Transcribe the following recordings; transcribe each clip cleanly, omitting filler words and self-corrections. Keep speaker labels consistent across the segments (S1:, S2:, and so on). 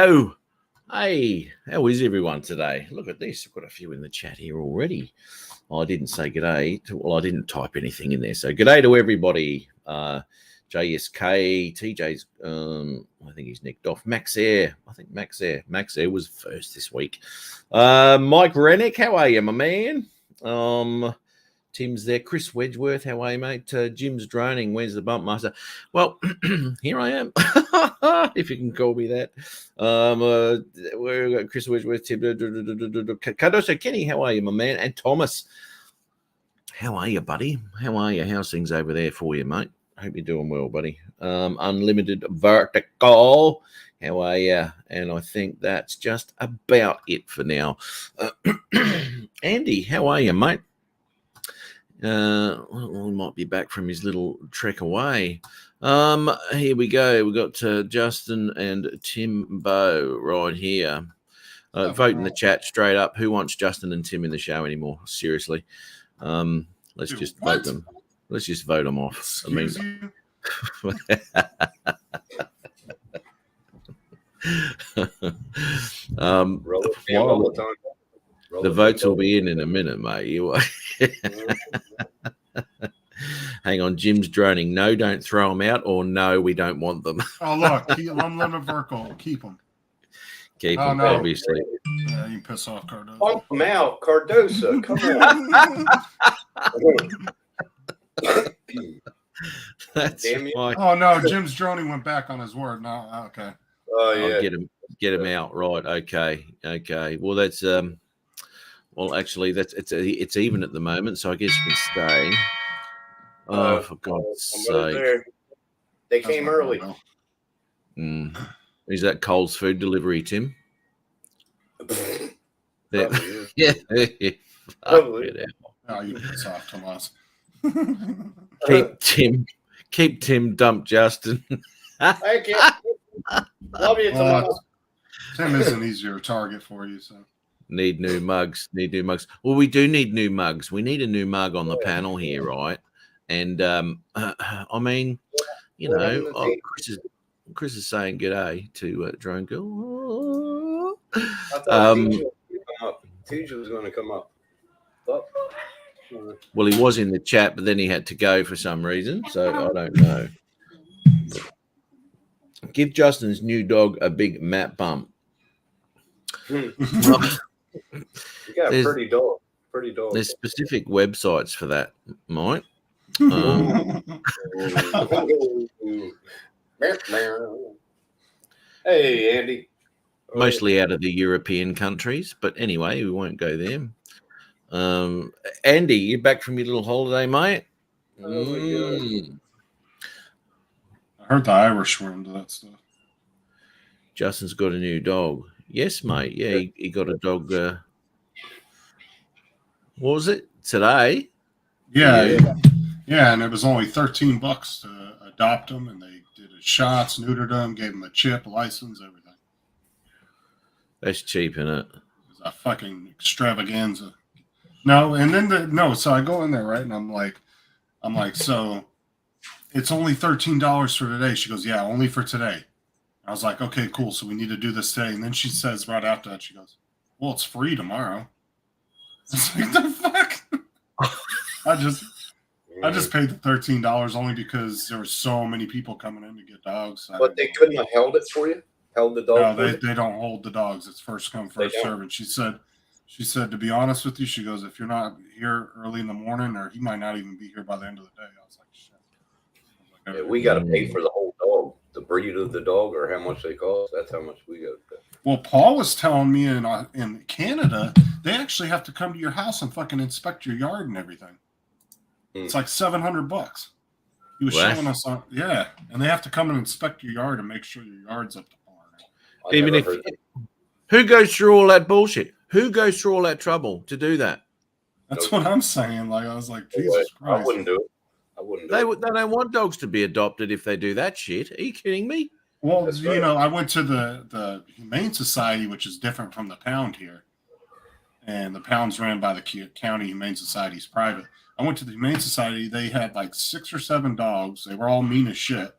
S1: Hello. Hey, how is everyone today? Look at this. I've got a few in the chat here already. I didn't say g'day. Well, I didn't type anything in there. So g'day to everybody. JSK, TJ's, I think he's nicked off. Max Air. I think Max Air was first this week. Mike Rennick, how are you, my man? Tim's there. Chris Wedgeworth, how are you, mate? Jim's droning. Where's the bump master? Well, here I am, if you can call me that. We've got Chris Wedgeworth, Tim, Cardoso Kenny, how are you, my man? And Thomas, how are you, buddy? How are you? How's things over there for you, mate? I hope you're doing well, buddy. Unlimited Vertical, how are you? And I think that's just about it for now. Andy, how are you, mate? He might be back from his little trek away. Here we go. We've got Justin and Tim Bow right here. Vote in the chat straight up. Who wants Justin and Tim in the show anymore? Seriously. Let's just vote them. Let's just vote them off.
S2: Excuse you?
S1: The votes will be in a minute, mate. You hang on. Jim's droning. No, don't throw them out, or no, we don't want them.
S2: Oh, look. Unlimited Vertical. Keep them.
S1: Keep them,
S2: no.
S1: obviously.
S2: Yeah, you can piss off Cardoso.
S3: Pump them out, Cardoso. Come on.
S1: That's
S3: Damn you.
S1: why.
S2: Oh, no. Jim's droning went back on his word. No, okay.
S3: Oh, yeah.
S1: Get him out. Right. Okay. Well, that's well, actually, it's even at the moment, so I guess you can stay. Oh, for God's sake!
S3: They came early.
S1: Is that Coles food delivery, Tim? Yeah.
S3: Probably.
S2: Oh, you piss off, Tomas.
S1: Keep Tim dump Justin.
S3: I can't. Love you, Tomas.
S2: Tim is an easier target for you, so.
S1: Need new mugs. Well, we do need new mugs. We need a new mug on the panel here, right? And I mean, you know, Chris is saying g'day to Drone Girl.
S3: I thought TJ was going to come up.
S1: Well, he was in the chat, but then he had to go for some reason, so I don't know. Give Justin's new dog a big mat bump.
S3: You got a pretty dog.
S1: There's specific websites for that, Mike.
S3: Hey, Andy.
S1: Mostly out of the European countries, but anyway, we won't go there. Andy, you back from your little holiday, mate?
S2: I heard the Irish were into that stuff.
S1: Justin's got a new dog. Yes, mate. Yeah, he got a dog. What was it? Today?
S2: Yeah, and it was only $13 to adopt him, and they did his shots, neutered him, gave him a chip, a license, everything.
S1: That's cheap, isn't it?
S2: It was a fucking extravaganza. No, and then so I go in there, right, and I'm like, so it's only $13 for today. She goes, yeah, only for today. I was like, okay, cool. So we need to do this today. And then she says right after that, she goes, well, it's free tomorrow. It's like, the fuck? I just paid the $13 only because there were so many people coming in to get dogs.
S3: But they couldn't have held it for you? Held the dog?
S2: No, they don't hold the dogs. It's first come, first serve. And she said, to be honest with you, she goes, if you're not here early in the morning, or he might not even be here by the end of the day. I was like, shit.
S3: Yeah, we got to pay for the whole dog, the breed of the dog, or how much they cost. That's how much we got to pay.
S2: Well, Paul was telling me in Canada, they actually have to come to your house and fucking inspect your yard and everything. It's like $700. He was showing us on, and they have to come and inspect your yard and make sure your yard's up to par.
S1: Even if who goes through all that bullshit? Who goes through all that trouble to do that?
S2: That's what I'm saying. Like, I was like, Jesus Christ.
S3: I wouldn't do it.
S1: They don't want dogs to be adopted if they do that shit. Are you kidding me?
S2: Well, I went to the Humane Society, which is different from the Pound here. And the Pound's ran by the county. Humane Society's private. I went to the Humane Society. They had like 6 or 7 dogs. They were all mean as shit.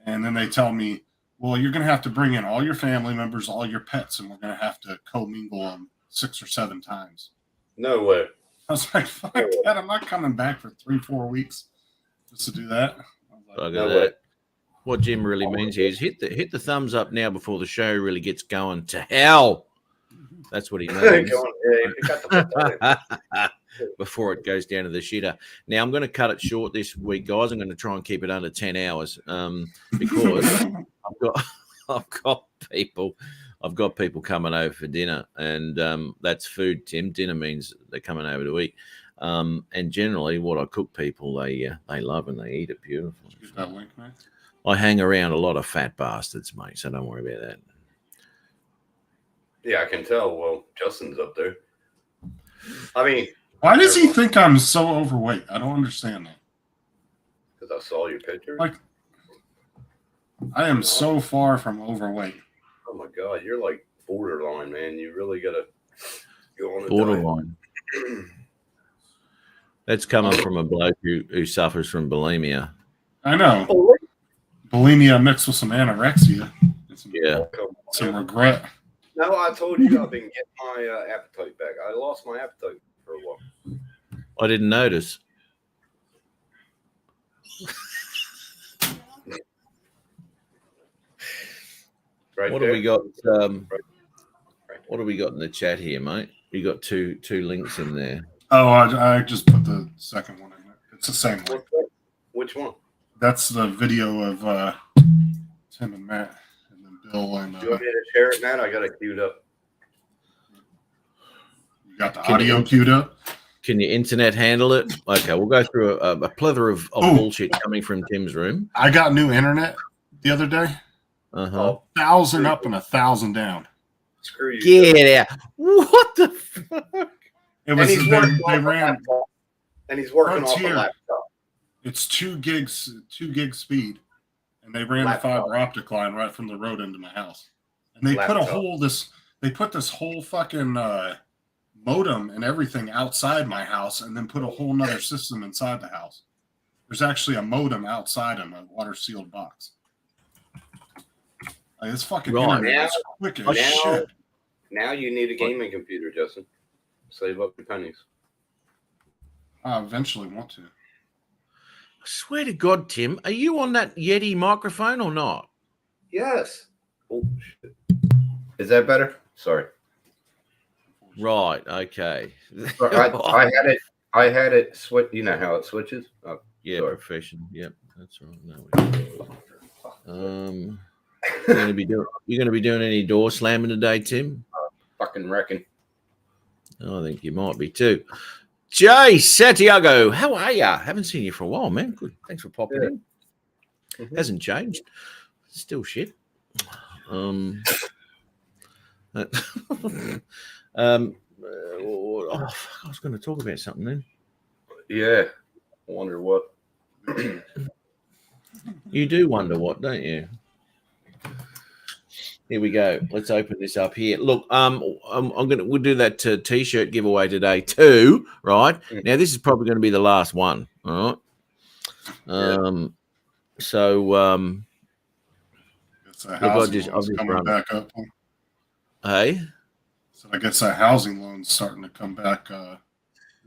S2: And then they tell me, well, you're going to have to bring in all your family members, all your pets, and we're going to have to commingle them 6 or 7 times.
S3: No way.
S2: I was like, fuck that. I'm not coming back for 3-4 weeks just to do that. I was like,
S1: Look at
S3: No
S1: that.
S3: way.
S1: What Jim really means here is hit the thumbs up now before the show really gets going to hell. That's what he
S3: Go
S1: means.
S3: on, yeah, you got to put that in.
S1: Before it goes down to the shitter. Now I'm going to cut it short this week, guys. I'm going to try and keep it under 10 hours because I've got people coming over for dinner, and that's food, Tim. Dinner means they're coming over to eat. And generally, what I cook people, they love and they eat it beautifully.
S2: Get that link, man.
S1: I hang around a lot of fat bastards, mate, so don't worry about that.
S3: Yeah, I can tell. Well, Justin's up there. I mean,
S2: Why does he think I'm so overweight? I don't understand that.
S3: because I saw your picture.
S2: Like, I am so far from overweight.
S3: Oh my God, you're like borderline, man. You really gotta go on a
S1: Borderline. That's coming from a bloke who suffers from bulimia.
S2: I know.
S3: diet.
S2: Bulimia mixed with some anorexia. And some,
S1: Yeah.
S2: some regret.
S3: No, I told you I've been getting my appetite back. I lost my appetite for a while.
S1: I didn't notice.
S3: Right
S1: What
S3: there.
S1: have we got?
S3: Right.
S1: What have we got in the chat here, mate? You got two links in there.
S2: Oh, I just put the second one in there. It's the same one.
S3: Which one?
S2: That's the video of Tim and Matt, and then Bill and
S3: Do you want me to share it, Matt? I got it queued up.
S2: you got the audio queued up.
S1: Can your internet handle it? Okay, we'll go through a plethora of
S2: Ooh.
S1: bullshit coming from Tim's room.
S2: I got new internet the other day.
S1: Uh-huh.
S3: Oh,
S2: 1,000 up and 1,000 down.
S3: screw you.
S1: Get out. What the fuck?
S2: It
S3: And
S2: was
S3: he's working
S2: they
S3: off a
S2: ran.
S3: laptop. And he's working off
S2: Frontier.
S3: a laptop.
S2: It's 2 gig speed, and they ran
S3: Laptop.
S2: a fiber optic line right from the road into my house. And they
S3: Laptop.
S2: put this whole fucking modem and everything outside my house, and then put a whole nother system inside the house. There's actually a modem outside in a water sealed box. Like, this fucking
S1: Right.
S2: internet is quick as
S3: Now-
S2: shit.
S3: Now you need a gaming computer, Justin. Save up your pennies.
S2: I eventually want to.
S1: I swear to God, Tim, are you on that Yeti microphone or not?
S3: Yes. Oh shit. Is that better? Sorry.
S1: Right, okay.
S3: I had it switch. You know how it switches? Oh,
S1: Yeah,
S3: sorry.
S1: professional. Yep, that's right. No, you're gonna be doing any door slamming today, Tim?
S3: fucking reckon.
S1: I think you might be too. Jay Santiago, how are ya? Haven't seen you for a while, man. Good. Thanks for popping in.
S3: Mhm.
S1: Hasn't changed. Still shit. Oh, fuck, I was going to talk about something then.
S3: Yeah. I wonder what.
S1: You do wonder what, don't you? Here we go. Let's open this up here. Look, we'll do that t-shirt giveaway today too, right? Now this is probably going to be the last one, all right? So
S2: It's a
S1: I
S2: housing
S1: just
S2: loan's coming
S1: run.
S2: back up.
S1: hey,
S2: So I guess that housing loan's starting to come back.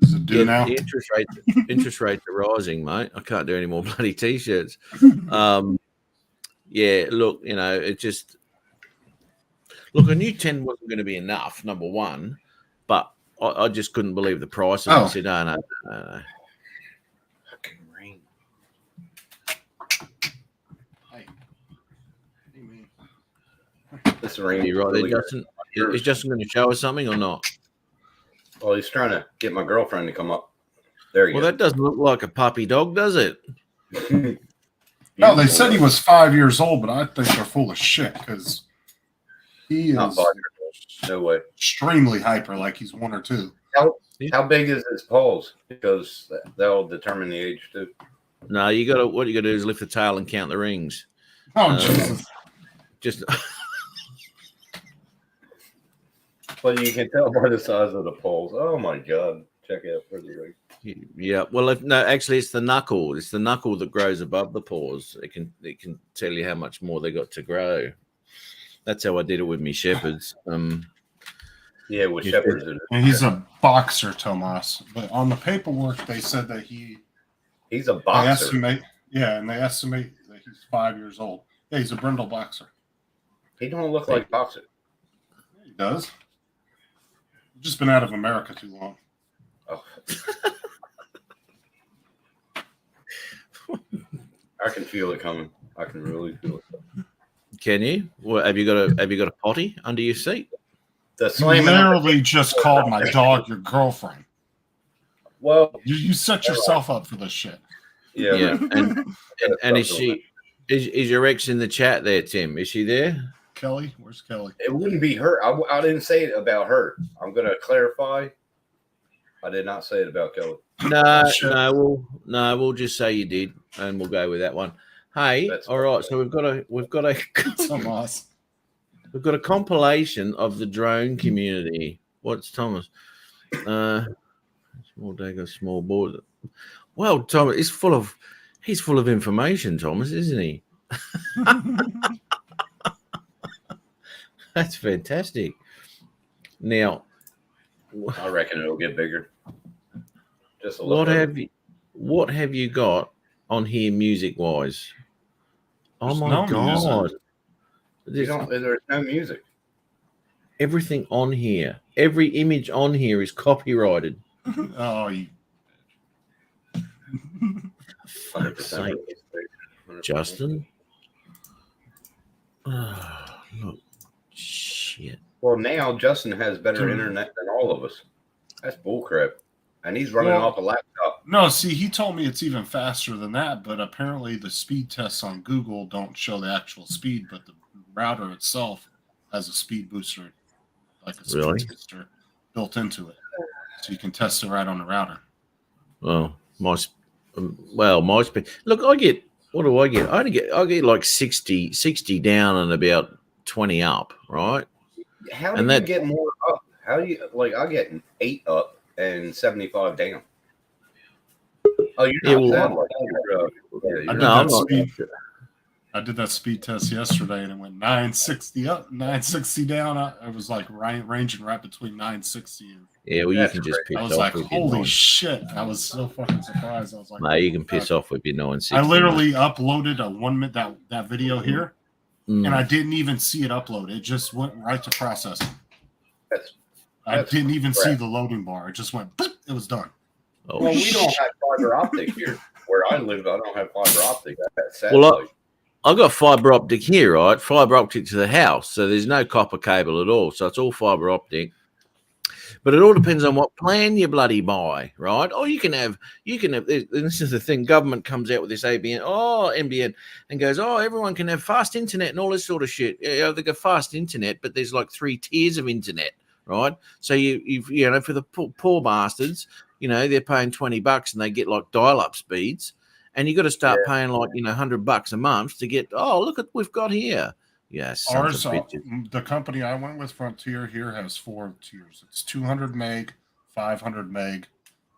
S2: Is it due now?
S1: the interest rates are rising, mate. I can't do any more bloody t-shirts. Yeah, look, it just look. I knew 10 wasn't going to be enough, number one, but I just couldn't believe the price. And I said, "Oh no, no."
S3: Fucking rain.
S2: Hey, man.
S3: This rain.
S1: You right there, Justin? Is Justin going to show us something or not?
S3: Well, he's trying to get my girlfriend to come up. There you
S1: Well,
S3: go.
S1: that doesn't look like a puppy dog, does it?
S2: No, they said he was 5 years old, but I think they're full of shit because he
S3: Not
S2: is
S3: 5 years old. No way.
S2: extremely hyper, like he's 1 or 2.
S3: How big is his paws? Because that'll determine the age too.
S1: No, what you got to do is lift the tail and count the rings.
S2: Oh, Jesus.
S1: Just
S3: But you can tell by the size of the paws. Oh my God. check out for the rig.
S1: Yeah. Well, actually, it's the knuckle. It's the knuckle that grows above the paws. It can tell you how much more they got to grow. That's how I did it with me shepherds.
S3: Yeah, with shepherds.
S2: And he's a boxer, Tomas. But on the paperwork, they said that
S3: he's a boxer.
S2: They estimate that he's 5 years old. Yeah, he's a brindle boxer.
S3: He don't look like boxer.
S2: He does. He's just been out of America too long.
S3: Oh. I can feel it coming. I can really feel it.
S1: Can you? Well, have you got a potty under your seat?
S3: The
S2: You literally just called my dog your girlfriend.
S3: Well,
S2: you set yourself up for this shit.
S1: Yeah. And is your ex in the chat there, Tim? Is she there?
S2: Kelly? Where's Kelly?
S3: It wouldn't be her. I didn't say it about her. I'm going to clarify. I did not say it about Kelly.
S1: No, we'll just say you did, and we'll go with that one. Hey, all right. So we've got a
S2: Tomas.
S1: We've got a compilation of the drone community. What's Thomas? Small dagger, small board. Well, Thomas, he's full of information, Thomas, isn't he? That's fantastic. Now,
S3: I reckon it'll get bigger. Just a little.
S2: What
S1: have you got on here music wise? Oh
S2: There's
S1: my
S2: no
S1: God.
S3: There's no music.
S1: Everything on here, every image on here is copyrighted.
S2: Oh, you.
S3: 100%.
S1: Justin? Oh, look. Shit.
S3: Well, now Justin has better internet than all of us. That's bullcrap. And he's running off a laptop.
S2: No, see, he told me it's even faster than that, but apparently the speed tests on Google don't show the actual speed, but the router itself has a speed booster, like a speed booster built into it. So you can test it right on the router.
S1: Well, my speed. Look, I get, what do I get? I get like 60 down and about 20 up, right?
S3: How do you get more up? How do you, like, I get 8 up and 75 down. Oh, you're not
S2: I did that speed test yesterday, and it went 960 up, 960 down. It was like ranging right between 960 and.
S1: Yeah, well, you can just piss off.
S2: I was like, holy shit. I was so fucking surprised. I was like,
S1: no, you can piss off with your 960.
S2: I literally uploaded a 1 minute that video here, and I didn't even see it upload. It just went right to processing. I didn't even see the loading bar. It just went, it was done.
S3: Oh, well, we don't have fiber optic here. Where I live, I don't have fiber optic.
S1: Well, I got fiber optic here, right? Fiber optic to the house. So there's no copper cable at all. So it's all fiber optic. But it all depends on what plan you bloody buy, right? Or you can have, this is the thing, government comes out with this NBN, and goes, everyone can have fast internet and all this sort of shit. Yeah, they got fast internet, but there's like 3 tiers of internet, right? So you for the poor bastards, they're paying $20 and they get like dial-up speeds, and you got to start paying like $100 a month to get. Oh, look at what we've got here. Yes,
S2: ours. The company I went with, Frontier, here has 4 tiers. It's 200 meg, 500 meg,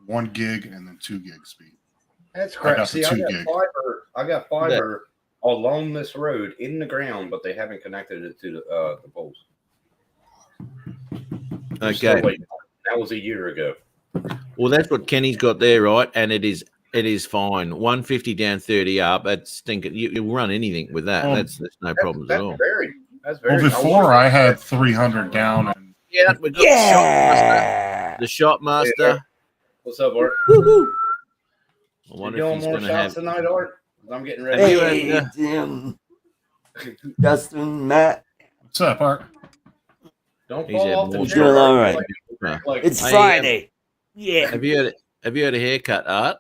S2: 1 gig, and then 2 gig speed.
S3: That's crap. See, I got fiber along this road in the ground, but they haven't connected it to the poles.
S1: Okay,
S3: that was a year ago.
S1: Well, that's what Kenny's got there, right? And it is fine. 150 down, 30 up. That's stinking. You'll run anything with that. That's no problems at all.
S3: That's very.
S2: Well, before I had 300 down. And
S1: we got the Shotmaster.
S3: Yeah. What's up, Art?
S1: Woo-hoo. I wonder
S3: if he's going to have
S1: tonight,
S3: Art. I'm getting ready.
S4: Hey, Tim. Justin, Matt.
S2: What's up, Art?
S3: Don't fall off the
S4: chair. Doing all right. It's Friday.
S1: Yeah. Have you had a haircut, Art?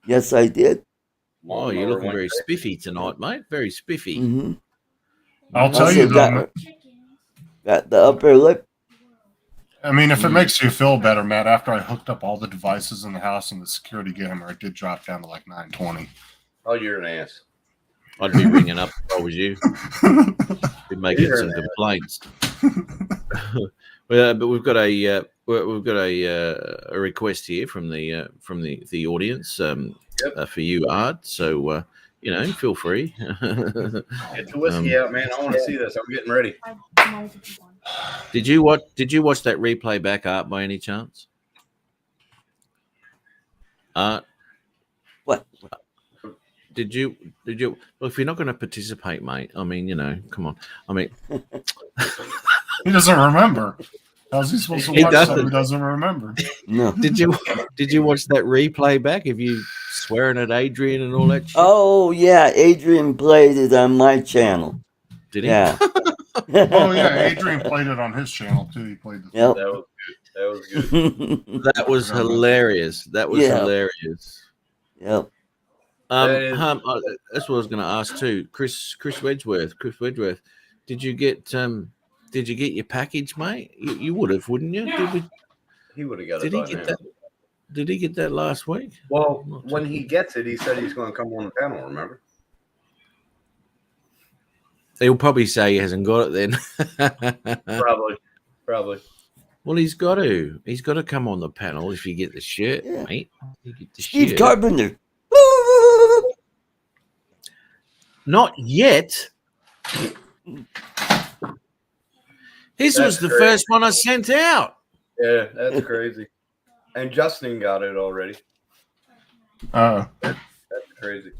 S4: Yes, I did.
S1: Oh, you're looking very spiffy tonight, mate. Very spiffy.
S4: Mm-hmm.
S2: I'll tell you,
S4: got the upper lip.
S2: I mean, if it makes you feel better, Matt, after I hooked up all the devices in the house and the security camera, it did drop down to like 920.
S3: Oh, you're an ass.
S1: I'd be ringing up if I was you. Be making some complaints. But we've got we've got a request here from the audience for you, Art. So feel free.
S3: Get the whiskey out, man. I want to see this. I'm getting ready.
S1: Did you watch that replay back, Art, by any chance? Art?
S4: What?
S1: Did you? Well, if you're not going to participate, mate, I mean, come on. I mean,
S2: he doesn't remember. How's he supposed to watch something he doesn't remember?
S4: No.
S1: Did you watch that replay back? Have you swearing at Adrian and all that shit?
S4: Oh yeah, Adrian played it on my channel.
S1: Did he?
S4: Yeah.
S2: Oh yeah, Adrian played it on his channel too. He played the.
S4: Yep.
S3: That was good.
S1: That was hilarious. That was hilarious.
S4: Yep.
S1: That's what I was going to ask too. Chris Wedgeworth. Did you get your package, mate? You would have, wouldn't you?
S3: He would have got
S1: Did
S3: it.
S1: he get that? Did he get that last week?
S3: Well, when he gets it, he said he's going to come on the panel. Remember?
S1: He'll probably say he hasn't got it then.
S3: Probably.
S1: Well, he's got to. He's got to come on the panel if you get the shirt, mate. You get the
S4: Steve
S1: shirt.
S4: Carpenter.
S1: Not yet. His was the first one I sent out.
S3: Yeah, that's crazy. And Justin got it already.
S2: That's
S3: Crazy.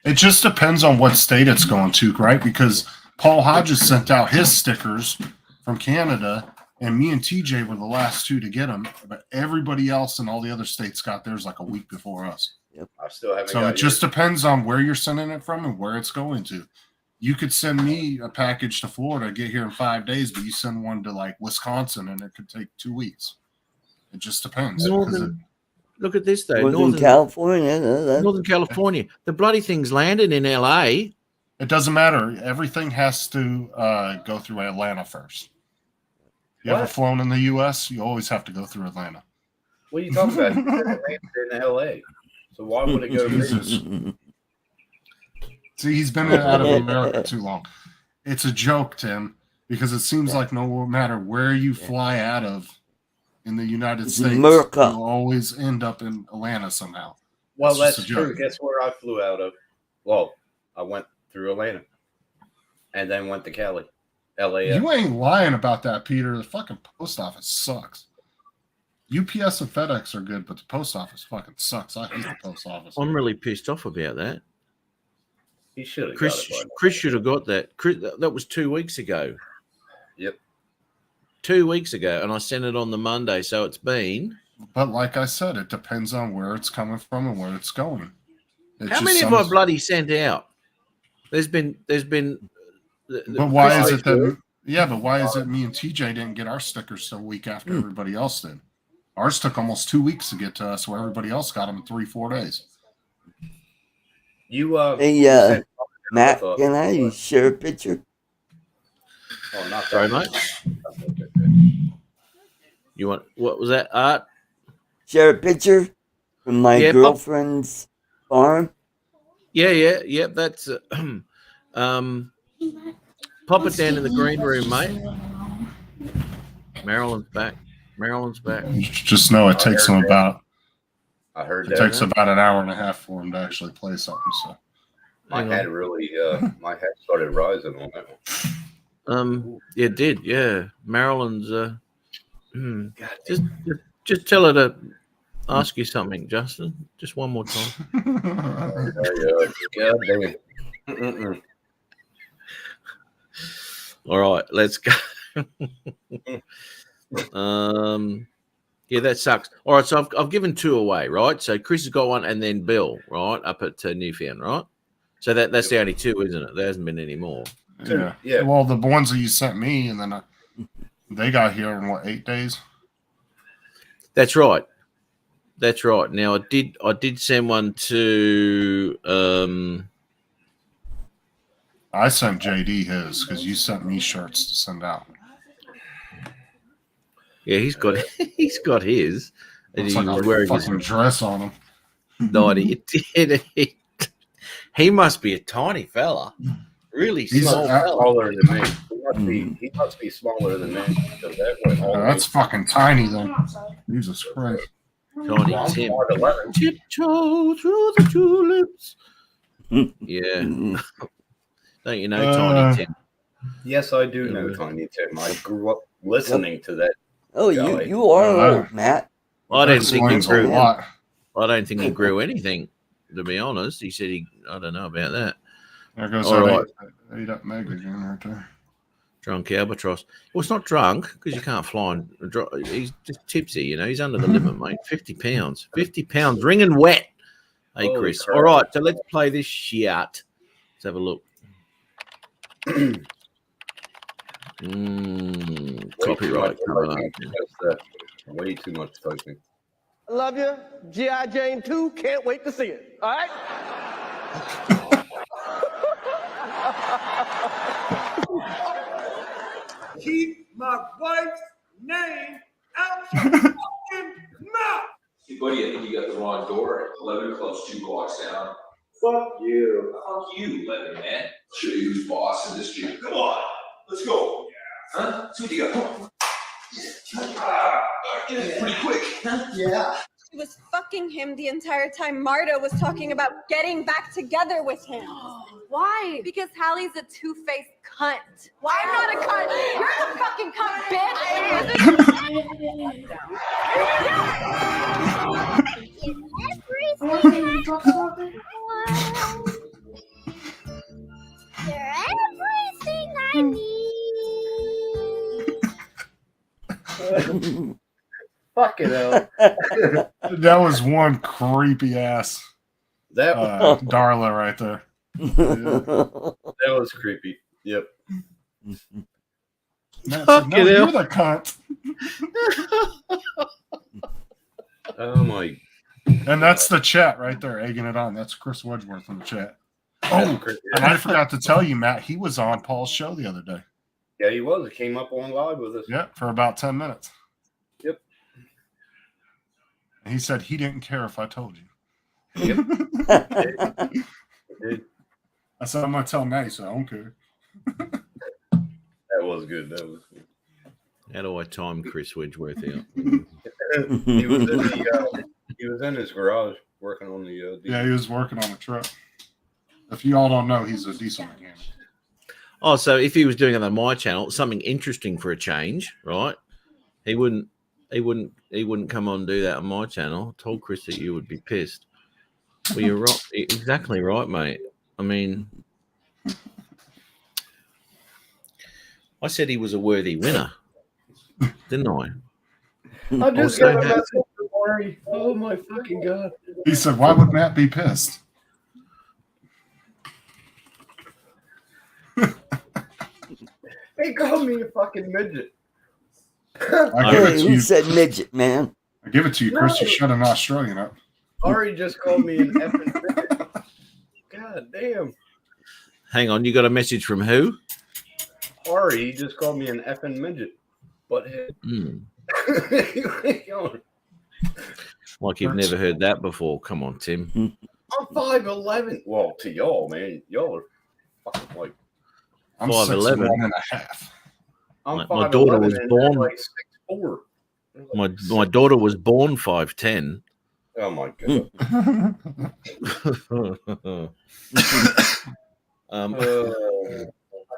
S2: It just depends on what state it's going to, right? Because Paul Hodges sent out his stickers from Canada, and me and TJ were the last two to get them. But everybody else in all the other states got theirs like a week before us.
S4: Yep.
S3: I still haven't.
S2: So it just depends on where you're sending it from and where it's going to. You could send me a package to Florida, get here in 5 days, but you send one to like Wisconsin, and it could take 2 weeks. It just depends.
S1: Look at this though.
S4: Northern California.
S1: Northern California. The bloody thing's landed in LA.
S2: It doesn't matter. Everything has to go through Atlanta first. You ever flown in the U.S.? You always have to go through Atlanta.
S3: What are you talking about? It landed in L.A. So why would it go to
S2: See, he's been out of America too long. It's a joke, Tim, because it seems like no matter where you fly out of in the United States,
S4: America.
S2: you'll always end up in Atlanta somehow.
S3: Well,
S2: It's just
S3: that's
S2: a
S3: true.
S2: joke.
S3: Guess where I flew out of? Well, I went through Atlanta and then went to Cali, LAX.
S2: You ain't lying about that, Peter. The fucking post office sucks. UPS and FedEx are good, but the post office fucking sucks. I hate the post office.
S1: I'm really pissed off about that.
S3: He should have.
S1: Chris should have got that. That was 2 weeks ago.
S3: Yep.
S1: 2 weeks ago, and I sent it on the Monday, so it's been.
S2: But like I said, it depends on where it's coming from and where it's going.
S1: How many have I bloody sent out? There's been.
S2: But why is it that? Yeah, but why is it me and TJ didn't get our stickers till a week after everybody else did? Ours took almost 2 weeks to get to us, where everybody else got them in 3-4 days.
S3: You
S4: Hey, Matt, can I share a picture?
S3: Oh, not
S1: Sorry,
S3: that
S1: mate. You want what was that, Art?
S4: Share a picture from my girlfriend's farm.
S1: Yeah. That's pop it down in the green room, mate. Marilyn's back.
S2: Just know it takes them about.
S3: I heard
S2: It
S3: that.
S2: takes about an hour and a half for them to actually play something. So
S3: My head really, my head started rising on that one.
S1: It did, yeah. Marilyn's just tell her to ask you something, Justin. Just one more time.
S3: God damn.
S1: All right, let's go. Yeah, that sucks. All right, so I've given 2 away, right? So Chris has got one, and then Bill, right, up at Newfound, right? So that's the only 2, isn't it? There hasn't been any more.
S2: yeah. Well, the ones that you sent me, and then they got here in what, 8 days?
S1: That's right. Now I did send one to
S2: I sent JD his because you sent me shirts to send out.
S1: Yeah, he's got his. And
S2: Looks
S1: he
S2: like
S1: was
S2: a
S1: wearing
S2: fucking dress on him.
S1: No, he must be a tiny fella. Really
S2: He's
S1: small fella.
S3: Taller than me. He must be smaller than that. Because that went all the way.
S2: That's fucking tiny then. Jesus Christ.
S1: Tiny
S3: I'm
S1: Tim.
S3: 5'11".
S1: Tiptoe through the tulips. Yeah. Don't you know Tiny Tim?
S3: Yes, I do know Tiny Tim. I grew up listening to that.
S4: Oh,
S3: Golly.
S4: you are old, Matt.
S1: I don't think he
S2: Explains a
S1: grew.
S2: lot.
S1: I don't think he grew anything. To be honest, he said I don't know about that.
S2: There goes
S1: All
S2: that
S1: right.
S2: ate up Meg again right there.
S1: Drunk albatross. Well, it's not drunk because you can't fly. He's just tipsy, you know. He's under the limit, mate. 50 pounds. 50 pounds, ringing wet. Hey,
S3: Holy
S1: Chris.
S3: crap.
S1: All right, so let's play this shit. Let's have a look. Copyright coming up.
S3: Way too much typing.
S5: I love you. G.I. Jane 2, can't wait to see it. All right? Keep my wife's name out your fucking mouth.
S6: Hey, buddy, I think you got the wrong door. 11 Club's 2 blocks down.
S5: Fuck you.
S6: Fuck you, Leather Man. Show you who's boss in this gym. Come on, let's go. Huh? See what you got. Come on. Get it pretty quick. Huh? Yeah.
S7: She was fucking him the entire time Marta was talking about getting back together with him.
S8: Why? Because Hallie's a two-faced cunt.
S7: Why I'm not a cunt? You're the fucking cunt, bitch!
S9: You're everything I need.
S3: Fucking hell.
S2: That was one creepy ass
S3: That
S2: Darla right there.
S3: that was creepy. Yep.
S2: Matt said, no, you're the cunt.
S3: Oh my.
S2: And that's the chat right there, egging it on. That's Chris Wedgeworth in the chat. Oh, and I forgot to tell you, Matt, he was on Paul's show the other day.
S3: Yeah, he was. He came up on live with us.
S2: Yeah, for about 10 minutes.
S3: Yep.
S2: And he said he didn't care if I told you.
S3: Yep. Did.
S2: I said, I'm going to tell Matt. He said, I don't care.
S3: That was good. That was good.
S1: How do I time Chris Wedgeworth out?
S3: he was in his garage working on the.
S2: Yeah, he was working on a truck. If you all don't know, he's a diesel mechanic.
S1: Oh, so if he was doing it on my channel, something interesting for a change, right? He wouldn't come on and do that on my channel. I told Chris that you would be pissed. Well, you're right, exactly right, mate. I mean, I said he was a worthy winner, didn't I?
S3: I just
S1: Also
S3: got a
S1: had-
S3: message from Maury. Oh my fucking god!
S2: He said, why would Matt be pissed?
S3: He called me a fucking midget.
S2: I give it to
S4: He
S2: you.
S4: said midget, man.
S2: I give it to you, Chris. You
S3: No.
S2: shut an Australian up.
S3: Ari just called me an effing midget. God damn.
S1: Hang on, you got a message from who?
S3: Ari, he just called me an effing midget. Butthead.
S1: Like you've never heard that before. Come on, Tim.
S3: I'm 5'11". Well, to y'all, man. Y'all are fucking like.
S2: I'm
S1: 5'11".
S2: 6'1.5".
S3: I'm
S1: My daughter
S3: 5'11"
S1: was
S3: and
S1: born-
S3: they're like 6'4".
S1: My daughter was born 5'10".
S3: Oh my god.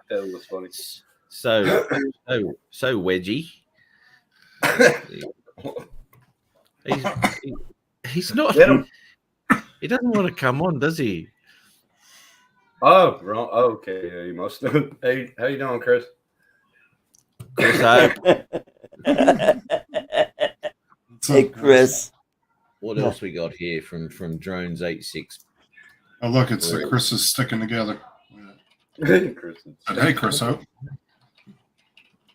S3: That was funny.
S1: So wedgy. He's not.
S3: Get him.
S1: He doesn't want to come on, does he?
S3: Oh, wrong. Oh, okay. Yeah, you must have. Hey, how you doing, Chris?
S1: Chris Hope.
S4: Hey, Chris.
S1: What else we got here from Drones 86?
S2: Oh, look, it's the Chris is sticking together.
S3: Chris.
S2: Hey, Chris Hope.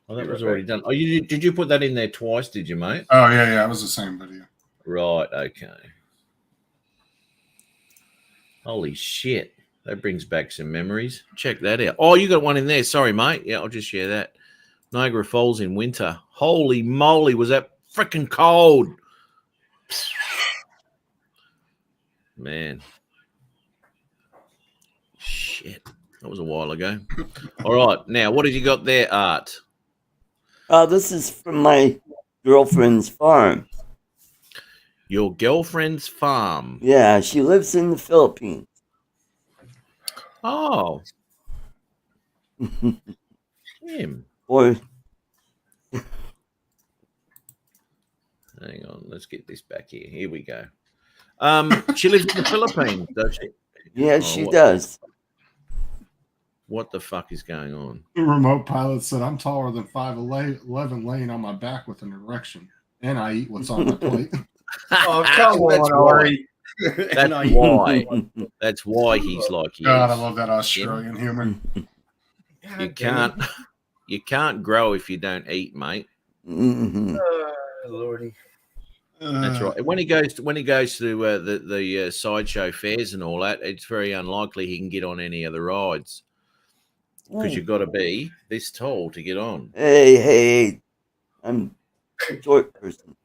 S1: Oh, that was already done. Oh, did you put that in there twice? Did you, mate?
S2: Oh, yeah, it was the same video.
S1: Right. Okay. Holy shit. That brings back some memories. Check that out. Oh, you got one in there. Sorry, mate. Yeah, I'll just share that. Niagara Falls in winter. Holy moly, was that freaking cold. Man. Shit. That was a while ago. All right. Now, what have you got there, Art?
S4: This is from my girlfriend's farm.
S1: Your girlfriend's farm.
S4: Yeah, she lives in the Philippines.
S1: Oh. Him.
S4: Boy.
S1: Hang on. Let's get this back here. Here we go. She lives in the Philippines, does she?
S4: Yeah, she does.
S1: What the fuck is going on?
S2: The remote pilot said, I'm taller than 5'11", laying on my back with an erection, and I eat what's on my plate.
S3: Oh, come on, Ari.
S1: That's why. That's why he's like he
S2: God,
S1: is.
S2: I love that Australian humor.
S1: You can't grow if you don't eat, mate.
S4: Mm-hmm.
S3: Lordy.
S1: That's right. When he goes to the sideshow fairs and all that, it's very unlikely he can get on any of the rides because you've got to be this tall to get on.
S4: Hey, I'm a short person.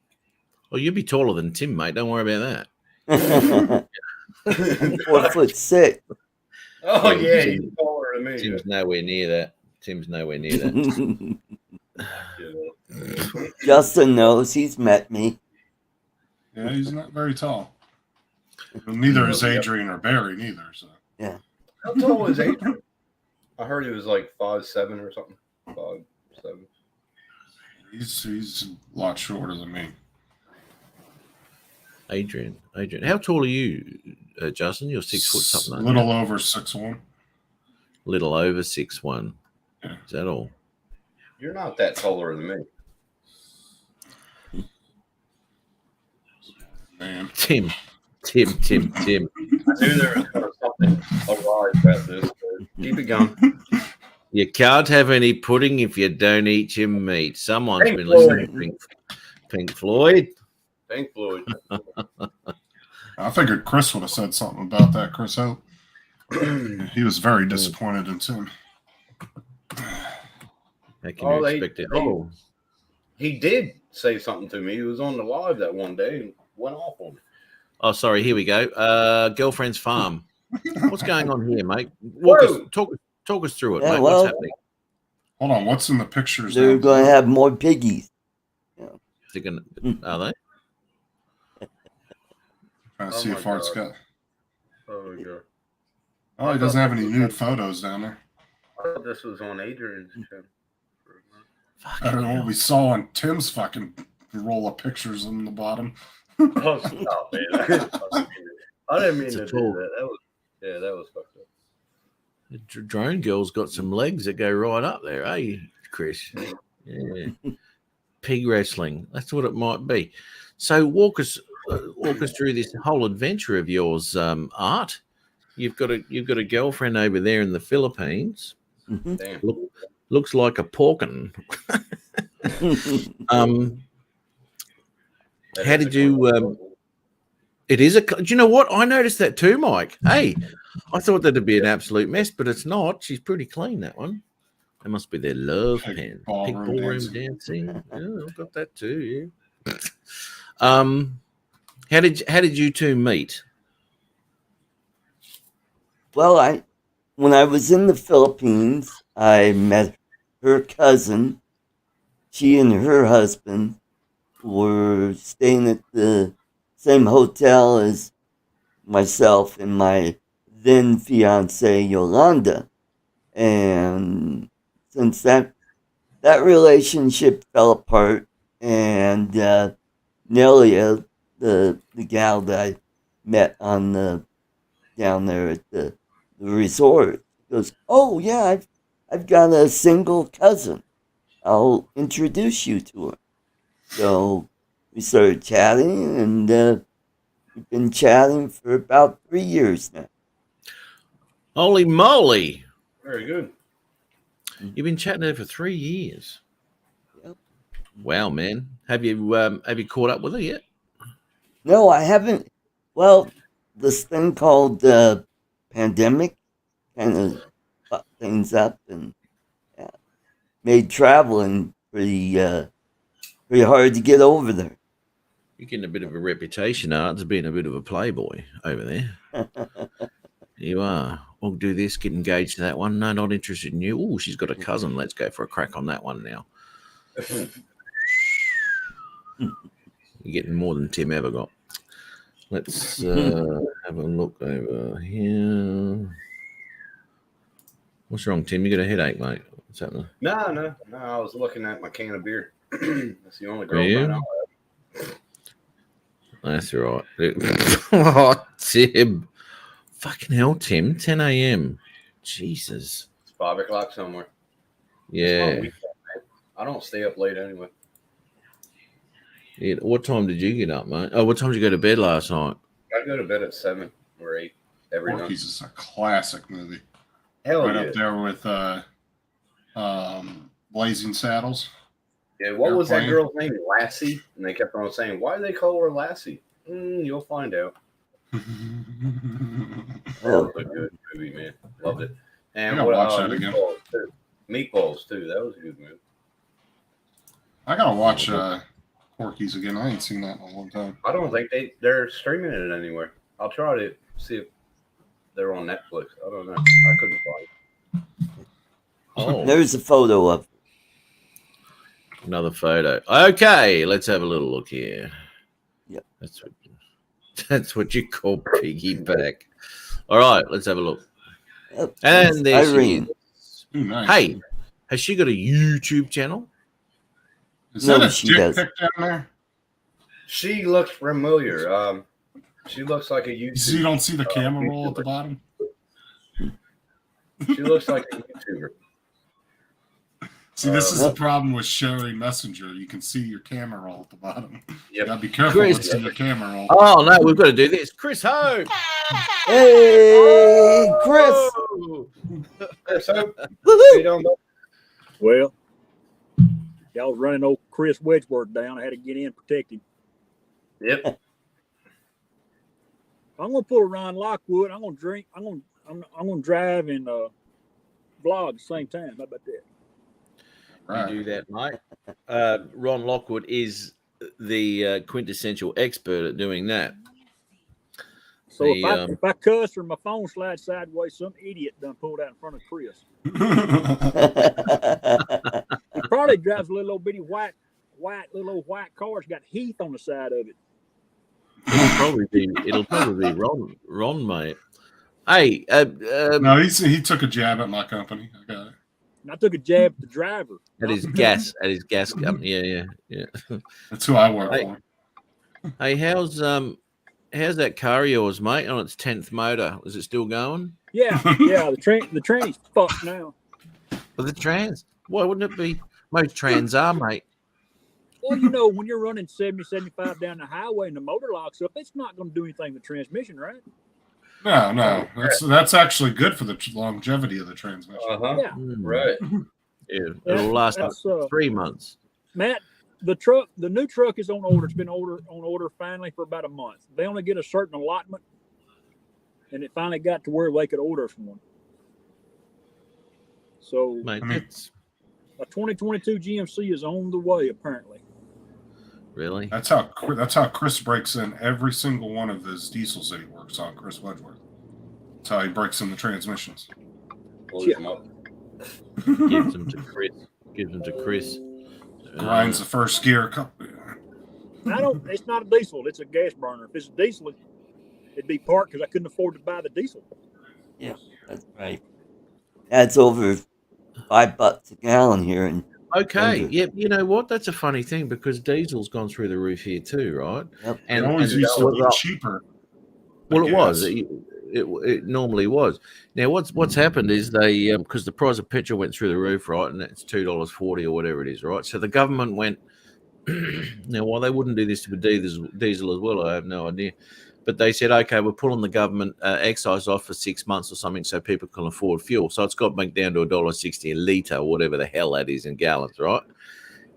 S1: Well, you'll be taller than Tim, mate. Don't worry about
S4: I'm 4'6".
S3: Oh yeah, he's taller than me.
S1: Tim's nowhere near that.
S4: Justin knows. He's met me.
S2: Yeah, he's not very tall. Neither is Adrian or Barry, neither. So
S4: yeah.
S3: How tall is Adrian? I heard he was like 5'7" or something. 5'7".
S2: He's a lot shorter than me.
S1: Adrian, how tall are you, Justin? You're 6 foot something.
S2: A little over 6'1".
S1: Little over 6'1".
S2: Yeah.
S1: Is that all?
S3: You're not that taller than me.
S2: Man.
S1: Tim.
S3: I knew there was something awry about this. Keep it going.
S1: You can't have any pudding if you don't eat your meat. Someone's
S3: Pink
S1: been
S3: Floyd.
S1: listening to Pink Floyd.
S3: Pink Floyd.
S2: I figured Chris would have said something about that, Chris Hope. He was very disappointed in Tim.
S1: How can you expect it? Oh,
S3: He did say something to me. He was on the live that one day and went off on me.
S1: oh, sorry. Here we go. Girlfriend's farm. What's going on here, mate? Talk us through it,
S4: Yeah,
S1: mate.
S4: well,
S1: What's happening?
S2: Hold on, what's in the pictures?
S4: They're
S2: now?
S4: going to have more piggies.
S1: They're gonna, are they?
S2: Trying to see if Art's got.
S3: Oh my god.
S2: Oh, he doesn't have any nude photos down there.
S3: I thought this was on Adrian's channel.
S2: I don't know what we saw on Tim's fucking roll of pictures in the bottom.
S3: Oh, stop, man. I didn't mean to do that. That was fucked up.
S1: The drone girl's got some legs that go right up there, eh, Chris? Yeah. Pig wrestling. That's what it might be. So walk us through this whole adventure of yours, Art. You've got a girlfriend over there in the Philippines.
S4: Mm-hmm.
S1: Looks like a porkin. How did you? It is a. Do you know what? I noticed that too, Mike. Hey, I thought that'd be an absolute mess, but it's not. She's pretty clean. That one. That must be their love pen. Pink ballroom dancing. Yeah, I've got that too. Yeah. How did you two meet?
S4: Well, when I was in the Philippines, I met her cousin. She and her husband were staying at the same hotel as myself and my then fiance Yolanda. And since that relationship fell apart, and Nelia, the gal that I met down there at the resort, goes, "Oh yeah, I've got a single cousin. I'll introduce you to her." So we started chatting, and we've been chatting for about 3 years now.
S1: Holy moly!
S3: Very good.
S1: You've been chatting her for 3 years.
S4: Yep.
S1: Wow, man. Have you caught up with her yet?
S4: No, I haven't. Well, this thing called pandemic kind of fucked things up and made traveling pretty hard to get over there.
S1: You're getting a bit of a reputation, Art, as being a bit of a playboy over there. You are. we'll do this, get engaged to that one. No, not interested in you. Oh, she's got a cousin. Let's go for a crack on that one now. You're getting more than Tim ever got. Let's have a look over here. What's wrong, Tim? You got a headache, mate? What's happening?
S3: No. I was looking at my can of beer. That's the only girl
S1: you?
S3: I know.
S1: That's all right. Oh, Tim. Fucking hell, Tim. 10 a.m. Jesus.
S3: It's 5 o'clock somewhere.
S1: Yeah.
S3: I don't stay up late anyway.
S1: Yeah. What time did you get up, mate? Oh, what time did you go to bed last night?
S3: I go to bed at 7 or 8 every night.
S2: Porky's is a classic movie.
S3: Hell
S2: Right
S3: yeah.
S2: up there with Blazing Saddles.
S3: Yeah, what was that
S2: Airplane.
S3: girl's name? Lassie? And they kept on saying, why do they call her Lassie? You'll find out. That was a good movie, man. Loved it. And
S2: gotta watch that again.
S3: Meatballs, too. That was a good movie.
S2: I gotta watch Porky's again. I ain't seen that in a long time.
S3: I don't think they're streaming it anywhere. I'll try to see if they're on Netflix. I don't know. I couldn't find it.
S1: Oh,
S4: There's a photo of.
S1: another photo. Okay, let's have a little look here.
S4: Yep.
S1: That's what you call piggyback. All right, let's have a look.
S4: Yep.
S1: And there's
S4: Irene.
S2: Ooh, nice.
S1: Hey, has she got a YouTube channel?
S2: Is
S4: No,
S2: that a
S4: she
S2: dick
S4: doesn't.
S2: pic down there?
S3: She looks familiar. She looks like a
S2: You
S3: YouTuber.
S2: don't see the camera roll at the bottom?
S3: She looks like a YouTuber.
S2: See, this is the problem with sharing Messenger. You can see your camera roll at the bottom.
S3: Yep.
S2: You gotta be careful
S1: Chris.
S2: with seeing your camera roll.
S1: Oh no, we've got to do this. Chris Hope.
S4: Hey, Chris.
S1: Oh.
S3: So,
S4: Woohoo.
S3: you don't know.
S10: Well, y'all was running old Chris Wedgeworth down. I had to get in and protect him.
S3: Yep.
S10: I'm gonna pull a Ron Lockwood. I'm gonna drink. I'm gonna drive and vlog at the same time. How about that?
S2: Right.
S1: You do that, mate. Ron Lockwood is the quintessential expert at doing that.
S10: So
S1: The,
S10: if I cuss or my phone slides sideways, some idiot done pulled out in front of Chris. He probably drives a little old bitty white little old white car. It's got Heath on the side of it.
S1: It'll probably be Ron, mate. Hey,
S2: No, he took a jab at my company. I got it.
S10: And I took a jab at the driver.
S1: at his gas company. Yeah.
S2: That's who I work
S1: Hey.
S2: for.
S1: Hey, how's that car of yours, mate? On its 10th motor, is it still going?
S10: Yeah. The train's fucked now.
S1: Well, the trans. Why wouldn't it be? Most trans are, mate.
S10: Well, you know, when you're running 70, 75 down the highway and the motor locks up, it's not going to do anything with the transmission, right?
S2: No. That's actually good for the longevity of the transmission.
S3: Uh-huh.
S10: Yeah.
S3: Right.
S1: Yeah, it'll last up
S10: That's,
S1: 3 months.
S10: Matt, the new truck is on order. It's been on order finally for about a month. They only get a certain allotment, and it finally got to where they could order us one. So
S1: Mate,
S2: I mean-
S1: that's
S10: a 2022 GMC is on the way, apparently.
S1: really.
S2: That's how Chris breaks in every single one of his diesels that he works on. Chris Wedgeworth. That's how he breaks in the transmissions.
S3: Blows
S10: Yeah.
S3: them up.
S1: Gives them to Chris.
S2: Grinds the first gear.
S10: It's not a diesel. It's a gas burner. If it's a diesel, it'd be parked because I couldn't afford to buy the diesel.
S4: Yeah, that's right. That's over $5 a gallon here, and
S1: Okay,
S4: Under.
S1: yeah, you know what? That's a funny thing because diesel's gone through the roof here too, right?
S4: yep.
S2: It always used to be cheaper.
S1: Well, it was.
S2: Yes.
S1: It normally was. Now, what's happened is they because the price of petrol went through the roof, right, and that's $2.40 or whatever it is, right. So the government went. Now, why they wouldn't do this with diesel as well, I have no idea. But they said, okay, we're pulling the government excise off for 6 months or something, so people can afford fuel. So it's got back down to $1.60 a litre, or whatever the hell that is in gallons, right?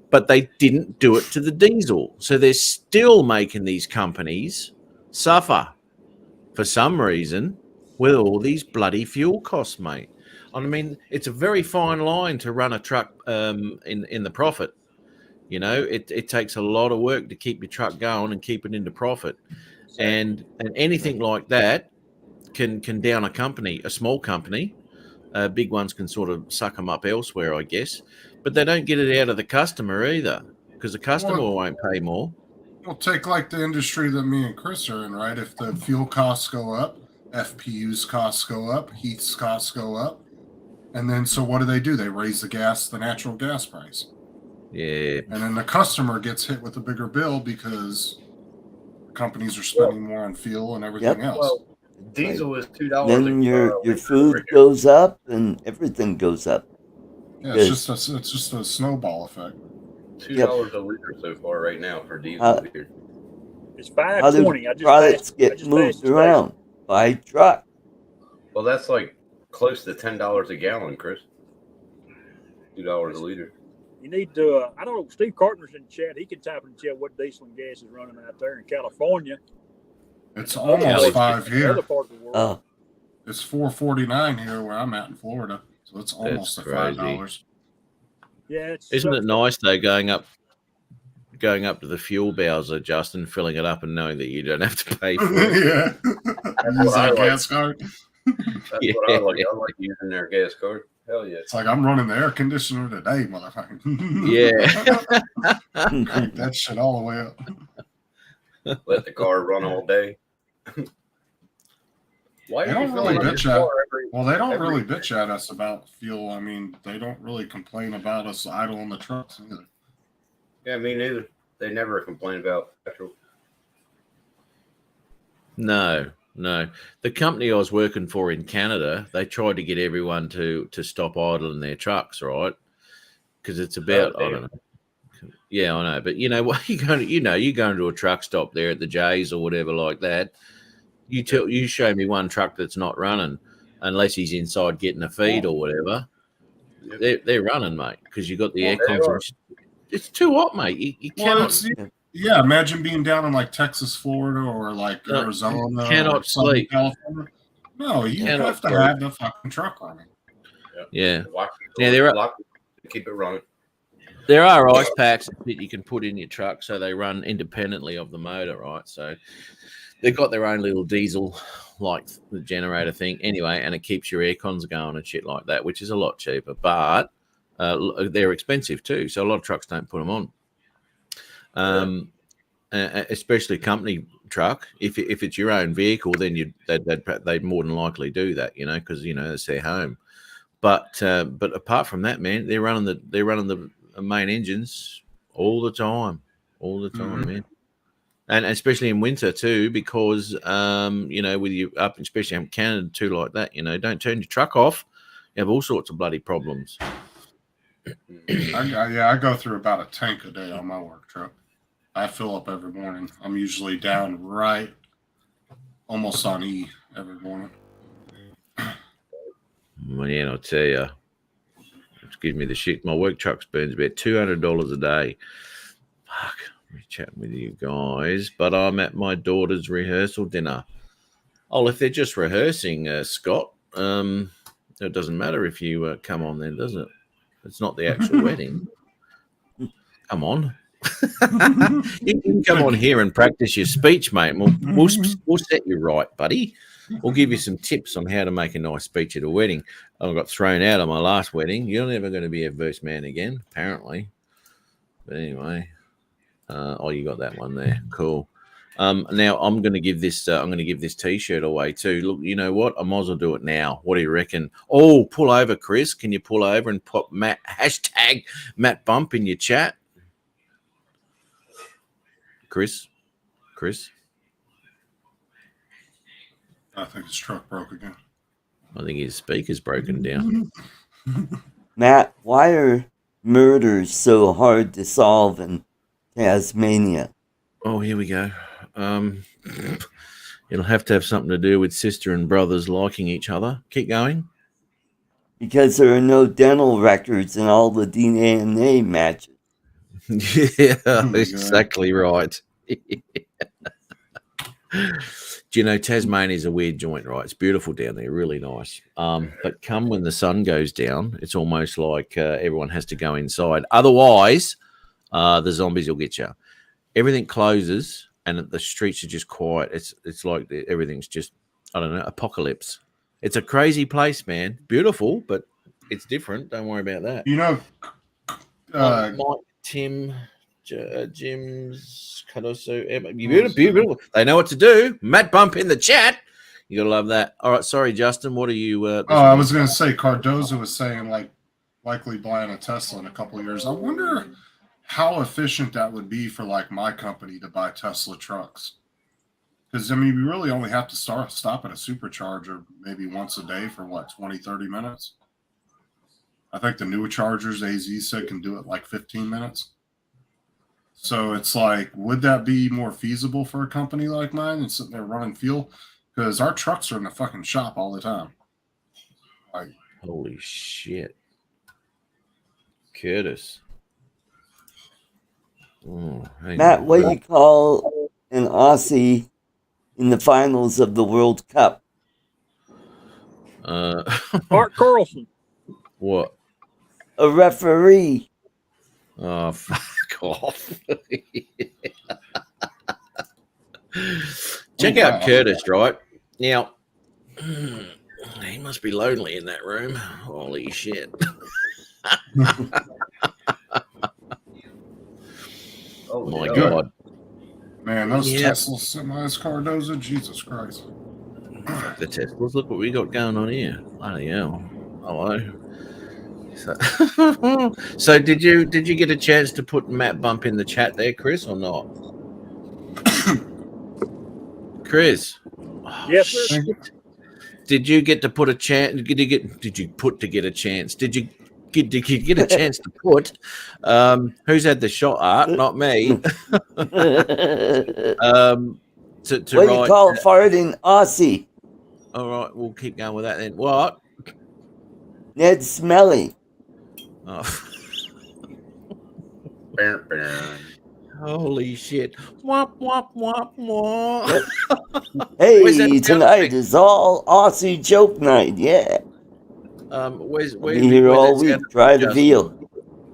S1: But they didn't do it to the diesel, so they're still making these companies suffer for some reason with all these bloody fuel costs, mate. I mean, it's a very fine line to run a truck in the profit. You know, it takes a lot of work to keep your truck going and keep it into profit. And anything like that can down a company, a small company. Big ones can sort of suck them up elsewhere, I guess, but they don't get it out of the customer either, because the customer won't pay more.
S2: Well, take like the industry that me and Chris are in, right? If the fuel costs go up, FPU's costs go up, Heath's costs go up, and then so what do? They raise the natural gas price.
S1: Yeah.
S2: And then the customer gets hit with a bigger bill because companies are spending more on fuel and everything else.
S3: Well, diesel is $2.
S4: Then your food goes up and everything goes up.
S2: Yeah, it's just a snowball effect.
S3: $2 a liter so far right now for diesel here.
S10: It's
S4: How do
S10: $5.20.
S4: products get moved around by truck?
S3: Well, that's like close to $10 a gallon, Chris. $2 a liter.
S10: You need to. I don't know. Steve Carter's in the chat. He can type in the chat what diesel and gas is running out there in California.
S2: It's almost 5 here.
S10: Other part of the world.
S2: It's $4.49 here where I'm at in Florida, so it's almost at $5.
S10: Yeah,
S1: Isn't it nice though going up to the fuel bowser, Justin, filling it up and knowing that you don't have to pay for it?
S2: Yeah, use that gas card.
S3: That's what I like. I like using their gas card. Hell yeah!
S2: It's like I'm running the air conditioner today, motherfucker.
S1: Yeah,
S2: crank that shit all the way up.
S3: Let the car run all day. Why
S2: they don't really bitch at. Well, they don't really bitch at us about fuel. I mean, they don't really complain about us idling the trucks either.
S3: Yeah, me neither. They never complain about petrol.
S1: No. The company I was working for in Canada, they tried to get everyone to stop idling their trucks, right? Because it's about I don't know. Yeah, I know, but you know what? You go into a truck stop there at the Jays or whatever like that. You show me one truck that's not running, unless he's inside getting a feed or whatever. They're running, mate, because you got the air conditioning. It's too hot, mate. You cannot.
S2: Yeah, imagine being down in like Texas, Florida, or like Arizona.
S1: You cannot sleep.
S2: California. No, you have to have the fucking truck running.
S1: Yeah. There are.
S3: Keep it running.
S1: There are ice packs that you can put in your truck, so they run independently of the motor, right? So they've got their own little diesel, like the generator thing, anyway, and it keeps your air cons going and shit like that, which is a lot cheaper, but they're expensive too. So a lot of trucks don't put them on. Especially company truck. If it's your own vehicle, then they'd more than likely do that, because it's their home. But apart from that, man, they're running the main engines all the time, man. And especially in winter too, because with you up, especially in Canada too, like that, don't turn your truck off. You have all sorts of bloody problems.
S2: I go through about a tank a day on my work truck. I fill up every morning. I'm usually down right almost on E every morning.
S1: Man, I'll tell you, excuse me, the shit. My work truck burns about $200 a day. Fuck, let me chat with you guys. But I'm at my daughter's rehearsal dinner. Oh, if they're just rehearsing, Scott, it doesn't matter if you come on then, does it? It's not the actual wedding. Come on. You can come on here and practice your speech, mate. We'll set you right, buddy. We'll give you some tips on how to make a nice speech at a wedding. I got thrown out of my last wedding. You're never going to be a verse man again, apparently. But anyway, you got that one there. Cool. Now I'm going to give this. I'm going to give this T-shirt away too. Look, you know what? I might as well do it now. What do you reckon? Oh, pull over, Chris. Can you pull over and pop hashtag Matt Bump in your chat? Chris.
S2: I think his truck broke again.
S1: I think his speaker's broken down.
S4: Matt, why are murders so hard to solve in Tasmania?
S1: Oh, here we go. It'll have to have something to do with sister and brothers liking each other. Keep going.
S4: Because there are no dental records in all the DNA matches.
S1: Yeah, exactly right. Do you know Tasmania's a weird joint, right? It's beautiful down there, really nice. But come when the sun goes down, it's almost like everyone has to go inside. Otherwise, the zombies will get you. Everything closes and the streets are just quiet. It's like everything's just I don't know, apocalypse. It's a crazy place, man. Beautiful, but it's different. Don't worry about that.
S2: You know,
S1: Mike, Tim, Jim's, Cardoso, beautiful. They know what to do. Matt Bump in the chat. You gotta love that. All right, sorry, Justin. What are you?
S2: I was going to say Cardozo was saying likely buying a Tesla in a couple of years. I wonder how efficient that would be for like my company to buy Tesla trucks. Because, I mean, we really only have to stop at a supercharger maybe once a day for, 20, 30 minutes? I think the newer chargers, AZ said, can do it like 15 minutes. So it's like, would that be more feasible for a company like mine than sitting there running fuel? Because our trucks are in the fucking shop all the time. Like,
S1: holy shit. Curtis. Oh,
S4: Matt, what do you call an Aussie in the finals of the World Cup?
S10: Art Carlson.
S1: What?
S4: A referee.
S1: Oh, fuck off. Check out Curtis, right? Now, he must be lonely in that room. Holy shit. Oh, my God.
S2: Man, those Tesla semis, Cardozo, Jesus Christ.
S1: The Teslas, look what we got going on here. Bloody hell. Hello. So did you get a chance to put Matt Bump in the chat there, Chris, or not? Chris. Oh,
S10: yes, sir.
S1: Did you get to put a chance? Did you get a chance? Did you get a chance to put? Who's had the shot? Art, not me.
S4: What do you call it for it in Aussie?
S1: All right, we'll keep going with that then. What?
S4: Ned Smelly.
S1: Oh. Holy shit. Womp, womp, womp, womp.
S4: Hey, tonight is all Aussie joke night, yeah.
S1: Where's
S4: be here all week, try the veal.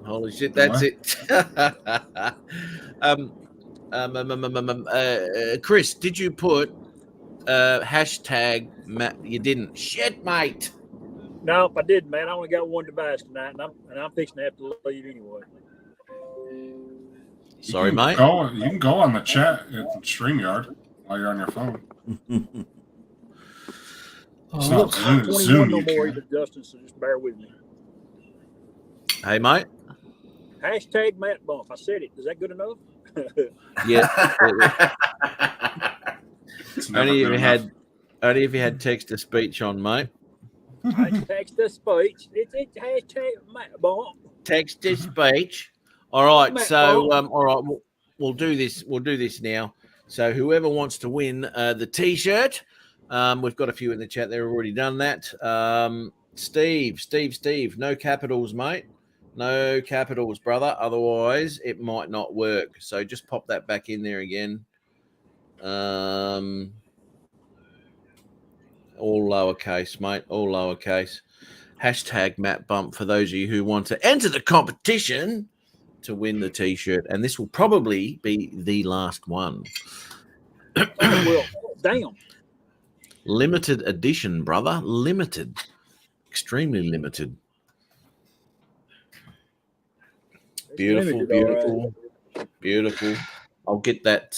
S1: Holy shit, that's it. Chris, did you put hashtag Matt? You didn't. Shit, mate.
S10: No, I didn't, man. I only got one device tonight, and I'm fixing to have to leave anyway.
S1: Sorry, mate.
S2: You can go on the chat at StreamYard while you're on your phone. It's not Zoom.
S10: No more either, Justin, so just bear with me.
S1: Hey, mate.
S10: Hashtag Matt Bump. I said it. Is that good enough?
S1: Yeah. Only if you had text to speech on, mate.
S10: Text to speech. It's hashtag Matt Bump.
S1: Text to speech. All right.
S10: Matt
S1: So,
S10: Bump.
S1: all right. We'll do this. We'll do this now. So, whoever wants to win the T-shirt, we've got a few in the chat. They've already done that. Steve. No capitals, mate. No capitals, brother. Otherwise, it might not work. So just pop that back in there again. All lowercase, mate. All lowercase. Hashtag Matt Bump for those of you who want to enter the competition to win the T-shirt. And this will probably be the last one.
S10: Well, damn.
S1: Limited edition, brother. Limited. Extremely limited. Beautiful. I'll get that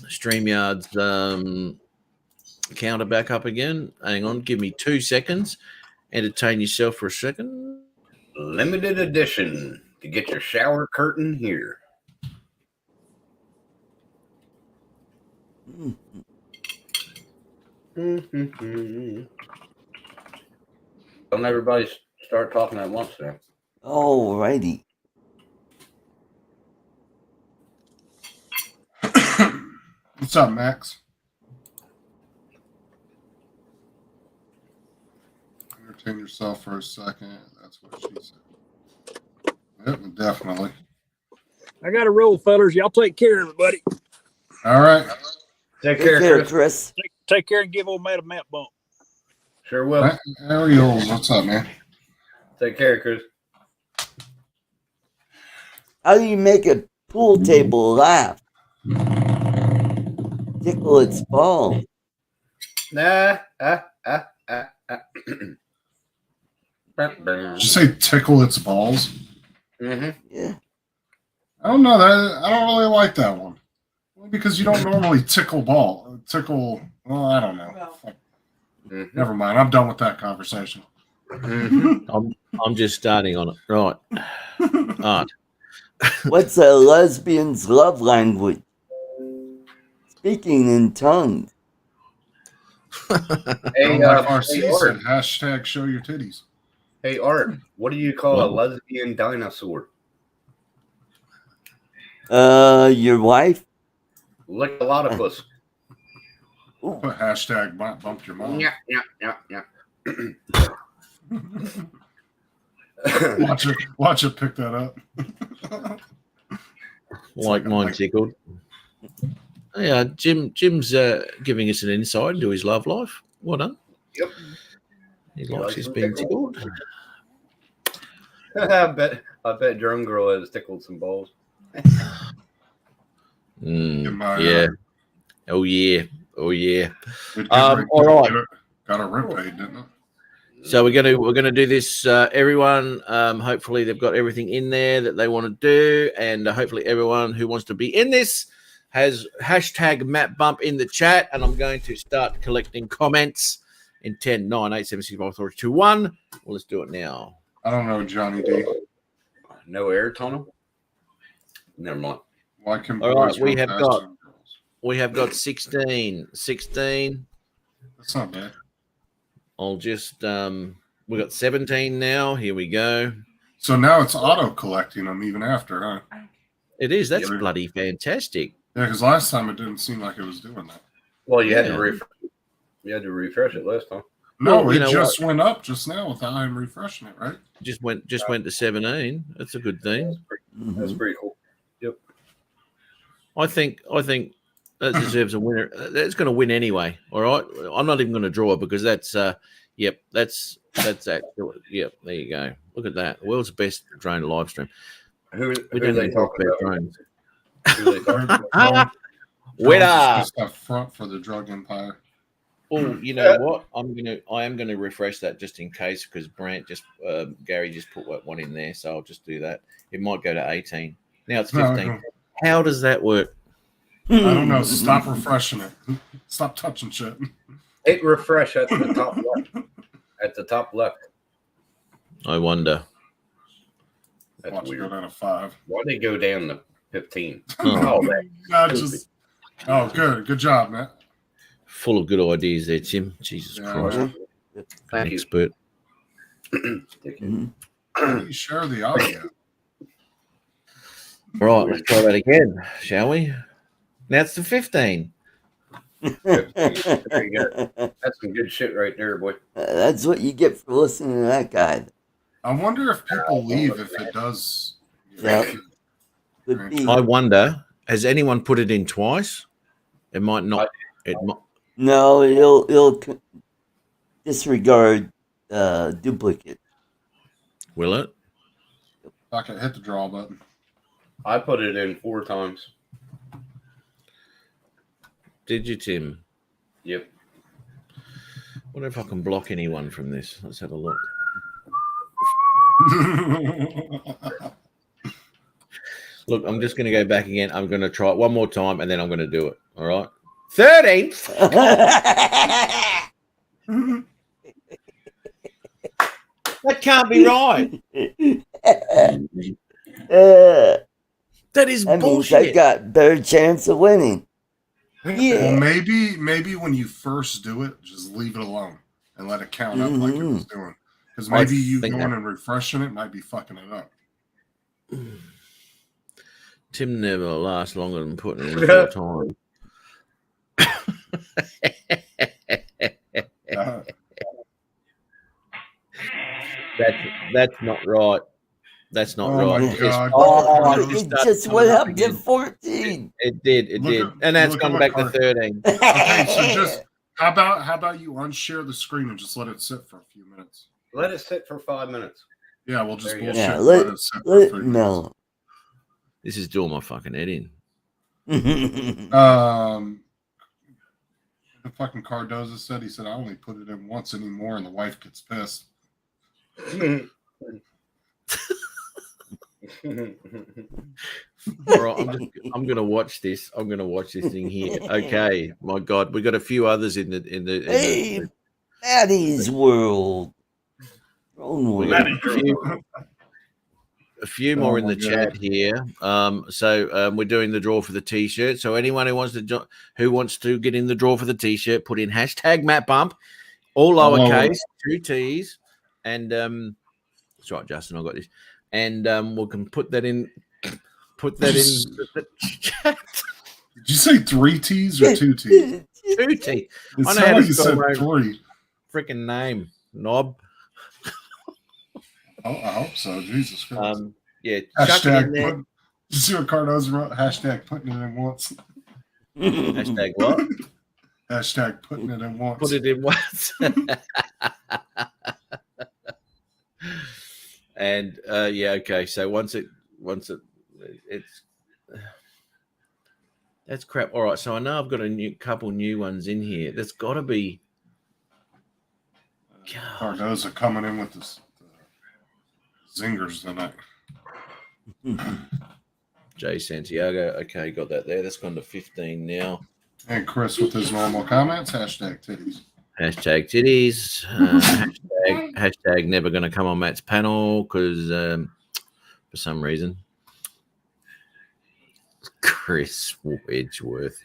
S1: StreamYard's counter back up again. Hang on, give me 2 seconds. Entertain yourself for a second.
S3: Limited edition to get your shower curtain here. Don't everybody start talking at once there.
S4: Alrighty.
S2: What's up, Max? Entertain yourself for a second. That's what she said. Yep, definitely.
S10: I got to roll, fellas. Y'all take care, everybody.
S2: All right.
S3: Take care,
S4: Chris.
S10: Take care and give old Matt a Matt Bump.
S3: Sure will.
S2: Ariel, what's up, man?
S3: Take care, Chris.
S4: How do you make a pool table laugh? Tickle its ball.
S2: Did you say tickle its balls?
S3: Mm-hmm.
S4: Yeah.
S2: I don't know that. I don't really like that one. Well, because you don't normally tickle. Well, I don't know.
S3: Mm-hmm.
S2: Never mind. I'm done with that conversation.
S3: Mm-hmm.
S1: I'm just starting on it. Right. Art.
S4: What's a lesbian's love language? Speaking in tongues.
S3: Hey,
S2: like
S3: hey,
S2: RC
S3: Art.
S2: said, hashtag show your titties.
S3: Hey, Art. What do you call a
S1: What?
S3: lesbian dinosaur?
S4: Your wife?
S3: Like a lotopus.
S2: Put hashtag bump your mom.
S3: Yeah.
S2: Watch it pick that up.
S1: Like mine tickled. Yeah, Jim's giving us an insight into his love life. Well done.
S3: Yep.
S1: He likes his being tickled.
S3: I bet Drone Girl has tickled some balls.
S1: Yeah. Oh yeah. All
S2: All
S1: right.
S2: Got a rent paid, didn't it?
S1: So we're gonna do this. Everyone, hopefully they've got everything in there that they want to do, and hopefully everyone who wants to be in this has hashtag Matt Bump in the chat. And I'm going to start collecting comments in 10, 9, 8, 7, 6, 5, 4, 2, 1. Well, let's do it now.
S2: I don't know, Johnny D.
S3: No air tunnel. Never mind.
S2: Why can
S1: All right,
S2: boys
S1: we
S2: run
S1: have
S2: faster
S1: got
S2: than girls?
S1: 16.
S2: That's not bad.
S1: I'll just we got 17 now. Here we go.
S2: So now it's auto collecting them even after, huh?
S1: It is. That's
S2: Yeah.
S1: bloody fantastic.
S2: Yeah, because last time it didn't seem like it was doing that.
S3: Well, you had
S1: Yeah.
S3: to refresh it last time.
S2: No,
S1: Well, you
S2: it
S1: know
S2: just went up just now without him refreshing it, right?
S1: Just went to 17. That's a good thing.
S3: That's pretty cool. Yep.
S1: I think that deserves a winner. That's going to win anyway. All right. I'm not even going to draw because that's that's actually yep. There you go. Look at that. World's best drone live stream.
S3: Who
S1: We
S3: are
S1: don't
S3: they
S1: even talk
S3: talking
S1: about
S3: about?
S1: drones.
S3: Who are they talking about?
S2: Drones
S1: Winner.
S2: is just a front for the drug empire.
S1: Oh, you know what? I am gonna refresh that just in case because Gary just put one in there, so I'll just do that. It might go to 18. Now it's 15.
S2: No,
S1: How does that work?
S2: I don't know. Stop refreshing it. Stop touching shit.
S3: Hit refresh at the top left. At the top left.
S1: I wonder.
S3: That's
S2: Watch it go
S3: weird.
S2: down to 5.
S3: Why'd they go down to 15?
S1: Oh.
S2: Good. Good job, Matt.
S1: Full of good ideas there, Tim. Jesus
S2: Yeah,
S1: Christ.
S2: man.
S3: Thank you.
S1: Expert.
S2: You share the audio.
S1: Right, let's try that again, shall we? Now it's the 15.
S3: There you go. That's some good shit right there, boy.
S4: That's what you get for listening to that guy.
S2: I wonder if people leave if it does.
S4: Yeah. Could be.
S1: I wonder, has anyone put it in twice? It might not.
S4: No, it'll disregard duplicate.
S1: Will it?
S2: I can hit the draw button.
S3: I put it in 4 times.
S1: Did you, Tim?
S3: Yep.
S1: Wonder if I can block anyone from this. Let's have a look. Look, I'm just going to go back again. I'm going to try it one more time, and then I'm going to do it. All right. 13. That can't be right. That is
S4: That means
S1: bullshit.
S4: I got better chance of winning.
S2: Well, maybe when you first do it, just leave it alone and let it count up like it was doing. Because maybe you going and refreshing it might be fucking it up.
S1: Tim never lasts longer than putting it in 4 times. That's not right. That's not right.
S2: My God.
S4: It just went up to 14.
S1: It did. And that's gone back to 13.
S2: Okay, so just how about you unshare the screen and just let it sit for a few minutes?
S3: Let it sit for 5 minutes.
S2: Yeah, we'll just
S3: There you
S2: bullshit.
S4: Yeah,
S2: and
S4: let
S2: it sit
S4: it
S2: for 3
S4: mellow.
S1: This is doing my fucking head in.
S2: minutes. The fucking Cardoza said, he said, I only put it in once anymore, and the wife gets pissed.
S1: All right, I'm gonna watch this. I'm gonna watch this thing here. Okay, my God, we got a few others in the
S4: Hey, Maddie's World.
S1: we got a few more in the chat here. We're doing the draw for the t-shirt. So anyone who wants to get in the draw for the t-shirt, put in hashtag Matt Bump, all lowercase, 2 T's, and that's right, Justin, I got this. And we can put that in the chat.
S2: Did you say 3 T's or 2 T's?
S1: 2 T.
S2: It
S1: I know how
S2: sounded like
S1: to
S2: you
S1: spell
S2: said
S1: my
S2: 3.
S1: freaking name, knob.
S2: Oh, I hope so. Jesus Christ.
S1: Yeah, chuck it in there.
S2: Did you see what Cardoza wrote? Hashtag putting it in once.
S1: Hashtag what?
S2: Hashtag putting it in once.
S1: Put it in once. And yeah, okay. So once it's that's crap. All right. So I know I've got a couple new ones in here. There's got to be.
S2: Cardoza coming in with the zingers tonight.
S1: Jay Santiago. Okay, got that there. That's gone to 15 now.
S2: And Chris with his normal comments. Hashtag titties.
S1: Hashtag titties. Hashtag never going to come on Matt's panel because for some reason. Chris Edgeworth.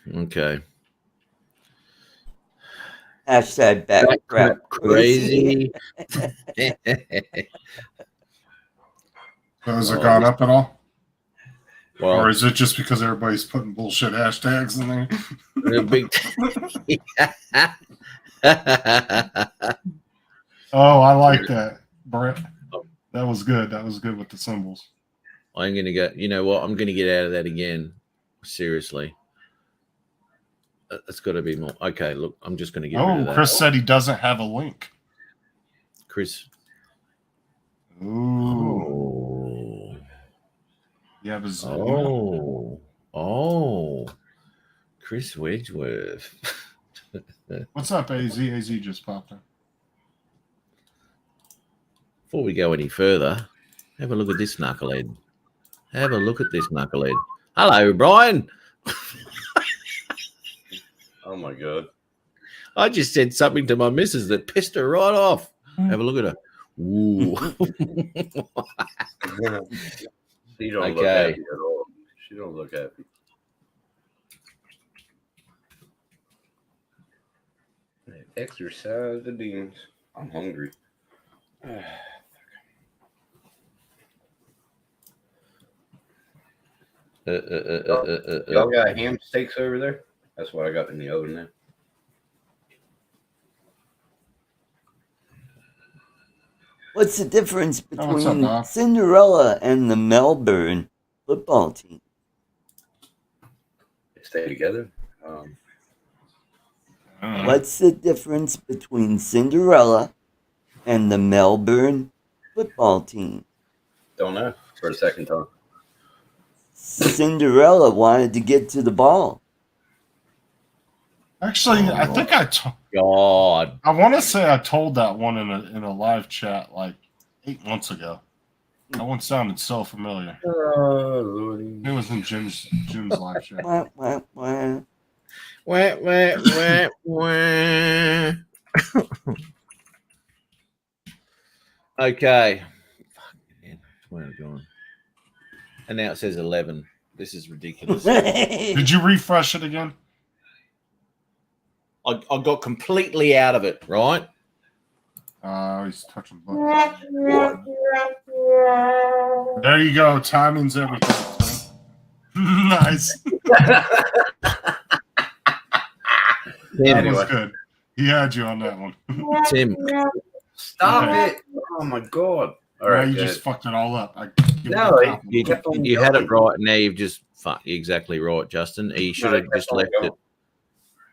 S1: Okay.
S4: Hashtag back crap
S1: crazy.
S2: Has it gone up at all?
S1: Well,
S2: or is it just because everybody's putting bullshit hashtags in there? Oh, I like that, Brett. That was good. That was good with the symbols.
S1: I'm going to go, you know what? I'm going to get out of that again. Seriously. That's got to be more. Okay, look, I'm just going to get rid of that.
S2: Chris said he doesn't have a link.
S1: Chris.
S2: Ooh. Yeah,
S1: Chris Wedgeworth.
S2: What's up, AZ? AZ just popped in.
S1: Before we go any further, have a look at this knucklehead. Have a look at this knucklehead. Hello, Brian.
S3: Oh my God.
S1: I just said something to my missus that pissed her right off. Have a look at her. Ooh.
S3: She don't look happy at all. She don't look happy. Exercise the demons. I'm hungry. Y'all got ham steaks over there? That's what I got in the oven now.
S4: What's the difference between Cinderella and the Melbourne football team?
S3: They stay together.
S4: What's the difference between Cinderella and the Melbourne football team?
S3: Don't know. For the second time.
S4: Cinderella wanted to get to the ball.
S2: Actually, I think I
S1: God.
S2: I want to say I told that one in a live chat like 8 months ago. That one sounded so familiar. It was in Jim's live chat.
S1: Okay. Where are we going? And now it says 11. This is ridiculous.
S2: Did you refresh it again?
S1: I got completely out of it, right?
S2: He's touching buttons. There you go. Timing's everything. Nice. That was good. He had you on that one.
S1: Tim.
S3: Stop it. Oh my God.
S2: All right, you just fucked it all up.
S3: No,
S1: you had it right. Now you've just fucked exactly right, Justin. He should have just left it.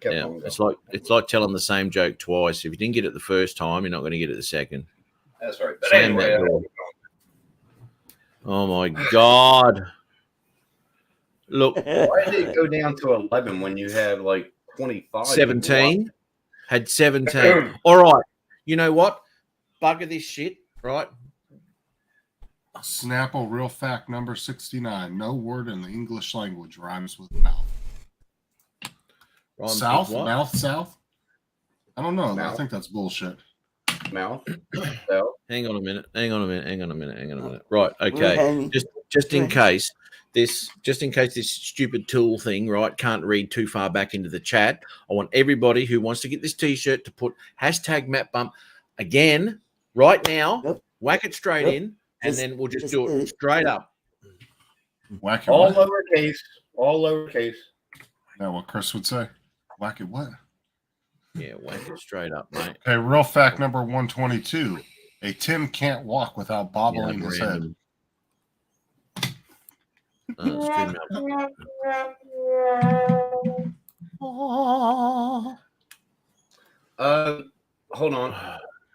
S1: Yeah, it's like telling the same joke twice. If you didn't get it the first time, you're not going to get it the second.
S3: That's right. But anyway,
S1: oh my God! Look,
S3: Why did it go down to 11 when you have like 25?
S1: 17 had 17. All right. You know what? Bugger this shit, right?
S2: Snapple real fact number 69. No word in the English language rhymes with mouth.
S1: Rhymes with
S2: South?
S1: what?
S2: Mouth south? I don't know. I
S3: Mouth.
S2: think that's bullshit.
S3: Mouth. So,
S1: Hang on a minute. Right. Okay. Just in case this stupid tool thing, right, can't read too far back into the chat. I want everybody who wants to get this t-shirt to put hashtag Matt Bump again right now.
S4: Yep.
S1: Whack it straight
S4: Yep.
S1: in, and
S4: Just-
S1: then we'll just
S4: just
S1: do
S4: do
S1: it
S4: it.
S1: straight up.
S2: Whack it
S3: all
S2: what?
S3: lowercase. All lowercase.
S2: That's what Chris would say. Whack it what?
S1: Yeah, whack it straight up, mate.
S2: Okay, real fact number 122. A Tim can't walk without bobbling his head.
S1: Random. Stream
S3: Hold on.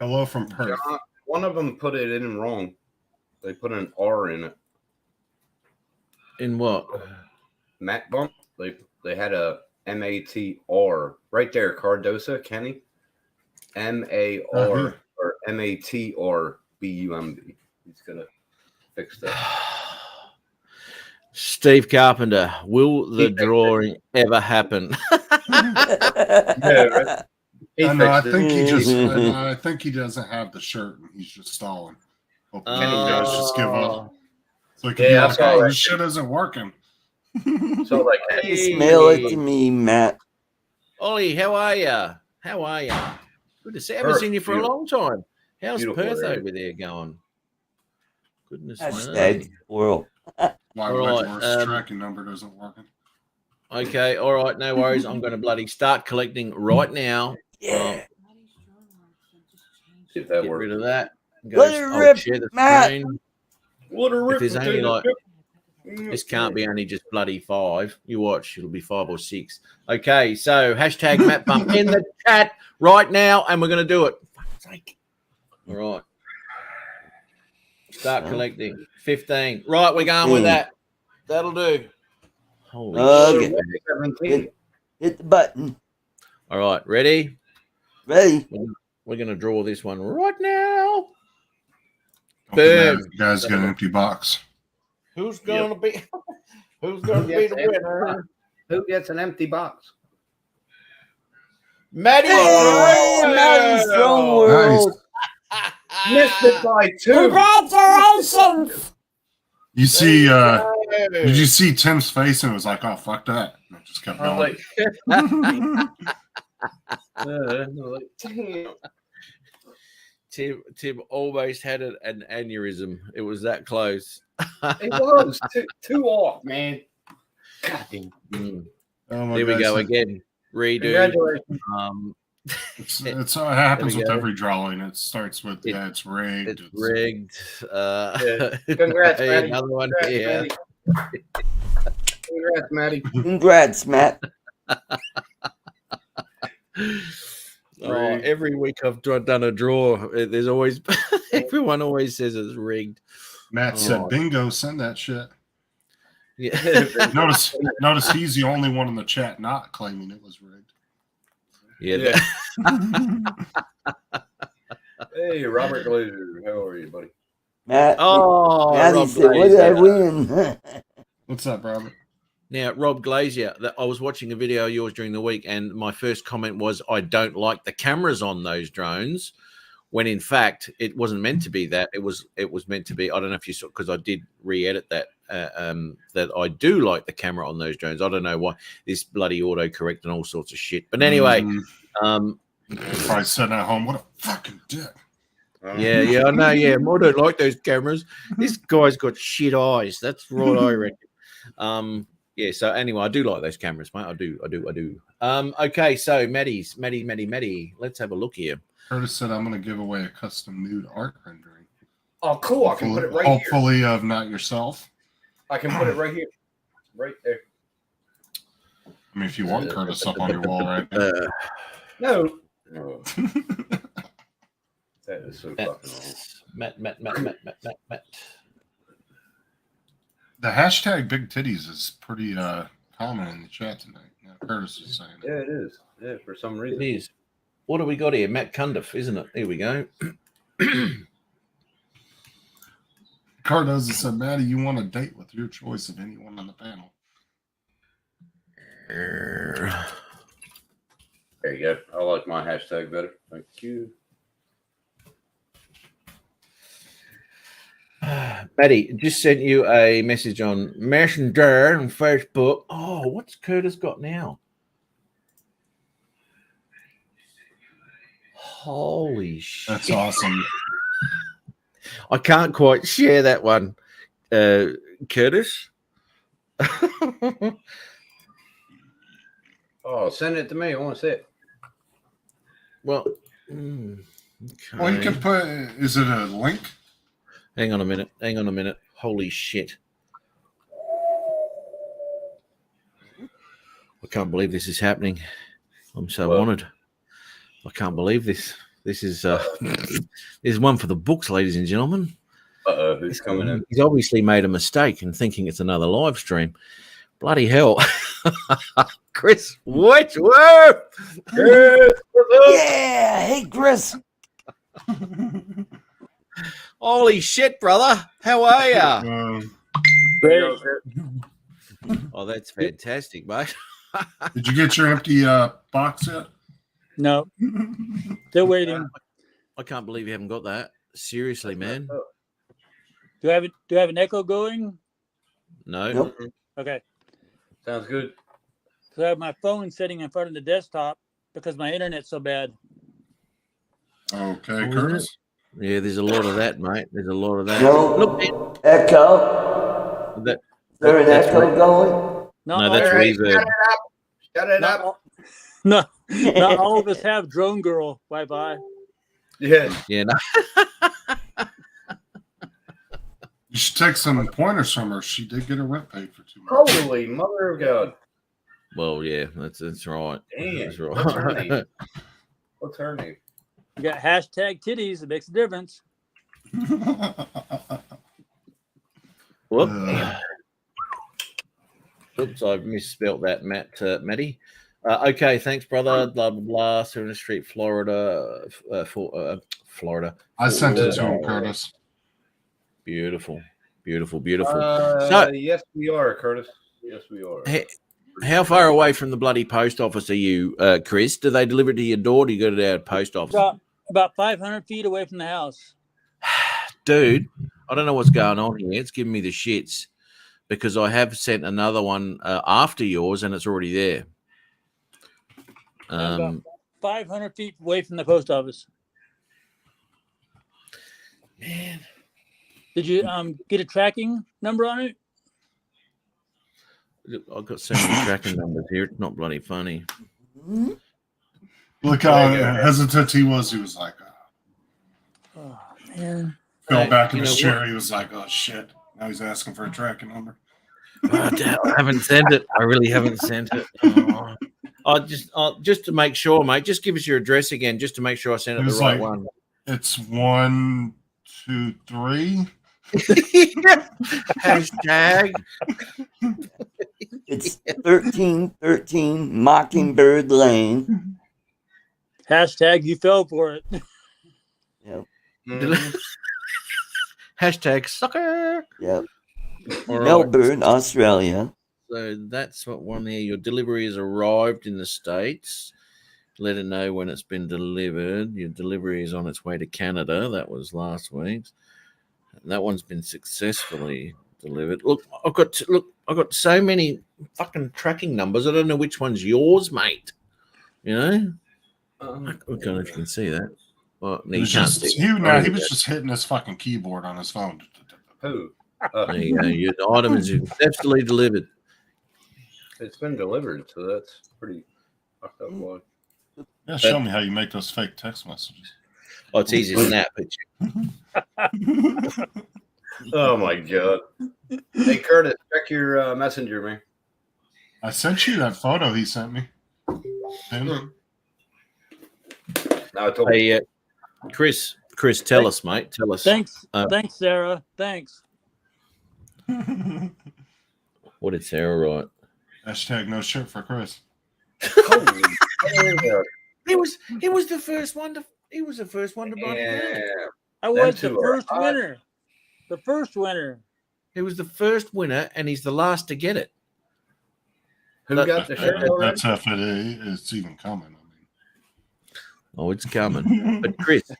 S2: Hello from Perth.
S3: John, one of them put it in wrong. They put an R in it.
S1: In what?
S3: Matt Bump. They had a MATR right there. Cardosa Kenny. MAR or MATRBUMB. He's gonna fix that.
S1: Steve Carpenter, will the
S3: He fixed it.
S1: drawing ever happen?
S3: Yeah, right. He
S2: I know. I
S3: fixed it.
S2: think he just. I think he doesn't have the shirt, and he's just stalling. Hoping you guys just give up. So he can
S3: Yeah,
S2: be
S3: I
S2: like,
S3: saw
S2: "Oh,
S3: that.
S2: this shit isn't working."
S3: So like,
S4: Just mail it to me, Matt.
S1: Ollie, how are you? How are you? Good to see you. I haven't
S3: Perth,
S1: seen you for a
S3: beautiful.
S1: long time. How's
S3: Beautiful
S1: Perth
S3: area.
S1: over there going? Goodness
S4: Hashtag
S1: me.
S4: squirrel.
S2: Why
S1: All right,
S2: Whitworth's tracking number doesn't working?
S1: Okay, all right, no worries. I'm going to bloody start collecting right now.
S4: Yeah.
S3: see if that
S1: Get
S3: works.
S1: rid of that.
S4: Let it rip,
S1: share the
S4: Matt.
S1: screen.
S3: What a
S1: If there's
S3: rip,
S1: only like
S3: dude.
S1: this can't be only just bloody 5. You watch, it'll be 5 or 6. Okay, so hashtag Matt Bump in the chat right now, and we're going to do it. Fuck's sake. All right. Start collecting. 15. Right, we're going with that. That'll do. Holy
S4: Okay.
S1: shit.
S3: 17.
S4: Hit the button.
S1: All right, ready?
S4: Ready?
S1: We're going to draw this one right now.
S2: Don't be mad
S1: Boom.
S2: if you guys get an empty box.
S1: Who's going to be who's going to be the winner?
S3: Who gets an empty box?
S1: Maddie.
S4: Hey, Maddie's Throne World.
S3: Missed it by 2.
S9: Congratulations!
S2: You see? Did you see Tim's face? And it was like, "Oh, fuck that!" And it just kept
S3: I was
S2: going.
S3: like, damn.
S1: Tim almost had an aneurysm. It was that close.
S3: It was 2 off, man. God damn.
S2: Oh my
S1: There we
S2: God,
S1: go
S2: so
S1: again. Redo.
S3: Congratulations.
S2: It's it happens
S1: There we
S2: with
S1: go.
S2: every drawing. It starts with it's rigged.
S1: It's rigged.
S3: Congrats,
S1: hey,
S3: Maddie.
S1: another one
S3: Congrats,
S1: here.
S3: Maddie. Congrats, Maddie.
S4: Congrats, Matt.
S1: Every week I've done a draw. There's always everyone always says it's rigged.
S2: Matt said, "Bingo, send that shit."
S1: Yeah.
S2: Notice he's the only one in the chat not claiming it was rigged.
S1: Yeah.
S3: Hey, Robert Glazer. How are you, buddy?
S4: Matt.
S1: Oh,
S4: Maddie
S1: Rob
S4: said, what did I
S1: Glazier.
S4: win?
S2: What's up, Robert?
S1: Now, Rob Glazier, I was watching a video of yours during the week, and my first comment was, I don't like the cameras on those drones, when in fact it wasn't meant to be that. It was meant to be, I don't know if you saw, because I did re-edit that, that I do like the camera on those drones. I don't know why this bloody autocorrect and all sorts of shit. But anyway,
S2: Probably sitting at home. What a fucking dick.
S1: yeah, I know. Yeah, I don't like those cameras. This guy's got shit eyes. That's right, I reckon. Yeah. So anyway, I do like those cameras, mate. I do. Okay. So Maddie. Let's have a look here.
S2: Curtis said, "I'm going to give away a custom nude art rendering."
S3: Oh, cool. I can put it right here.
S2: Hopefully, of not yourself.
S3: I can put it right here. Right there.
S2: I mean, if you want Curtis up on your wall right now.
S3: No. Oh. That is so fucking wrong.
S1: Matt.
S2: The hashtag big titties is pretty common in the chat tonight. Yeah, Curtis is saying it.
S3: Yeah, it is. Yeah, for some reason.
S1: It is. What do we got here? Matt Cundiff, isn't it? Here we go.
S2: Cardoza said, Maddie, you want a date with your choice of anyone on the panel.
S3: There you go. I like my hashtag better. Thank you.
S1: Maddie, just sent you a message on Messenger and Facebook. Oh, what's Curtis got now? Holy shit.
S2: That's awesome.
S1: I can't quite share that one, Curtis.
S3: Oh, send it to me. I want to see it.
S1: Well,
S2: Well, you can put, is it a link?
S1: Hang on a minute. Holy shit. I can't believe this is happening. I'm so honored. I can't believe this. This is this is one for the books, ladies and gentlemen.
S3: Who's coming in?
S1: He's obviously made a mistake in thinking it's another live stream. Bloody hell. Chris Whitworth.
S4: Yeah, hey Chris.
S1: Holy shit, brother. How are you? Oh, that's fantastic, mate.
S2: Did you get your empty box yet?
S10: No. Still waiting.
S1: I can't believe you haven't got that. Seriously, man.
S10: Do I have an echo going?
S1: No.
S4: Nope.
S10: Okay.
S3: Sounds good.
S10: So I have my phone sitting in front of the desktop because my internet's so bad.
S2: Okay, Curtis.
S1: Yeah, there's a lot of that, mate. There's a lot of that.
S4: No.
S1: Look,
S4: Echo.
S1: that,
S4: Is there an echo going?
S1: no, that's reverb.
S3: Shut it up.
S10: No, not all of us have Drone Girl Wi-Fi.
S3: Yeah.
S1: Yeah, no.
S2: You should take some pointers from her. She did get her rent paid for 2 months.
S3: Holy mother of God.
S1: Well, yeah, that's right.
S3: Damn.
S1: That's
S3: What's her
S1: right.
S3: name? What's her name?
S10: You got hashtag titties. It makes a difference.
S1: Whoop. Oops, I've misspelt that, Matty. Okay, thanks, brother. Blah blah blah. Serena Street, Florida. Florida.
S2: I sent it to him, Curtis.
S1: Beautiful. So,
S3: yes, we are, Curtis. Yes, we are.
S1: how far away from the bloody post office are you, Chris? Do they deliver it to your door? Or do you go to the post office?
S10: About 500 feet away from the house.
S1: Dude, I don't know what's going on here. It's giving me the shits because I have sent another one after yours and it's already there.
S10: About 500 feet away from the post office.
S1: Man.
S10: Did you get a tracking number on it?
S1: I've got so many tracking numbers here. It's not bloody funny.
S2: Look how hesitant he was. He was like,
S10: oh, man.
S2: Fell back in his chair. He was like, oh, shit. Now he's asking for a tracking number.
S1: Oh, damn, I haven't sent it. I really haven't sent it. Oh. Just to make sure, mate, just give us your address again, just to make sure I sent it the right one.
S2: It's 1, 2, 3.
S1: Hashtag.
S4: It's 1313 Mockingbird Lane.
S10: Hashtag you fell for it.
S4: Yep.
S1: Hashtag sucker.
S4: Yep.
S1: All
S4: Melbourne, Australia.
S1: So that's what one here. Your delivery has arrived in the States. Let it know when it's been delivered. Your delivery is on its way to Canada. That was last week's. That one's been successfully delivered. Look, I've got so many fucking tracking numbers. I don't know which one's yours, mate. You know? I don't know if you can see that. Well, no,
S2: He was just hitting his fucking keyboard on his phone.
S3: Who?
S1: There you go. Your item is successfully delivered.
S3: It's been delivered, so that's pretty fucked up. Boy.
S2: Yeah, show me how you make those fake text messages.
S1: Oh, it's easy than that picture.
S3: Oh my God! Hey Curtis, check your messenger, man.
S2: I sent you that photo he sent me.
S1: Hey, Chris, tell us, mate. Tell us.
S10: Thanks, Sarah. Thanks.
S1: What did Sarah write?
S2: Hashtag no shit for Chris.
S3: Holy
S1: He was the first one to buy it.
S10: I was the
S3: two are
S10: first
S3: hot.
S10: winner. The first winner.
S1: He was the first winner, and he's the last to get it.
S3: Who got the shirt already?
S2: That's if it's even coming.
S1: Oh, it's coming. But Chris,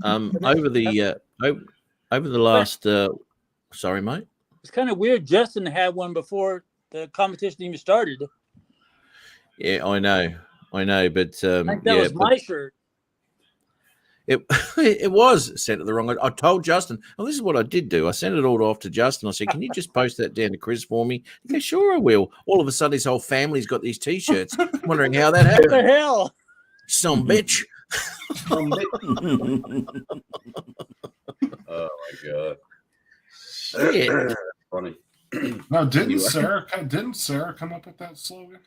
S1: over the last, sorry, mate.
S10: It's kind of weird. Justin had one before the competition even started.
S1: Yeah, I know, but
S10: I think that was my shirt.
S1: It was sent at the wrong. I told Justin. Oh, this is what I did do. I sent it all off to Justin. I said, "Can you just post that down to Chris for me?" He goes, "Sure, I will." All of a sudden, his whole family's got these T-shirts. Wondering how that
S10: What the
S1: happened.
S10: hell?
S1: Some bitch.
S3: Oh my god!
S1: Shit.
S3: Funny.
S2: No, didn't Sarah come up with that slogan?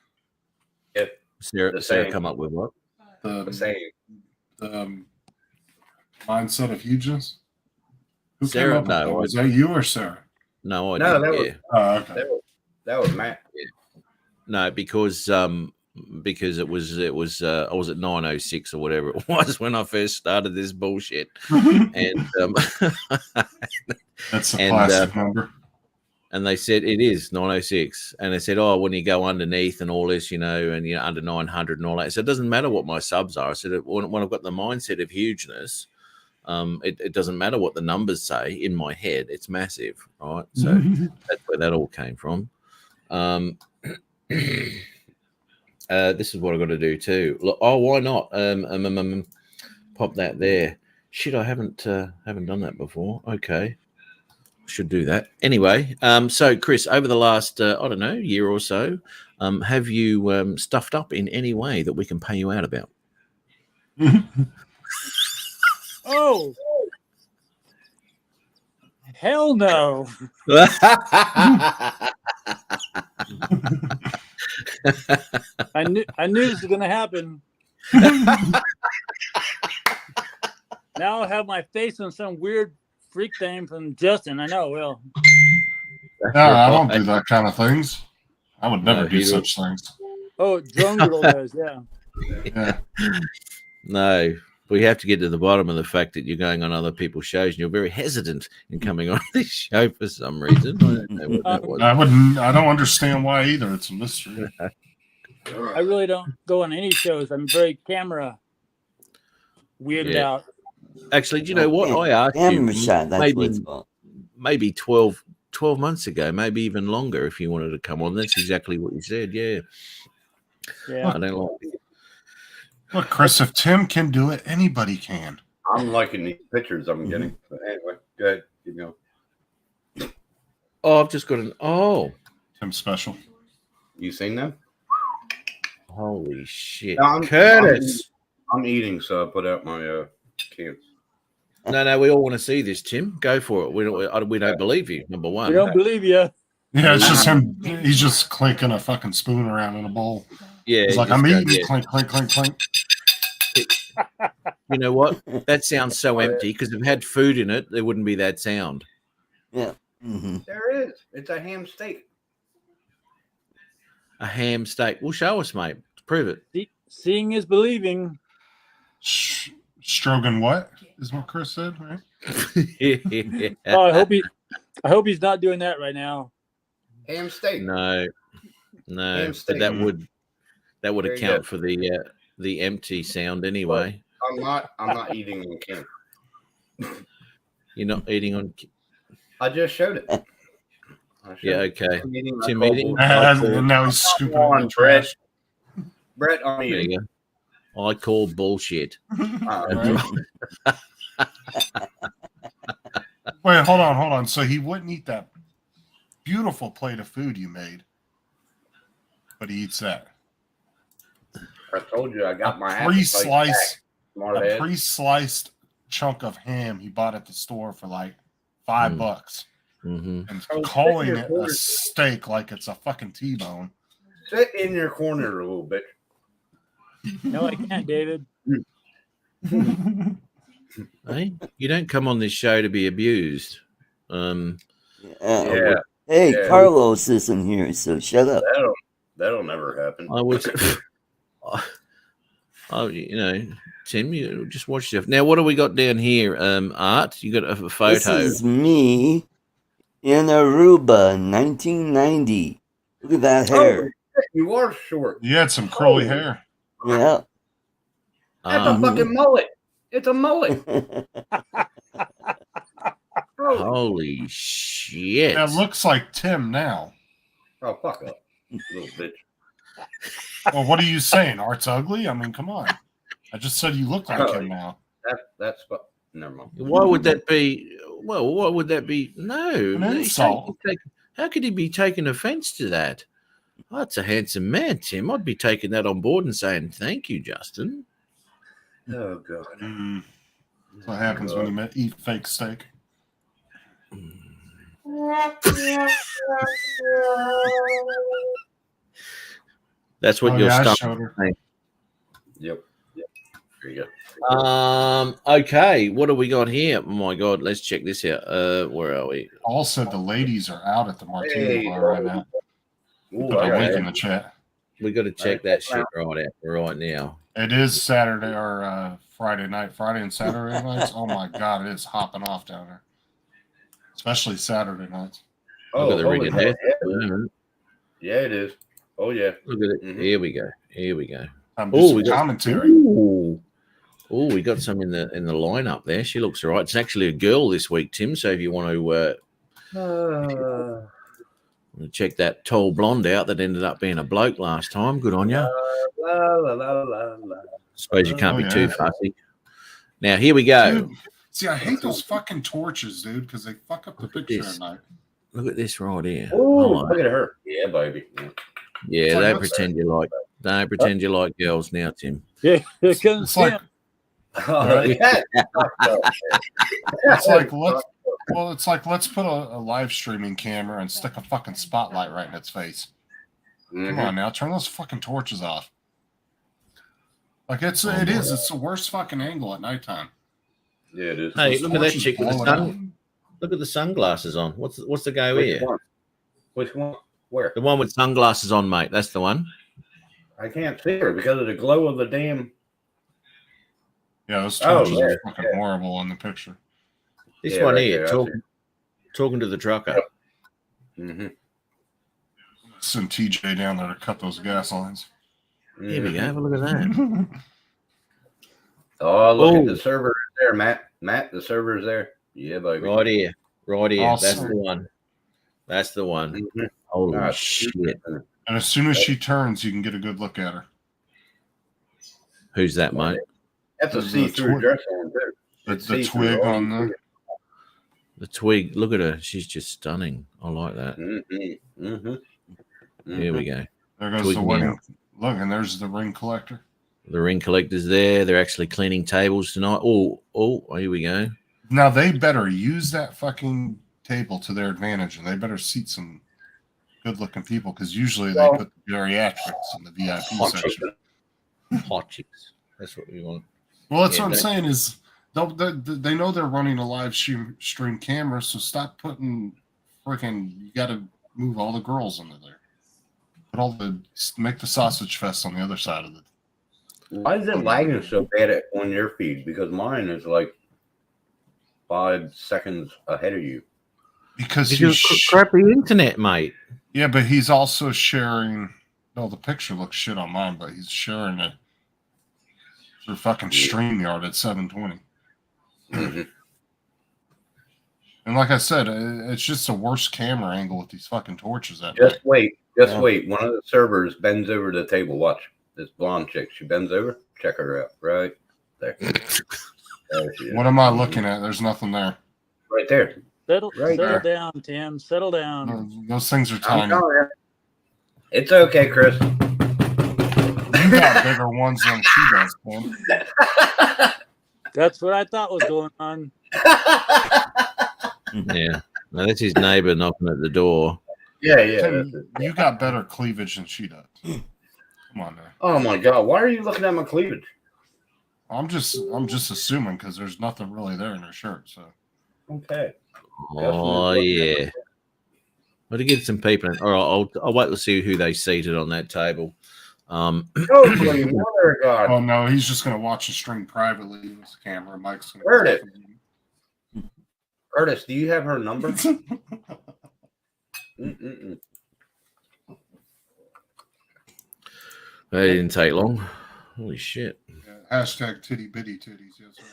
S1: Sarah come up with what?
S3: The same.
S2: The mindset of hugeness. Who
S1: Sarah,
S2: came up with that?
S1: no,
S2: Was that you or Sarah?
S1: No, I
S3: No,
S1: didn't.
S3: that was
S1: Yeah.
S2: Oh, okay.
S3: that was Matt.
S1: No, because it was I was at 9:06 or whatever it was when I first started this bullshit, and
S2: That's a
S1: and,
S2: classic number.
S1: and they said it is 9:06, and they said, oh, when you go underneath and all this, and under 900 and all that, so it doesn't matter what my subs are. I said when I've got the mindset of hugeness, it doesn't matter what the numbers say in my head, it's massive, right? So that's where that all came from. This is what I've got to do too. Look, oh, why not? Pop that there. Shit, I haven't done that before. Okay, should do that anyway. So Chris, over the last I don't know, year or so, have you stuffed up in any way that we can pay you out about?
S10: Oh, hell no! I knew this was going to happen. Now I have my face on some weird freak thing from Justin. I know. Well,
S2: No, I don't do that kind of things. I would never
S1: No,
S2: do
S1: he
S2: such things.
S10: oh, Drone Girl does. Yeah.
S2: Yeah.
S1: No, we have to get to the bottom of the fact that you're going on other people's shows and you're very hesitant in coming on this show for some reason. I don't know what that was.
S2: I don't understand why either. It's a mystery.
S10: I really don't go on any shows. I'm very camera weirded
S1: Yeah.
S10: out.
S1: Actually, do you know what? I asked you
S4: Camera shot, that's what it's called.
S1: maybe 12 months ago, maybe even longer, if you wanted to come on. That's exactly what you said. Yeah.
S10: Yeah.
S1: I don't like it.
S2: Look, Chris, if Tim can do it, anybody can.
S3: I'm liking these pictures I'm getting. But anyway, go ahead. Keep going.
S1: Oh, I've just got an. Oh,
S2: Tim special.
S3: You seen them?
S1: holy shit.
S3: No,
S1: Curtis.
S3: I'm eating, so I put out my cans.
S1: No, we all want to see this, Tim. Go for it. We don't believe you, number one.
S10: We don't believe you.
S2: Yeah, it's just him. He's just clinking a fucking spoon around in a bowl.
S1: Yeah.
S2: He's like,
S1: just
S2: I'm
S1: go,
S2: eating.
S1: yeah.
S2: Clink, clink, clink, clink.
S1: You know what? That sounds so empty because if it had food in it, there wouldn't be that sound.
S4: Yeah. Mm-hmm.
S3: There is. It's a ham steak.
S1: A ham steak. Well, show us, mate. Prove it.
S10: Seeing is believing.
S2: Strogan, what is what Chris said, right?
S10: Oh, I hope he's not doing that right now.
S3: Ham steak.
S1: No,
S3: Ham
S1: but
S3: steak.
S1: that would
S3: Very
S1: account
S3: good.
S1: for the empty sound anyway.
S3: I'm not eating on camera.
S1: You're not eating on.
S3: I just showed it.
S1: Yeah, okay.
S3: I'm eating, I
S1: Tim
S3: call
S1: eating.
S3: bullshit.
S2: And now he's scooping
S3: Come
S2: it in
S3: on,
S2: the trash.
S3: Brett, I'm
S1: There
S3: eating.
S1: you go. I call bullshit.
S3: Right.
S2: Wait, hold on. So he wouldn't eat that beautiful plate of food you made, but he eats that.
S3: I told you I got my appetite
S2: Pre-sliced,
S3: back. Smart
S2: a
S3: ass.
S2: pre-sliced chunk of ham he bought at the store for like $5,
S1: Mm-hmm.
S2: and
S3: Oh,
S2: calling
S3: sit in
S2: it
S3: your
S2: a
S3: corner.
S2: steak like it's a fucking T-bone.
S3: Sit in your corner a little bit.
S10: No, I can't, David.
S1: Hey, you don't come on this show to be abused.
S2: Oh,
S3: Yeah.
S4: Hey,
S3: Yeah.
S4: Carlos isn't here, so shut up.
S3: That'll never happen.
S1: I was. Oh, you know, Tim, you just watch stuff. Now, what do we got down here? Art, you got a photo.
S4: This is me in Aruba, 1990. Look at that hair.
S3: Oh, you are short.
S2: You had some curly hair.
S4: Yeah.
S3: That's a fucking mullet. It's a mullet.
S1: Holy shit!
S2: That looks like Tim now.
S3: Oh, fuck up, little bitch.
S2: Well, what are you saying? Art's ugly? I mean, come on. I just said you look like him now.
S3: That's never mind.
S1: Why would that be? Well, why would that be? No,
S2: An insult.
S1: How could he be taking offense to that? Oh, that's a handsome man, Tim. I'd be taking that on board and saying thank you, Justin.
S3: Oh god.
S2: That's what happens when you eat fake steak.
S1: That's what your
S2: I
S1: stuff.
S2: showed her.
S3: Yep. There you go.
S1: Okay, what do we got here? Oh my god, let's check this out. Where are we?
S2: All said the ladies are out at the Martini bar right now.
S3: Ooh,
S2: Put
S3: I
S2: a
S3: got
S2: link
S3: it.
S2: in the chat.
S1: We got to check that shit right now.
S2: It is Saturday or Friday night. Friday and Saturday nights. Oh my god, it is hopping off down there. Especially Saturday nights.
S1: Look at the ring of death.
S3: Yeah, it is. Oh yeah.
S1: Look at it. Here we go. Here we go.
S2: Oh, we got commentary.
S1: Ooh, we got some in the lineup there. She looks all right. It's actually a girl this week, Tim. So if you want to check that tall blonde out that ended up being a bloke last time, good on you. Suppose you can't be too fussy. Now here we go.
S2: Dude, see, I hate those fucking torches, dude, because they fuck up the picture at night.
S1: Look at this right here.
S3: Oh, look at her. Yeah, baby.
S1: Yeah, don't pretend you like. Don't pretend you like girls now, Tim.
S10: Yeah, here comes
S2: It's like,
S10: Tim.
S2: it's like let's put a live streaming camera and stick a fucking spotlight right in its face. Come on now, turn those fucking torches off. Like it's the worst fucking angle at nighttime.
S3: Yeah, it is.
S1: Hey,
S2: Those
S1: look at that
S2: torches
S1: chick with the
S2: blowing
S1: sun. Look at the sunglasses on. What's the go here?
S3: Which one? Where?
S1: The one with sunglasses on, mate. That's the one.
S3: I can't see her because of the glow of the damn.
S2: Yeah, those torches are fucking horrible on the picture.
S1: This one here, talking to the trucker.
S3: Mm-hmm.
S2: Send TJ down there to cut those gas lines.
S1: Here we go. Have a look at that.
S3: Oh, look at the server is there, Matt. Matt, the server is there. Yeah, baby.
S1: Right here.
S2: Awesome.
S1: That's the one. That's the one.
S3: Mm-hmm.
S1: Holy shit.
S2: And as soon as she turns, you can get a good look at her.
S1: Who's that, mate?
S3: That's a see-through dress on there.
S2: The twig on there.
S1: The twig. Look at her. She's just stunning. I like that.
S3: Mm-hmm. Mm-hmm.
S1: Here we go.
S2: There goes
S1: Twig
S2: the wedding.
S1: now.
S2: Look, and there's the ring collector.
S1: The ring collector's there. They're actually cleaning tables tonight. Oh, here we go.
S2: Now they better use that fucking table to their advantage, and they better seat some good-looking people because usually they put the geriatrics in the VIP section.
S1: Hot chicks. That's what we want.
S2: Well, that's what I'm saying is they know they're running a live stream camera, so stop putting freaking. You got to move all the girls into there. Make the sausage fest on the other side of it.
S3: Why is it lagging so bad on your feed? Because mine is like 5 seconds ahead of you.
S2: Because
S1: he's crappy internet, mate.
S2: Yeah, but he's also sharing. No, the picture looks shit on mine, but he's sharing it through fucking StreamYard at 720.
S3: Mm-hmm.
S2: And like I said, it's just a worse camera angle with these fucking torches.
S3: Wait. Wait. One of the servers bends over the table. Watch. This blonde chick. She bends over. Check her out. Right there.
S2: What am I looking at? There's nothing there.
S3: Right there.
S10: Settle down, Tim. Settle down.
S2: Those things are tiny.
S3: It's okay, Chris.
S2: You got bigger ones than she does, Tim.
S10: That's what I thought was going on.
S1: Yeah. Now that's his neighbor knocking at the door.
S3: Yeah.
S2: Tim, you got better cleavage than she does. Come on now.
S3: Oh my God! Why are you looking at my cleavage?
S2: I'm just assuming because there's nothing really there in her shirt. So
S3: okay.
S1: Oh yeah. Well, to get some people in. All right, I'll wait to see who they seated on that table.
S3: Hopefully, mother of God.
S2: Oh no, he's just gonna watch the string privately with the camera. Mike's gonna
S3: Heard it. Curtis, do you have her number?
S1: That didn't take long. Holy shit.
S2: Yeah, hashtag titty bitty titties. Yes, right.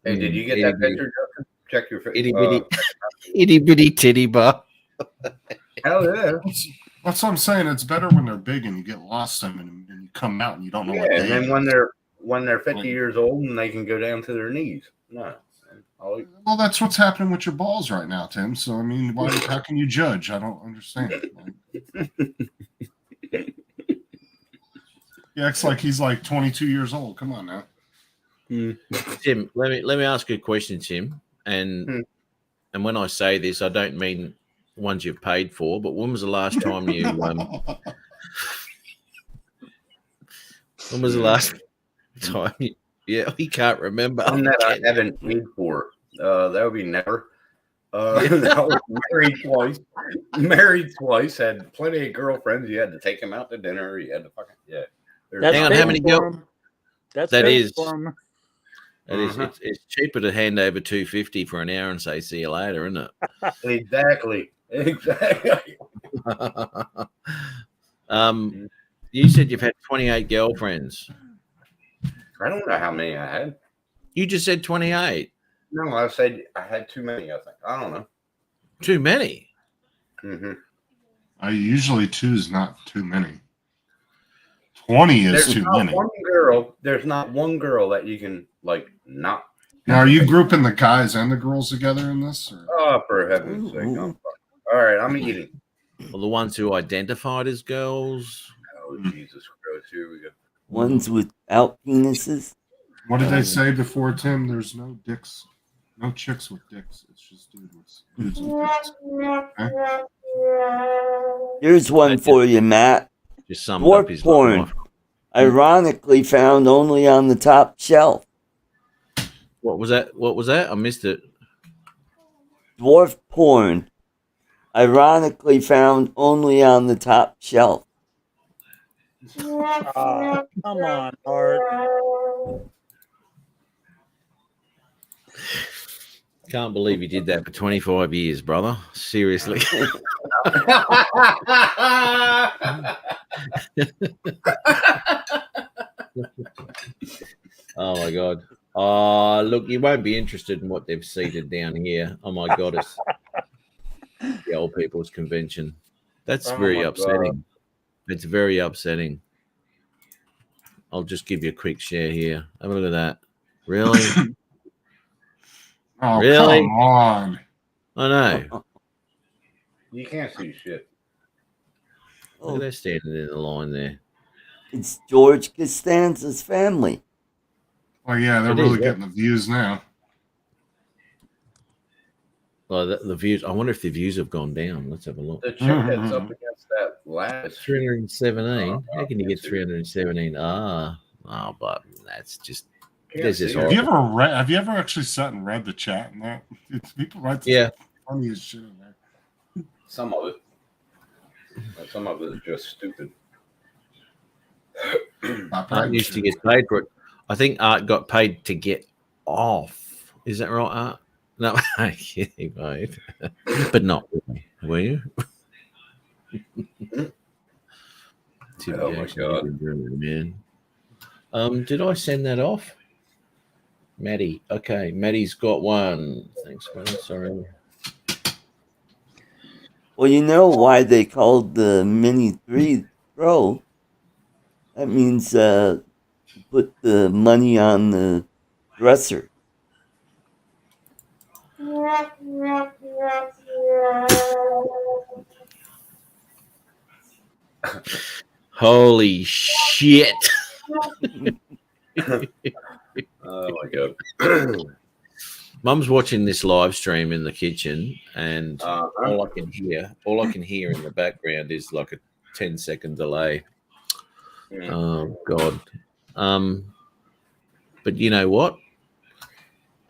S3: Hey, did you get that picture, Justin? Check your face.
S1: Itty bitty titty bar.
S3: Hell yeah.
S2: That's what I'm saying. It's better when they're big and you get lost in them and you come out and you don't know what
S3: Yeah,
S2: they
S3: and then
S2: are.
S3: when they're 50 years old and they can go down to their knees. No.
S2: Well, that's what's happening with your balls right now, Tim. So I mean, how can you judge? I don't understand. He acts like he's like 22 years old. Come on now.
S1: Tim, let me ask you a question, Tim. And when I say this, I don't mean ones you've paid for, but when was the last time you when was the last time you he can't remember.
S3: One that I haven't paid for. That would be never. I was married twice, had plenty of girlfriends. You had to take them out to dinner. You had to fucking
S1: Hang on, how many girls?
S10: That's
S1: that is.
S3: That
S1: is. It's cheaper to hand over $250 for an hour and say see you later, isn't it?
S3: Exactly.
S1: You said you've had 28 girlfriends.
S3: I don't know how many I had.
S1: You just said 28.
S3: No, I said I had too many. I think I don't know.
S1: Too many.
S2: Usually 2 is not too many. 20 is too many.
S3: There's not one girl that you can like not.
S2: Now, are you grouping the guys and the girls together in this? Or?
S3: Oh, for heaven's sake! All right, I'm eating.
S1: Well, the ones who identified as girls.
S3: Oh, Jesus Christ! Here we go.
S4: Ones without penises.
S2: What did they say before, Tim? There's no dicks, no chicks with dicks. It's just dudes with dicks. Okay?
S4: Here's one for you, Matt.
S1: Just summed up his
S4: porn.
S1: life.
S4: Ironically found only on the top shelf.
S1: What was that? What was that? I missed it.
S4: Dwarf porn. Ironically found only on the top shelf.
S10: Come on, Art.
S1: Can't believe you did that for 25 years, brother. Seriously. Oh my God. Look, you won't be interested in what they've seated down here. Oh my God, it's the old people's convention. That's very upsetting. It's very upsetting. I'll just give you a quick share here. Have a look at that. Really?
S2: Oh,
S1: really?
S2: Come on.
S1: I know.
S3: You can't see shit.
S1: Look at that standing in the line there.
S4: It's George Costanza's family.
S2: Oh, yeah, they're really getting the views now.
S1: Well, the views. I wonder if the views have gone down. Let's have a look.
S3: The chick that's up against that last
S1: 317. How can you get 317? But that's just.
S2: Have you ever actually sat and read the chat and that? People write the funniest shit in there.
S3: Some of it. Some of it is just stupid.
S1: Art used to get paid for it. I think Art got paid to get off. Is that right, Art? No, I'm kidding, mate. But not really. Were you?
S3: Oh my God,
S1: man. Did I send that off? Maddie. Okay, Maddie's got one. Thanks, man. Sorry.
S4: Well, you know why they called the Mini 3 Pro? That means put the money on the dresser.
S1: Holy shit.
S3: Oh my God.
S1: Mum's watching this live stream in the kitchen, and all I can hear in the background is like a 10-second delay. Oh God. But you know what?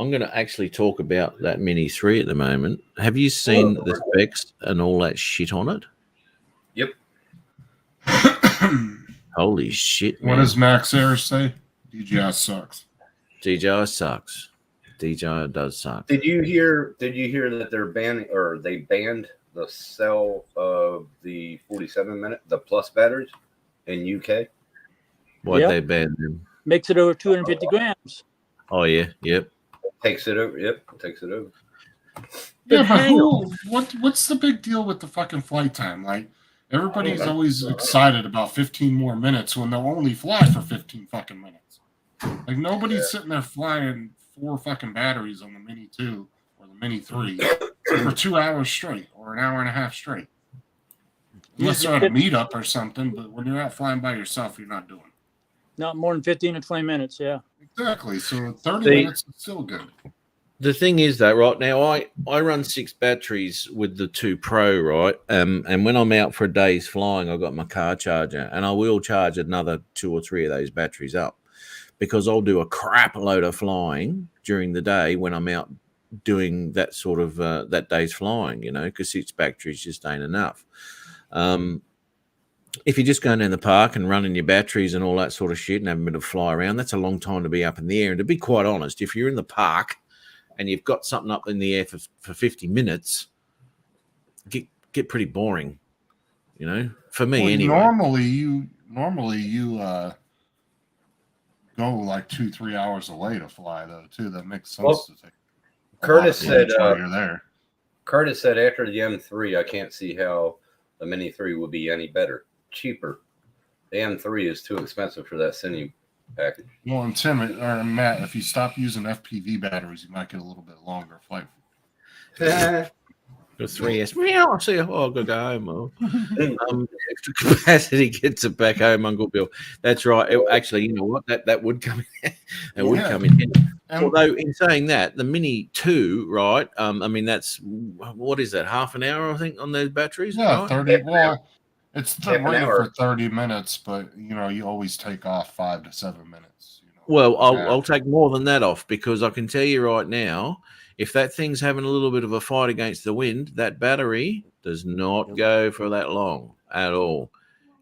S1: I'm going to actually talk about that Mini 3 at the moment. Have you seen the specs and all that shit on it?
S3: Yep.
S1: Holy shit, man.
S2: What does Max Air say? DJI sucks.
S1: DJI sucks. DJI does suck.
S3: Did you hear that they're banning, or they banned the sale of the 47-minute, the plus batteries in UK?
S1: Why'd they ban them?
S10: Makes it over 250 grams.
S1: Oh, yeah. Yep.
S3: Takes it over. Yep, takes it over.
S2: Yeah, but what's the big deal with the fucking flight time? Like, everybody's always excited about 15 more minutes when they'll only fly for 15 fucking minutes. Like, nobody's sitting there flying 4 fucking batteries on the Mini 2 or the Mini 3 for 2 hours straight or an hour and a half straight. Unless you're at a meetup or something, but when you're out flying by yourself, you're not doing it.
S10: Not more than 15 or 20 minutes, yeah.
S2: Exactly. So 30 minutes is still good.
S1: The thing is, though, right now, I run 6 batteries with the 2 Pro, right? And when I'm out for a day's flying, I've got my car charger, and I will charge another 2 or 3 of those batteries up because I'll do a crap load of flying during the day when I'm out doing that sort of that day's flying, you know, because 6 batteries just ain't enough. If you're just going down the park and running your batteries and all that sort of shit and having a bit of fly around, that's a long time to be up in the air. And to be quite honest, if you're in the park and you've got something up in the air for 50 minutes, get pretty boring, you know, for me anyway.
S2: Normally you go like 2-3 hours away to fly, though, too. That makes sense to take.
S3: Curtis said
S2: you're there.
S3: Curtis said after the M3, I can't see how the Mini 3 would be any better. Cheaper. The M3 is too expensive for that Cine package.
S2: Well, and Tim or Matt, if you stop using FPV batteries, you might get a little bit longer flight.
S1: The 3S. Meow. I see. Oh, I've got to go home. Extra capacity gets it back home, Uncle Bill. That's right. Actually, you know what? That would come in. That would come in. Although, in saying that, the Mini 2, right? I mean, that's what is that? Half an hour, I think, on those batteries.
S2: Yeah,
S1: right?
S2: 30. Well, it's rated for 30 minutes, but you know, you always take off 5 to 7 minutes. You know,
S1: well, I'll take more than that off because I can tell you right now, if that thing's having a little bit of a fight against the wind, that battery does not go for that long at all.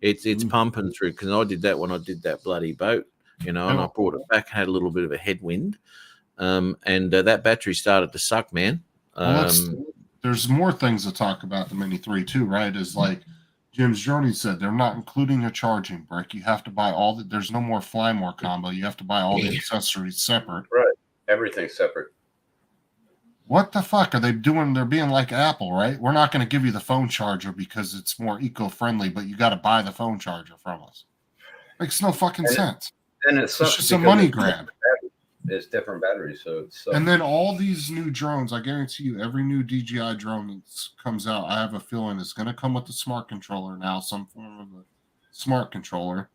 S1: It's pumping through because I did that when I did that bloody boat, you know, and I brought it back, had a little bit of a headwind, and that battery started to suck, man.
S2: There's more things to talk about the Mini 3 too, right? Is like Jim's Journey said, they're not including a charging brick. You have to buy there's no more Fly More combo. You have to buy all the accessories separate.
S3: Right. Everything's separate.
S2: What the fuck are they doing? They're being like Apple, right? We're not going to give you the phone charger because it's more eco-friendly, but you got to buy the phone charger from us. Makes no fucking sense.
S3: And
S2: it's just a money grab.
S3: It's different batteries, so it's
S2: and then all these new drones, I guarantee you, every new DJI drone that comes out, I have a feeling it's going to come with the smart controller now, some form of a smart controller,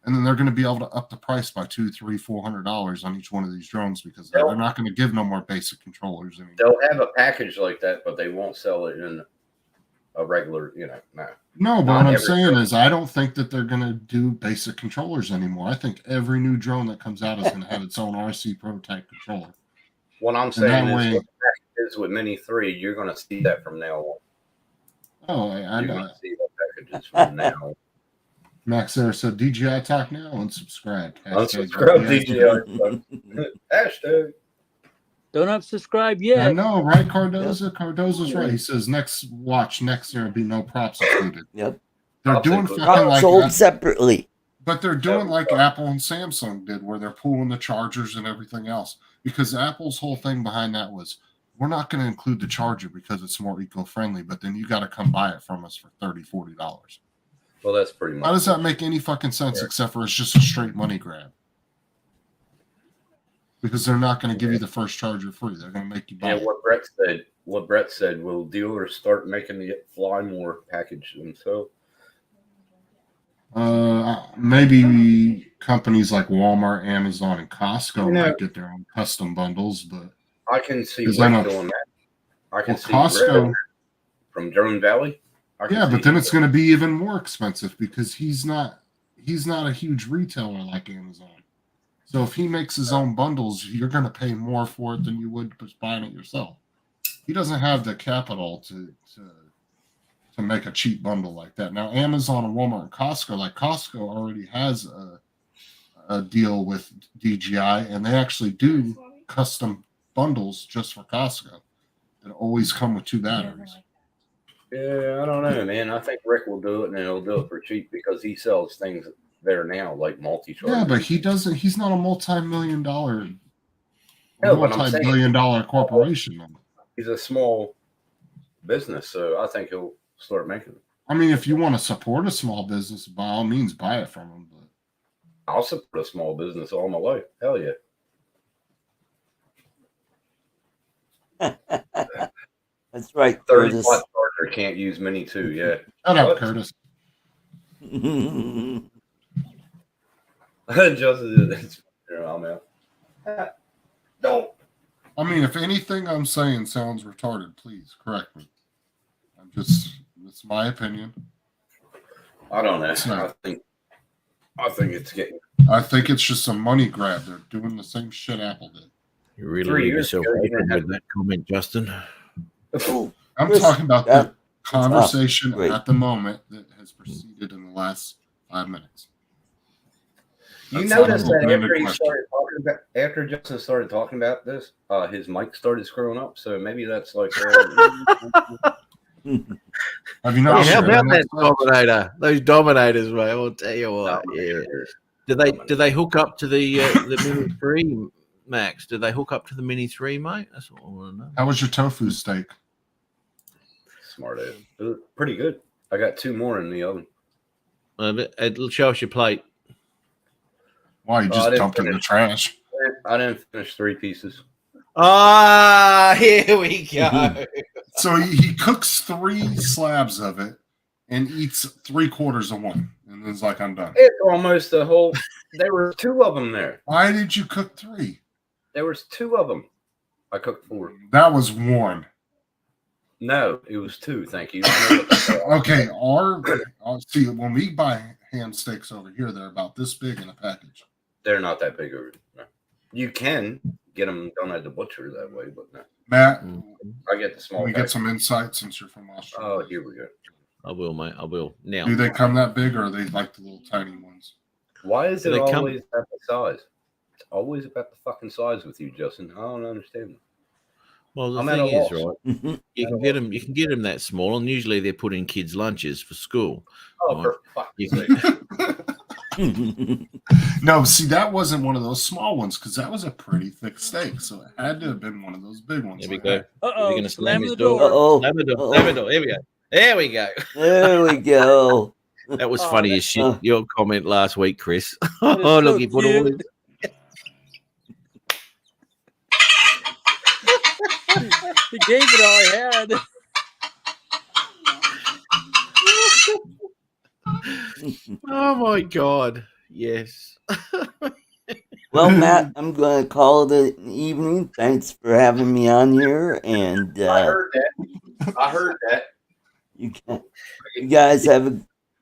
S2: and then they're going to be able to up the price by $200-$400 on each one of these drones because they're not going to give no more basic controllers anymore.
S3: They'll have a package like that, but they won't sell it in a regular,
S2: No, but what I'm saying is I don't think that they're going to do basic controllers anymore. I think every new drone that comes out is going to have its own RC Pro type controller.
S3: What I'm saying is what the package is with Mini 3, you're going to see that from now on.
S2: Oh, I know.
S3: You're going to see the packages from now on.
S2: Max there said DJI talk now, unsubscribe.
S3: Unsubscribe DJI. Hashtag.
S10: Don't unsubscribe yet.
S2: I know, right, Cardoza? Cardoza's right. He says next year will be no props included.
S4: Yep.
S2: They're doing fucking like
S4: sold separately.
S2: But they're doing like Apple and Samsung did, where they're pooling the chargers and everything else. Because Apple's whole thing behind that was, we're not going to include the charger because it's more eco-friendly, but then you got to come buy it from us for $30-$40.
S3: Well, that's pretty much.
S2: How does that make any fucking sense except for it's just a straight money grab? Because they're not going to give you the first charger free. They're going to make you buy it.
S3: What Brett said, will dealers start making the Fly More package themselves?
S2: Maybe companies like Walmart, Amazon, and Costco might get their own custom bundles, but
S3: I can see doing that. I can see Costco from Drone Valley.
S2: Yeah, but then it's going to be even more expensive because he's not a huge retailer like Amazon. So if he makes his own bundles, you're going to pay more for it than you would just buying it yourself. He doesn't have the capital to make a cheap bundle like that. Now, Amazon and Walmart and Costco, like Costco already has a deal with DJI, and they actually do custom bundles just for Costco that always come with 2 batteries.
S3: Yeah, I don't know, man. I think Rick will do it, and he'll do it for cheap because he sells things there now, like multi-charge.
S2: Yeah, but he doesn't. He's not a multi-billion-dollar corporation.
S3: He's a small business, so I think he'll start making them.
S2: I mean, if you want to support a small business, by all means, buy it from him. But
S3: I'll support a small business all my life. Hell yeah.
S4: That's right,
S3: 30
S4: Curtis.
S3: watt charger can't use Mini 2. Yeah.
S2: shut up, Curtis.
S3: Just I'm out. No.
S2: I mean, if anything I'm saying sounds retarded, please correct me. It's my opinion.
S3: I don't know.
S2: It's not.
S3: I think it's getting.
S2: I think it's just a money grab. They're doing the same shit Apple did.
S1: You really
S3: 3
S1: leave
S3: years
S1: yourself
S3: ago, you
S1: open
S3: didn't
S1: with that comment, Justin.
S2: I'm
S4: Chris,
S2: talking about the conversation
S4: great.
S2: at the moment that has proceeded in the last 5 minutes.
S3: You
S2: That's not
S3: notice
S2: an
S3: that
S2: open-ended question.
S3: after Justin started talking about this, his mic started screwing up. So maybe that's like.
S2: Have you not?
S1: Hey, how
S2: shared
S1: about
S2: on
S1: that
S2: site?
S1: Dominator? Those Dominators, mate. I'll tell you what. Yeah. Do they hook up to the Mini 3, Max? Do they hook up to the Mini 3, mate? That's what I want to know.
S2: How was your tofu steak?
S3: Smart ass. It was pretty good. I got 2 more in the oven.
S1: It'll show us your plate.
S2: Why you
S3: I
S2: just
S3: didn't
S2: dumped it in the
S3: finish.
S2: trash?
S3: I didn't finish 3 pieces.
S1: Ah, here we go.
S2: So he cooks 3 slabs of it and eats 3/4 of one, and then it's like, I'm done.
S3: It's almost a whole. There were 2 of them there.
S2: Why did you cook 3?
S3: There was 2 of them. I cooked 4.
S2: That was 1.
S3: No, it was 2. Thank you.
S2: Okay, see, when we buy ham steaks over here, they're about this big in a package.
S3: They're not that big. No. You can get them done at the butcher that way, but no.
S2: Matt,
S3: I get the small.
S2: can we get
S3: package.
S2: some insight since you're from Australia?
S3: Oh, here we go.
S1: I will, mate. I will. Now,
S2: Do they come that big, or are they like the little tiny ones?
S3: Why is
S1: Do
S3: it
S1: they come-
S3: always about the size? It's always about the fucking size with you, Justin. I don't understand.
S1: well, the
S3: I'm at
S1: thing
S3: a
S1: is,
S3: loss.
S1: right? You can get them that small, and usually they're put in kids' lunches for school.
S3: Oh,
S1: Right.
S3: for fuck's
S1: You
S3: sake.
S2: No, see, that wasn't one of those small ones because that was a pretty thick steak, so it had to have been one of those big ones.
S1: Here we
S2: like
S1: go.
S2: that.
S10: Uh-oh.
S1: You're gonna slam his
S10: the
S1: door.
S4: Uh-oh.
S1: Slam the door.
S4: Uh-oh.
S1: Slam the door. Here we go. There we go.
S4: There we go.
S1: That was
S10: Oh,
S1: funny
S10: that-
S1: as shit. Your comment last week, Chris.
S10: That is
S1: Oh, look,
S10: so
S1: he put all
S10: cute.
S1: his.
S10: He gave it all he had.
S1: Oh my god! Yes.
S4: Well, Matt, I'm going to call it an evening. Thanks for having me on here. And
S3: I heard that.
S4: you guys have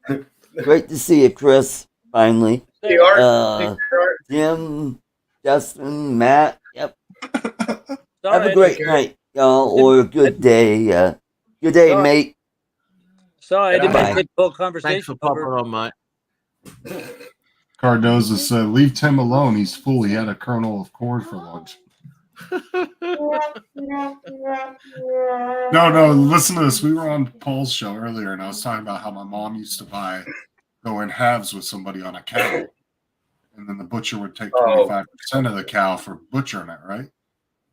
S4: a great to see you, Chris, finally.
S3: Hey, Art.
S4: Uh,
S3: Hey, Art.
S4: Jim, Justin, Matt. Yep. Have
S10: Sorry,
S4: a great night, y'all, or a good day. Good day,
S10: Sorry.
S4: mate.
S10: Sorry, I didn't
S4: Bye.
S10: make the full
S1: Thanks
S10: conversation.
S1: for popping
S10: over.
S1: on, mate.
S2: Cardoza said, "Leave Tim alone. He's full. He had a kernel of corn for lunch." No. Listen to this. We were on Paul's show earlier, and I was talking about how my mom used to go in halves with somebody on a cow, and then the butcher would take 25% of the cow for butchering it, right?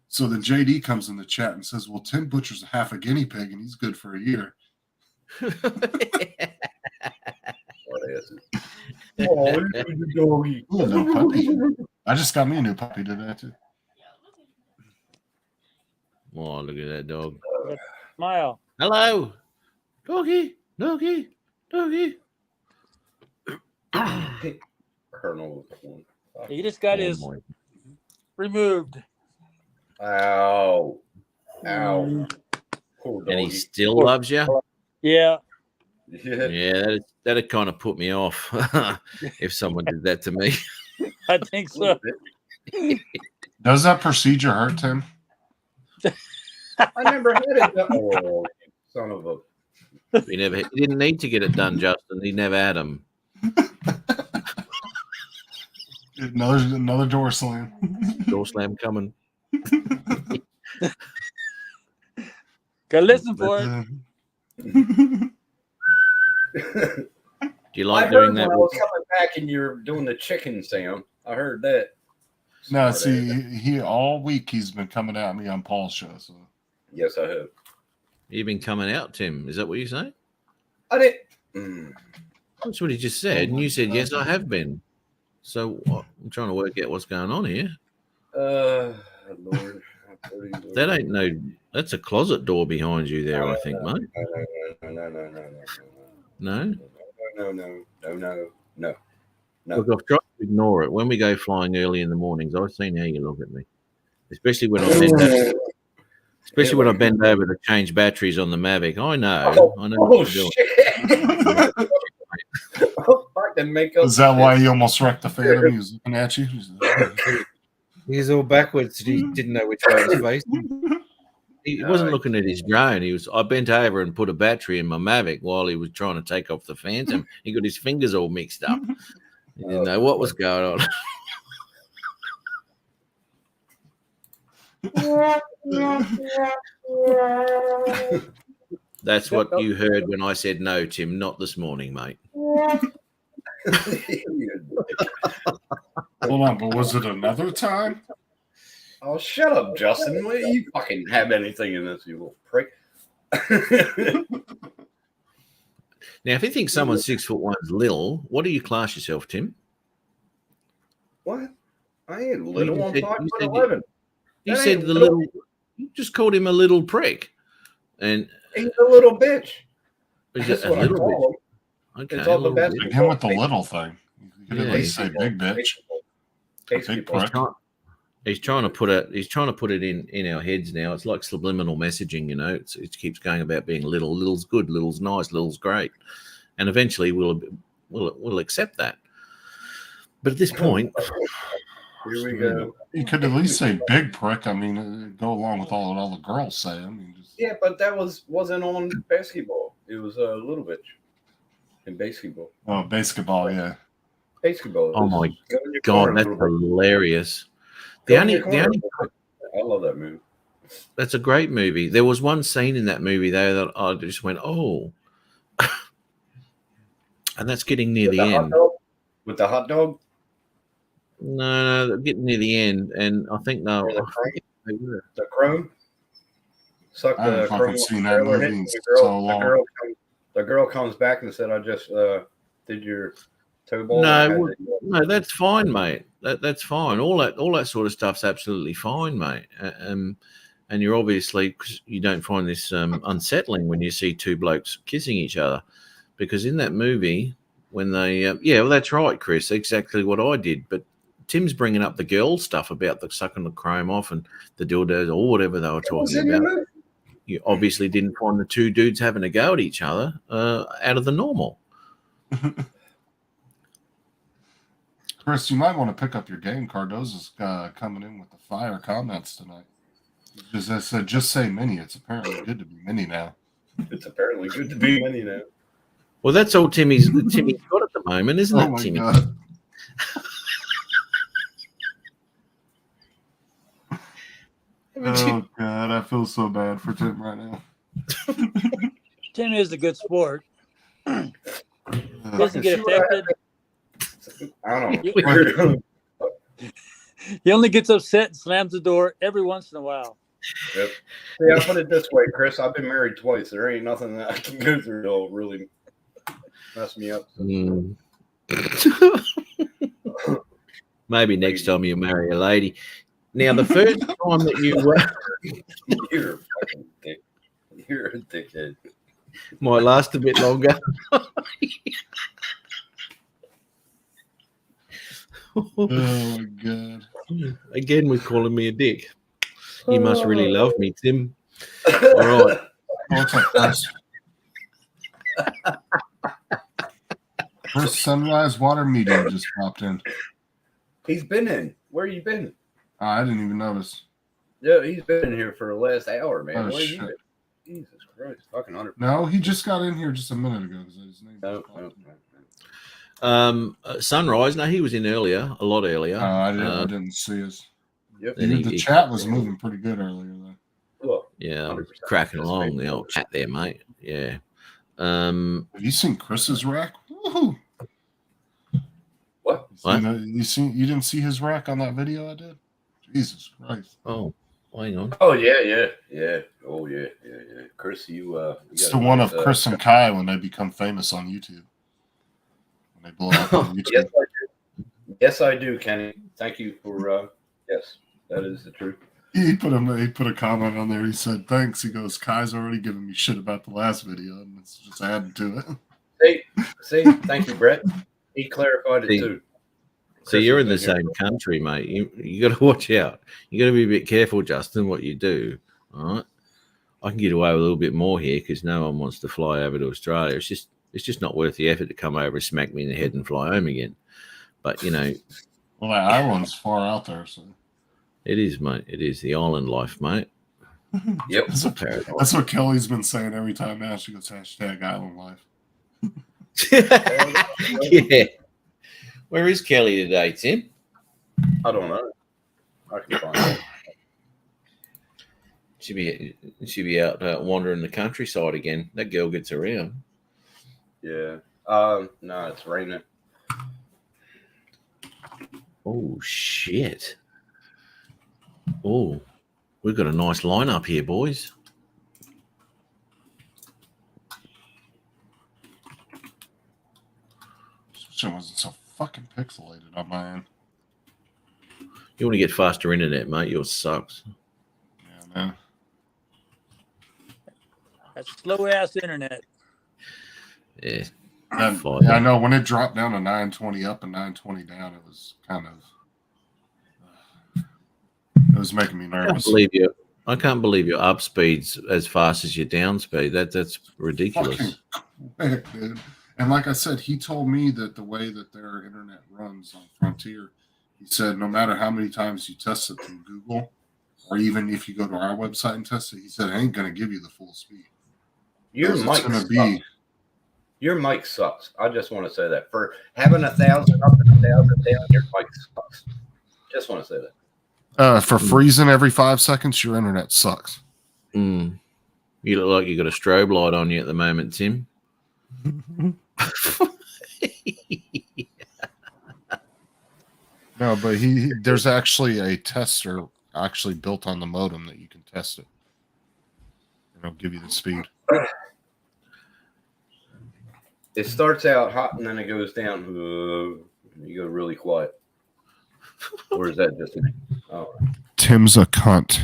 S2: So then JD comes in the chat and says, "Well, Tim butchers half a guinea pig, and he's good for a year."
S3: Oh,
S2: Ooh, a new puppy. I just got me a new puppy today too.
S1: Oh, look at that dog.
S10: Smile.
S1: Hello, doggy, doggy, doggy.
S3: Colonel of corn.
S10: He just got
S1: Oh,
S10: his
S1: my.
S10: removed.
S3: Ow. Ow. Poor
S1: And he
S3: doggy.
S1: still loves you.
S10: Yeah.
S3: Yeah.
S1: Yeah, that'd kind of put me off if someone did that to me.
S10: I think so.
S2: Does that procedure hurt, Tim?
S3: I never had it done. Oh, son of a.
S1: He didn't need to get it done, Justin. He never had them.
S2: Another door slam.
S1: Door slam coming.
S10: Gotta listen for it.
S1: Do you
S3: I
S1: like
S3: heard
S1: doing
S3: when
S1: that?
S3: I was coming back and you're doing the chicken sound. I heard that.
S2: No,
S3: Smart
S2: see,
S3: ass.
S2: he all week he's been coming at me on Paul's show. So
S3: Yes, I have.
S1: You've been coming out, Tim. Is that what you're saying?
S3: I did. Mm.
S1: That's what he just said. And you said, yes, I have been. So what? I'm trying to work out what's going on here.
S3: Lord.
S1: That ain't no, that's a closet door behind you there, I think, mate. No?
S3: No.
S1: Look, I've tried to ignore it. When we go flying early in the mornings, I've seen how you look at me. Especially when I bend over to change batteries on the Mavic. I know. I know what you're doing.
S3: Shit. Fucking makeup.
S2: is that why he almost wrecked the Phantom? He was looking at you.
S1: He was all backwards. He didn't know which way to face. He wasn't looking at his drone. I bent over and put a battery in my Mavic while he was trying to take off the Phantom. He got his fingers all mixed up. He didn't know what was going on. That's what you heard when I said no, Tim. Not this morning, mate.
S2: Hold on, but was it another time?
S3: Oh, shut up, Justin. Well, you fucking have anything in this, you little prick.
S1: Now, if you think someone 6'1" little, what do you class yourself, Tim?
S3: What? I ain't little.
S1: You
S3: I'm
S1: said-
S3: 5'11".
S1: You
S3: That
S1: said
S3: ain't
S1: the
S3: little.
S1: little. You just called him a little prick, and
S3: He's a little bitch.
S1: is
S3: That's
S1: it a
S3: what I
S1: little
S3: call him.
S1: bit? Okay,
S3: It's all
S1: a little
S3: the best.
S1: bit.
S2: Again with the little thing. You could
S1: Yeah,
S2: at least say big bitch.
S3: Big
S2: Big
S3: people.
S2: prick.
S1: He's trying to put it in our heads now. It's like subliminal messaging, you know. It keeps going about being little. Little's good. Little's nice. Little's great, and eventually we'll accept that. But at this point,
S3: Here we go.
S2: You could at least say big prick. I mean, it'd go along with all the girls say. I mean, just
S3: Yeah, but that wasn't on basketball. It was a little bitch in basketball.
S2: oh, basketball, yeah.
S3: Basketball.
S1: oh my
S3: Go in your
S1: God,
S3: corner,
S1: that's
S3: little bitch.
S1: hilarious.
S3: Go
S1: The
S3: in your
S1: only
S3: corner. I love that movie.
S1: that's a great movie. There was one scene in that movie though that I just went, oh, and that's getting near
S3: With
S1: the
S3: the hot
S1: end.
S3: dog? With the hot dog?
S1: No, they're getting near the end, and I think
S3: Or the chrome? The chrome? Suck
S2: I haven't
S3: the
S2: fucking
S3: chrome.
S2: seen that
S3: trailer
S2: movie
S3: hit,
S2: in
S3: the
S2: so long.
S3: The girl comes back and said, I just did your toe ball. and I
S1: No,
S3: had
S1: well,
S3: to-
S1: no, that's fine, mate. That's fine. All that sort of stuff's absolutely fine, mate. And you're obviously, 'cause you don't find this unsettling when you see two blokes kissing each other, because in that movie when they well, that's right, Chris, exactly what I did. But Tim's bringing up the girl stuff about the sucking the chrome off and the dildos or whatever they were
S3: It was
S1: talking
S3: in your
S1: about.
S3: movie.
S1: You obviously didn't find the two dudes having a go at each other out of the normal.
S2: Chris, you might want to pick up your game. Cardozo's coming in with the fire comments tonight. As I said, just say mini. It's apparently good to be mini now.
S3: It's apparently good to be many now.
S1: Well, that's all Timmy's got at the moment, isn't
S2: Oh
S1: it,
S2: my
S1: Timmy?
S2: God. Oh God, I feel so bad for Tim right now.
S10: Tim is a good sport.
S2: Uh,
S10: Doesn't get affected.
S3: I don't know.
S10: He only gets upset and slams the door every once in a while.
S3: Yep. See, I put it this way, Chris. I've been married twice. There ain't nothing that I can go through that'll really mess me up.
S1: Mm. Maybe next time you marry a lady. Now, the first time that you
S3: You're a fucking dick. You're a dickhead.
S1: might last a bit longer.
S2: oh my God.
S1: Again, with calling me a dick. You must really love me, Tim. All right.
S2: What's up, Chris? Chris, Sunrise Water Media just popped in.
S3: He's been in. Where you been?
S2: I didn't even notice.
S3: Yeah, he's been in here for the last hour, man.
S2: Oh,
S3: Where
S2: shit.
S3: you been? Jesus Christ, fucking 100.
S2: No, he just got in here just a minute ago. His name
S3: No,
S2: was
S3: no.
S1: Sunrise. No, he was in earlier, a lot earlier.
S2: I didn't see his.
S3: Yep.
S1: Then
S2: The chat was moving pretty good earlier, though.
S3: Well,
S1: Yeah,
S3: 100%.
S1: cracking
S3: That's
S1: along
S3: great.
S1: the old chat there, mate. Yeah.
S2: Have you seen Chris's rack? Woohoo!
S3: What?
S2: You didn't see his rack on that video I did? Jesus Christ!
S1: Oh, hang on.
S3: Oh yeah. Oh yeah. Chris, you
S2: It's
S3: got
S2: the one of
S3: a-
S2: Chris and Kai when they become famous on YouTube. When they blow up on YouTube.
S3: Yes, I do. Yes, I do, Kenny. Thank you for. Yes, that is the truth.
S2: He put a comment on there. He said, "Thanks." He goes, "Kai's already giving me shit about the last video, and it's just added to it."
S3: See, thank you, Brett. He clarified it
S1: See,
S3: too.
S1: So
S3: Chris
S1: you're
S3: has
S1: in the
S3: been here
S1: same
S3: for-
S1: country, mate. You got to watch out. You got to be a bit careful, Justin, what you do. All right. I can get away with a little bit more here because no one wants to fly over to Australia. It's just not worth the effort to come over and smack me in the head and fly home again. But
S2: Well, that island's far out there, so
S1: it is, mate. It is the island life, mate.
S3: Yep.
S2: that's what Kelly's been saying every time now. She goes, #island life.
S1: Yeah. Where is Kelly today, Tim?
S3: I don't know. I can find out.
S1: She'd be out wandering the countryside again. That girl gets around.
S3: Yeah. No, it's raining.
S1: Oh shit! Oh, we've got a nice lineup here, boys.
S2: It wasn't so fucking pixelated on my end.
S1: You want to get faster internet, mate? Yours sucks.
S2: Yeah, man.
S10: That's slow ass internet.
S1: Yeah.
S2: I know when it dropped down to 920 up and 920 down, it was kind of it was making me nervous.
S1: I can't believe your up speed's as fast as your down speed. That's ridiculous.
S2: Fucking quick, dude. And like I said, he told me that the way that their internet runs on Frontier, he said no matter how many times you test it through Google, or even if you go to our website and test it, he said it ain't going to give you the full speed.
S3: Your
S2: It's
S3: mic
S2: gonna
S3: sucks.
S2: be
S3: Your mic sucks. I just want to say that. For having 1,000 up and 1,000 down, your mic sucks. Just want to say that.
S2: for freezing every 5 seconds, your internet sucks.
S1: You look like you got a strobe light on you at the moment, Tim.
S2: No, but there's actually a tester actually built on the modem that you can test it. And it'll give you the speed.
S3: It starts out hot and then it goes down. You go really quiet. Or is that just me? Oh.
S2: Tim's a cunt.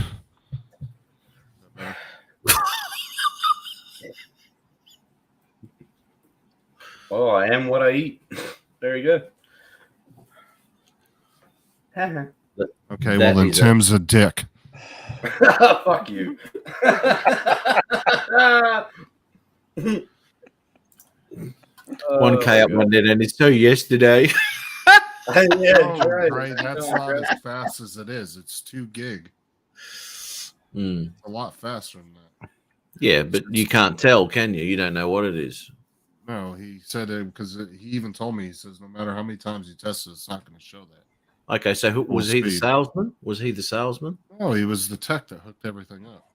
S3: Oh, I am what I eat. Very good.
S2: Okay, well then Tim's a dick.
S3: Fuck you.
S1: One K up one net, and it's so yesterday.
S3: Yeah,
S2: right. That's not as fast as it is. It's 2 gig. A lot faster than that.
S1: Yeah, but you can't tell, can you? You don't know what it is.
S2: No, he said it because he even told me. He says no matter how many times you test it, it's not going to show that.
S1: Okay, so was he the
S2: speed.
S1: salesman? Was he the salesman?
S2: No, he was the tech that hooked everything up.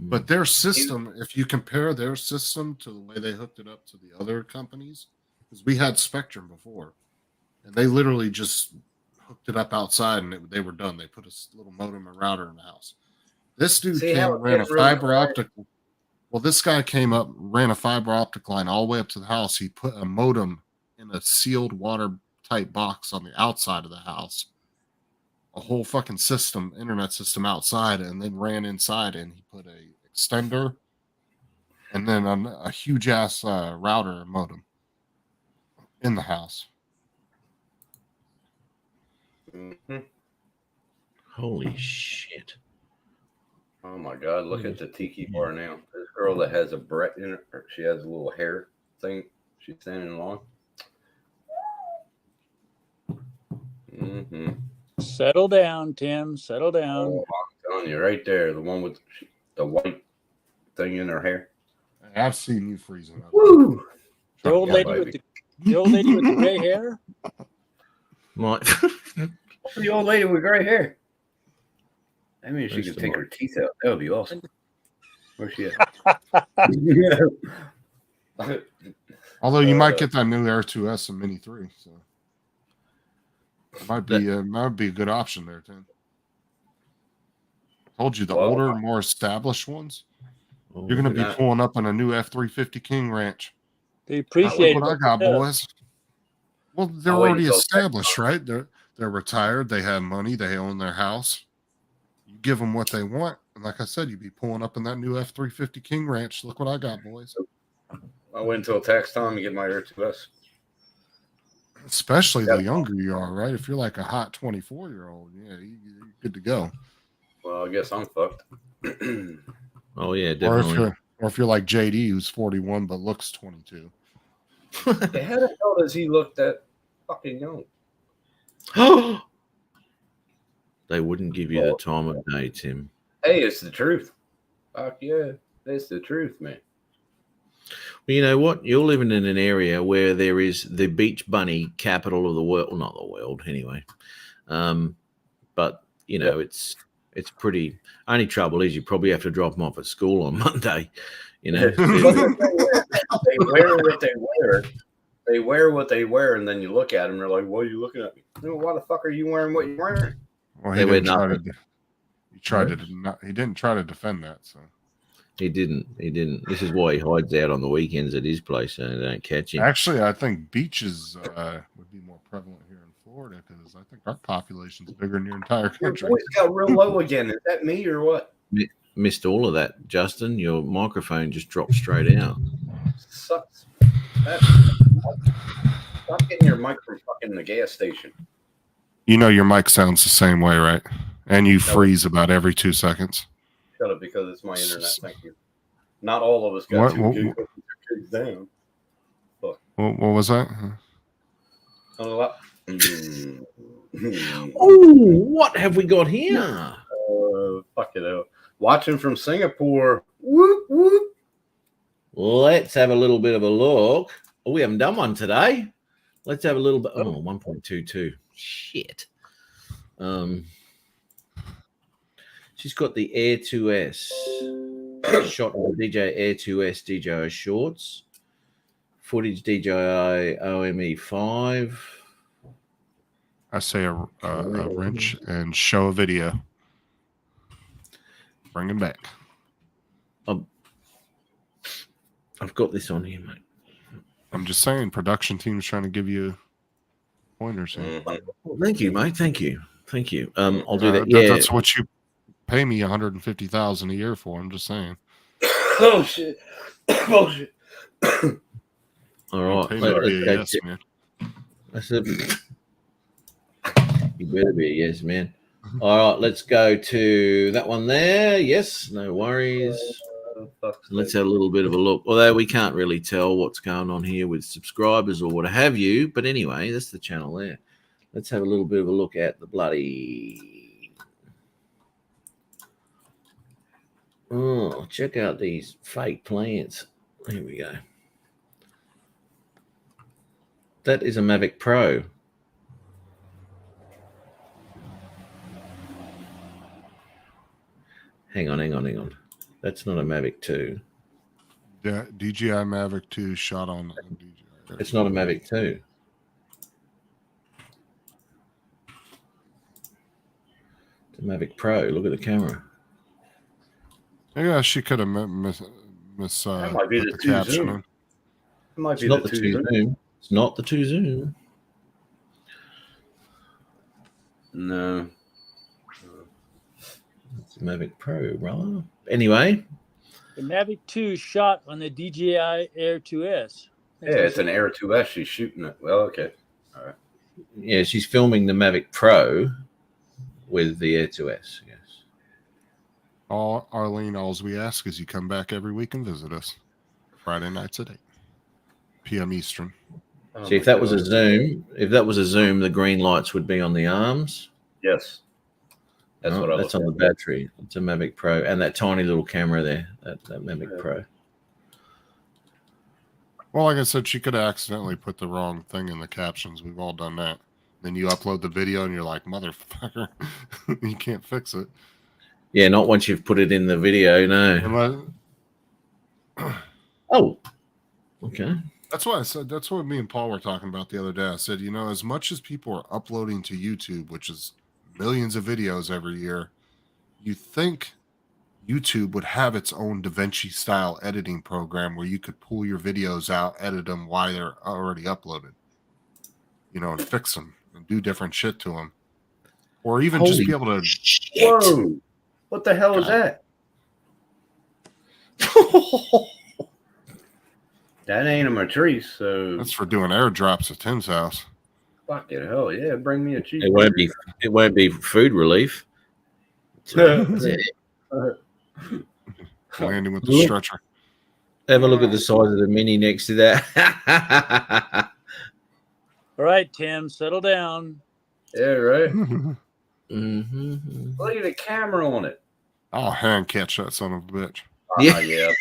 S2: But their system, if you compare their system to the way they hooked it up to the other companies, because we had Spectrum before, and they literally just hooked it up outside and they were done. They put a little modem and router in the house. This dude ran a fiber optic. Well, this guy came up, ran a fiber optic line all the way up to the house. He put a modem in a sealed watertight box on the outside of the house, a whole fucking system, internet system outside, and then ran inside and he put a extender and then a huge ass router and modem in the house.
S3: Mm-hmm.
S1: Holy shit.
S3: Oh my God, look at the tiki bar now. This girl that has a Brett in her, she has a little hair thing she's standing along. Mm-hmm.
S10: Settle down, Tim. Settle down.
S3: Oh, I'm telling you, right there, the one with the white thing in her hair.
S2: I've seen you freezing up.
S3: Woo!
S10: The old
S3: Yeah,
S10: lady
S3: baby.
S10: with the old lady with the gray hair.
S1: Mike.
S3: The old lady with gray hair. I mean, she
S1: Where's
S3: could
S1: the
S3: take
S1: mic?
S3: her teeth out. That would be awesome. Where's she at?
S2: Although you might get that new Air 2S and Mini 3, so it might be a good option there, Tim. Told you the
S3: Well,
S2: older, more established ones,
S1: Oh,
S2: you're going to be
S3: not-
S2: pulling up in a new F-350 King Ranch.
S10: They
S2: Look
S10: appreciate
S2: what I
S10: it.
S2: got, boys. Well, they're
S3: I'll wait
S2: already
S3: until-
S2: established, right? They're retired. They have money. They own their house. You give them what they want, and like I said, you'd be pulling up in that new F-350 King Ranch. Look what I got, boys.
S3: I'll wait until tax time and get my Air 2S.
S2: Especially the younger you are, right? If you're like a hot 24-year-old, yeah, you're good to go.
S3: Well, I guess I'm fucked.
S1: Oh yeah,
S2: Or
S1: definitely.
S2: if you're like JD, who's 41 but looks 22.
S3: Yeah, how the hell does he look that fucking young?
S1: They wouldn't give you the time of day, Tim.
S3: Hey, it's the truth. Fuck yeah, it's the truth, man.
S1: Well, you know what? You're living in an area where there is the beach bunny capital of the world. Well, not the world, anyway. But you know, it's pretty. Only trouble is you probably have to drop them off at school on Monday. You know,
S3: They wear what they wear. They wear what they wear, and then you look at them. They're like, "What are you looking at me? Why the fuck are you wearing what you're wearing?"
S2: Well,
S1: They
S2: he
S1: wear
S2: didn't try to.
S1: nothing.
S2: He didn't try to defend that. So
S1: he didn't. This is why he hides out on the weekends at his place so they don't catch him.
S2: actually, I think beaches would be more prevalent here in Florida because I think our population's bigger than your entire
S3: Your
S2: country.
S3: voice got real low again. Is that me or what?
S1: Missed all of that, Justin. Your microphone just dropped straight out.
S3: Sucks. Stop getting your mic from fucking the gas station.
S2: You know your mic sounds the same way, right? And you freeze about every 2 seconds.
S3: Shut up, because it's my internet. Thank you. Not all of us got
S2: What-
S3: 2
S2: what-
S3: gigs down.
S2: What was that?
S3: A lot. Mm.
S1: Oh, what have we got here?
S3: Fuck it out. Watching from Singapore. Whoop, whoop.
S1: Let's have a little bit of a look. Oh, we haven't done one today. Let's have a little bit. Oh, 1.22. Shit. She's got the Air 2S shot of the DJI Air 2S DJI shorts. Footage DJI OME 5.
S2: I say a wrench and show a video. Bring him back.
S1: I've got this on here, mate.
S2: I'm just saying, production team's trying to give you pointers here.
S1: Well, thank you, mate. Thank you. I'll do that. Yeah,
S2: That's what you pay me $150,000 a year for. I'm just saying.
S3: Oh, shit. Bullshit.
S1: all right.
S2: Pay me to be a yes, man.
S1: That's it. You better be a yes, man. All right, let's go to that one there. Yes, no worries. Let's have a little bit of a look. Although we can't really tell what's going on here with subscribers or what have you. But anyway, that's the channel there. Let's have a little bit of a look at the bloody... Oh, check out these fake plants. Here we go. That is a Mavic Pro. Hang on. That's not a Mavic 2.
S2: Yeah, DJI Mavic 2 shot on DJI.
S1: It's not a Mavic 2. It's a Mavic Pro. Look at the camera.
S2: Yeah, she could have
S3: That might be the 2
S2: caption
S3: zoom.
S2: in.
S3: It might
S1: It's
S3: be
S1: not
S3: the
S1: the
S3: 2
S1: 2
S3: zoom.
S1: zoom. It's not the 2 zoom.
S3: No.
S1: It's a Mavic Pro, brother. Anyway,
S10: The Mavic 2 shot on the DJI Air 2S.
S3: Yeah, it's an Air 2S. She's shooting it. Well, okay. All right.
S1: yeah, she's filming the Mavic Pro with the Air 2S. Yes.
S2: Arlene, all we ask is you come back every week and visit us. Friday nights at 8 p.m. Eastern.
S3: Oh
S1: See, if
S3: my
S1: that was a
S3: God.
S1: zoom, the green lights would be on the arms.
S3: Yes. That's
S1: Oh,
S3: what I
S1: that's
S3: was
S1: on the battery. It's a Mavic Pro, and that tiny little camera there, that Mavic Pro.
S2: Well, like I said, she could have accidentally put the wrong thing in the captions. We've all done that. Then you upload the video and you're like, motherfucker, you can't fix it.
S1: Yeah, not once you've put it in the video, no. Oh, okay.
S2: That's why I said, that's what me and Paul were talking about the other day. I said, you know, as much as people are uploading to YouTube, which is millions of videos every year, you think YouTube would have its own DaVinci style editing program where you could pull your videos out, edit them while they're already uploaded, you know, and fix them and do different shit to them, or even just be able to.
S3: Whoa! What the hell is that? That ain't a Matrice, so
S2: That's for doing airdrops at Tim's house.
S3: fuck it, hell yeah! Bring me a cheese.
S1: It won't be food relief.
S2: Landing with the stretcher.
S1: Have a look at the size of the Mini next to that.
S10: All right, Tim, settle down.
S3: Yeah, right.
S1: Mm-hmm.
S3: Look at the camera on it.
S2: I'll hand catch that son of a bitch.
S3: Yeah.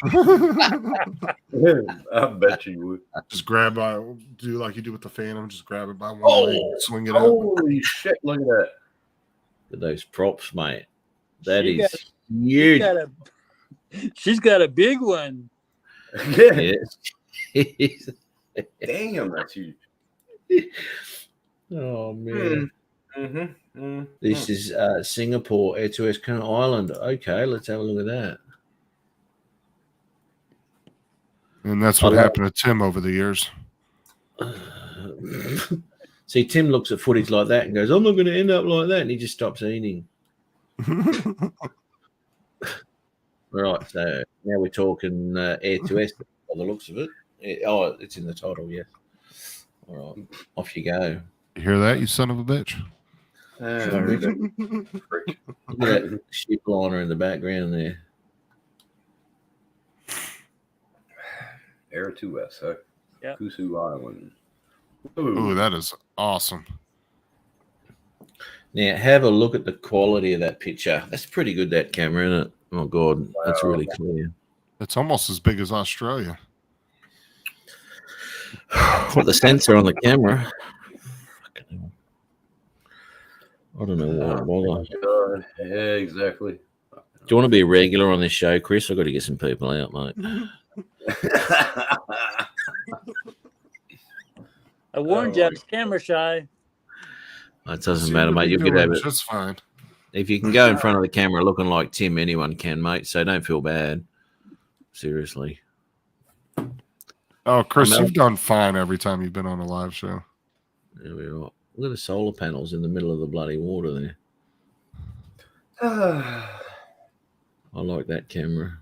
S3: I bet you would.
S2: Just grab do like you do with the Phantom. Just grab it by one leg, swing it up.
S3: Holy shit! Look at that.
S1: Look at those props, mate. That
S10: She
S1: is
S10: got-
S1: huge.
S10: She's got a big one.
S1: Yes.
S3: Damn, that's huge.
S1: Oh man.
S3: Mm-hmm.
S1: This is Singapore, Air2S Colonel Island. Okay, let's have a look at that.
S2: And that's what happened to Tim over the years.
S1: See, Tim looks at footage like that and goes, I'm not going to end up like that. And he just stops eating. Right, so now we're talking Air2S by the looks of it. It's in the title, yes. All right, off you go.
S2: You hear that, you son of a bitch?
S1: Look at that ship liner in the background there.
S3: Air 2S, huh?
S10: Yeah.
S3: Kusu Island.
S2: Ooh, that is awesome.
S1: Now, have a look at the quality of that picture. That's pretty good, that camera, isn't it? Oh, God, that's really clear.
S2: It's almost as big as Australia.
S1: What the sensor on the camera? I don't know what it was.
S3: God. Yeah, exactly.
S1: Do you want to be a regular on this show, Chris? I've got to get some people out, mate.
S10: I warned you, I was camera shy.
S1: It doesn't matter, mate. You'll get over it.
S2: Just fine.
S1: If you can go in front of the camera looking like Tim, anyone can, mate. So don't feel bad. Seriously.
S2: Oh, Chris, you've done fine every time you've been on a live show.
S1: There we are. Look at the solar panels in the middle of the bloody water there. I like that camera.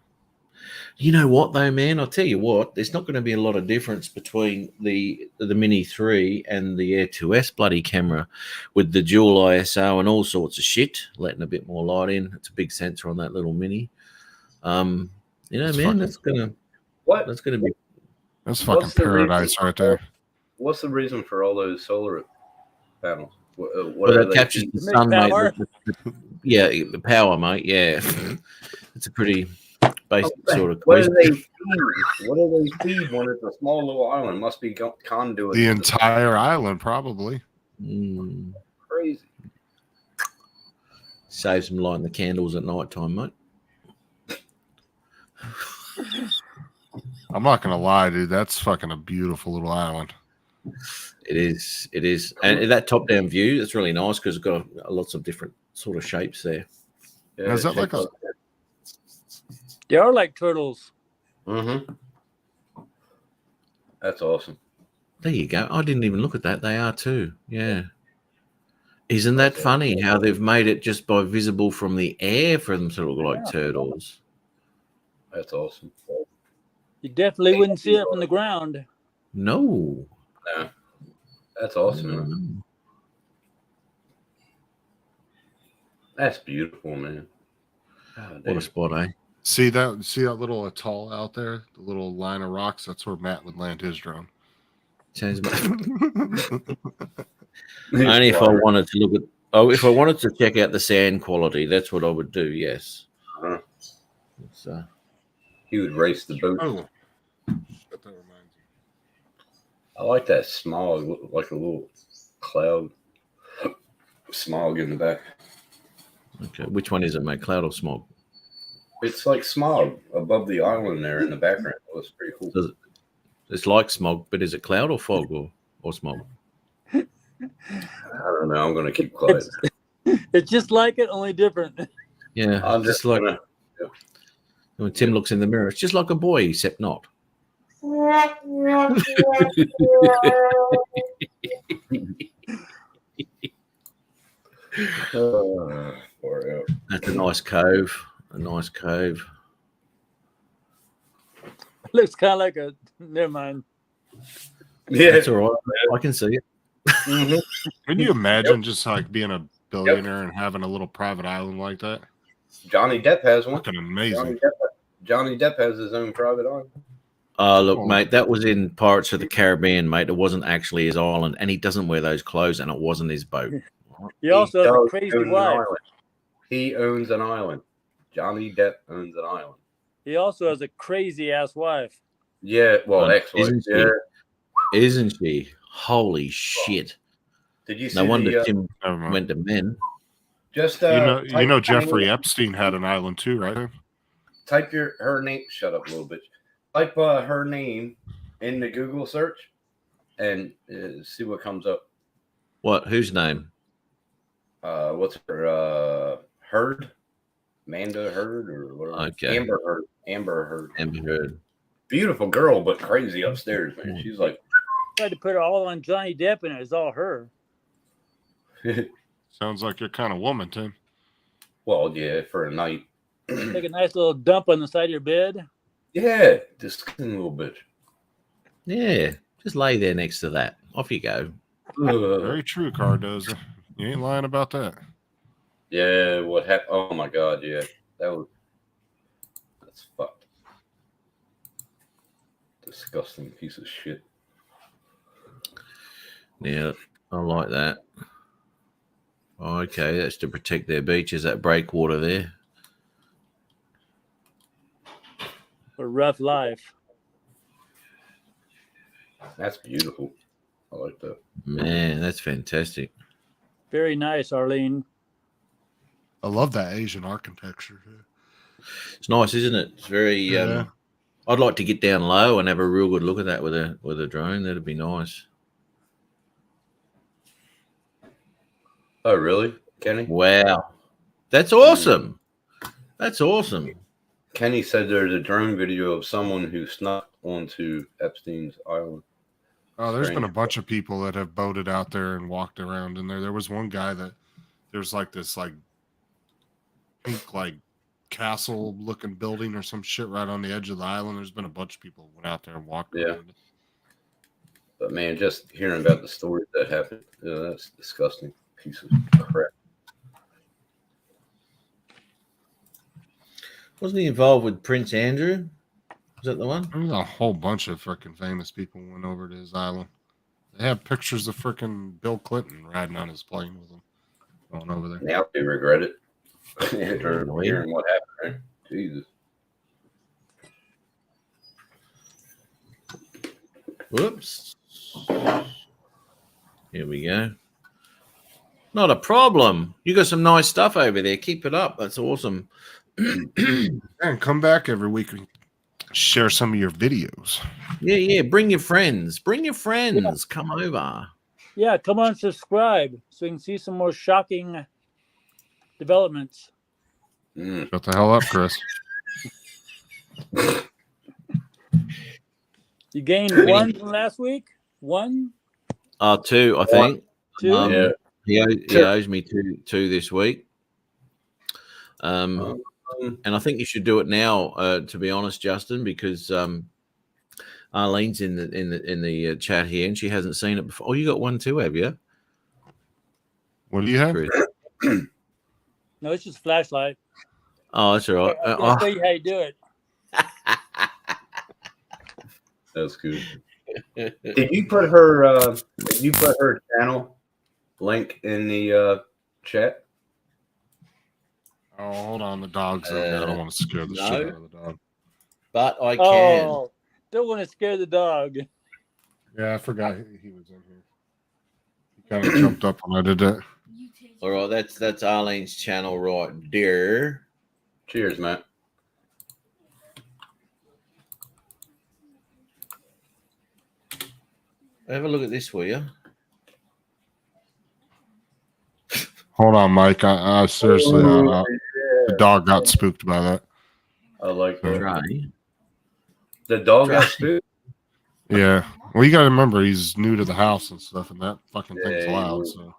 S1: You know what, though, man? I'll tell you what. There's not going to be a lot of difference between the Mini 3 and the Air 2S bloody camera with the dual ISO and all sorts of shit, letting a bit more light in. It's a big sensor on that little Mini. You know, man, that's gonna be.
S2: That's fucking paradise right there.
S3: What's the reason for all those solar panels?
S1: Well, that captures the sun, mate. Yeah, the power, mate. Yeah, it's a pretty basic sort of
S3: What do
S1: question.
S3: they feed? What do they feed when it's a small little island? Must be conduit.
S2: The entire island, probably.
S3: Crazy.
S1: Saves them lighting the candles at night time, mate.
S2: I'm not gonna lie, dude. That's fucking a beautiful little island.
S1: It is. It is. And that top-down view, it's really nice because it's got lots of different sort of shapes there.
S3: Yeah,
S2: Is that like a?
S10: They are like turtles.
S3: Mm-hmm. That's awesome.
S1: There you go. I didn't even look at that. They are too. Yeah. Isn't that funny how they've made it just by visible from the air for them to look like turtles?
S3: That's awesome.
S10: You definitely wouldn't see it from the ground.
S1: No.
S3: No. That's awesome. That's beautiful, man. God,
S1: What a spot, eh?
S2: See that little atoll out there, the little line of rocks? That's where Matt would land his drone.
S1: Only if I wanted to look at. Oh, if I wanted to check out the sand quality, that's what I would do. Yes.
S3: Uh-huh.
S1: So
S3: He would race the boat.
S2: Oh, that reminds me.
S3: I like that smog, like a little cloud smog in the back.
S1: okay, which one is it, mate? Cloud or smog?
S3: It's like smog above the island there in the background. It looks pretty cool.
S1: It's like smog, but is it cloud or fog or smog?
S3: I don't know. I'm going to keep quiet.
S10: It's just like it, only different.
S1: Yeah,
S3: I'm
S1: just like
S3: gonna-
S1: when Tim looks in the mirror, it's just like a boy, except not.
S3: far out.
S1: That's a nice cove. A nice cove.
S10: Looks kind of like a. Never mind.
S3: Yeah.
S1: That's all right. I can see it.
S3: Mhm.
S2: Can you imagine just like being a billionaire and having a little private island like that?
S3: Johnny Depp has one.
S2: Fucking amazing.
S3: Johnny Depp has his own private island.
S1: Look, mate, that was in Pirates of the Caribbean, mate. It wasn't actually his island, and he doesn't wear those clothes, and it wasn't his boat.
S10: He also has a
S3: does
S10: crazy
S3: own an
S10: wife.
S3: island. He owns an island. Johnny Depp owns an island.
S10: He also has a crazy ass wife.
S3: Yeah, well, ex-wife.
S1: Isn't she?
S3: Yeah.
S1: Isn't she? Holy shit!
S3: Did you see
S1: No wonder
S3: the,
S1: Tim
S2: Never mind.
S1: went to men.
S3: just
S2: You
S3: type
S2: know
S3: her
S2: Jeffrey
S3: name-
S2: Epstein had an island too, right?
S3: Type her name. Shut up a little bit. Type her name in the Google search and see what comes up.
S1: What? Whose name?
S3: What's her Heard? Amanda Heard or whatever.
S1: Okay.
S3: Amber Heard. Amber Heard.
S1: Amber Heard.
S3: Beautiful girl, but crazy upstairs, man. She's like,
S10: Tried to put it all on Johnny Depp, and it was all her.
S2: Sounds like your kind of woman, Tim.
S3: well, yeah, for a night.
S10: Take a nice little dump on the side of your bed.
S3: Yeah, disgusting little bitch.
S1: Yeah, just lay there next to that. Off you go.
S2: Very true, Cardoza. You ain't lying about that.
S3: Yeah, what happened? Oh my god, yeah, that's fucked. Disgusting piece of shit.
S1: Yeah, I like that. Okay, that's to protect their beaches, that breakwater there.
S10: A rough life.
S3: That's beautiful. I like that.
S1: Man, that's fantastic.
S10: Very nice, Arlene.
S2: I love that Asian architecture.
S1: It's nice, isn't it? It's very.
S2: Yeah.
S1: I'd like to get down low and have a real good look at that with a drone. That'd be nice.
S3: Oh, really, Kenny?
S1: Wow, that's awesome. That's awesome.
S3: Kenny said there's a drone video of someone who snuck onto Epstein's island.
S2: Oh, there's been a
S3: Strange.
S2: bunch of people that have boated out there and walked around in there. There was one guy that there's like this like pink like castle looking building or some shit right on the edge of the island. There's been a bunch of people who went out there and walked
S3: Yeah.
S2: around.
S3: But man, just hearing about the story that happened, that's disgusting. Piece of crap.
S1: Wasn't he involved with Prince Andrew? Was that the one?
S2: There was a whole bunch of freaking famous people went over to his island. They have pictures of freaking Bill Clinton riding on his plane with him going over there.
S3: Now they regret it after hearing what happened. Right? Jesus.
S1: Whoops. Here we go. Not a problem. You got some nice stuff over there. Keep it up. That's awesome.
S2: And come back every week and share some of your videos.
S1: Yeah. Bring your friends. Bring your friends. Come over.
S10: Yeah, come on, subscribe so you can see some more shocking developments.
S2: Shut the hell up, Chris.
S10: You gained one from last week? One?
S1: Two, I think.
S10: Two?
S3: Yeah.
S1: He owes me two this week. And I think you should do it now. To be honest, Justin, because Arlene's in the chat here and she hasn't seen it before. Oh, you got one too, have you?
S2: What do you have?
S1: Chris?
S10: No, it's just flashlight.
S1: Oh, that's all right.
S10: I'll show you how you do it.
S3: That's good. Did you put her? Did you put her channel link in the chat?
S2: Oh, hold on. The dog's up there. I don't want to scare the
S1: no.
S2: shit out of the dog.
S1: But I can.
S10: Oh, don't want to scare the dog.
S2: Yeah, I forgot he was in here. He kind of jumped up when I did that.
S1: All right, that's Arlene's channel right there.
S3: Cheers, Matt.
S1: Have a look at this, will you?
S2: Hold on, Mike. I seriously, the dog got spooked by that.
S3: I like that.
S1: Dre.
S3: The dog got spooked.
S2: Yeah. Well, you got to remember he's new to the house and stuff, and that fucking thing's
S3: Yeah,
S2: loud. So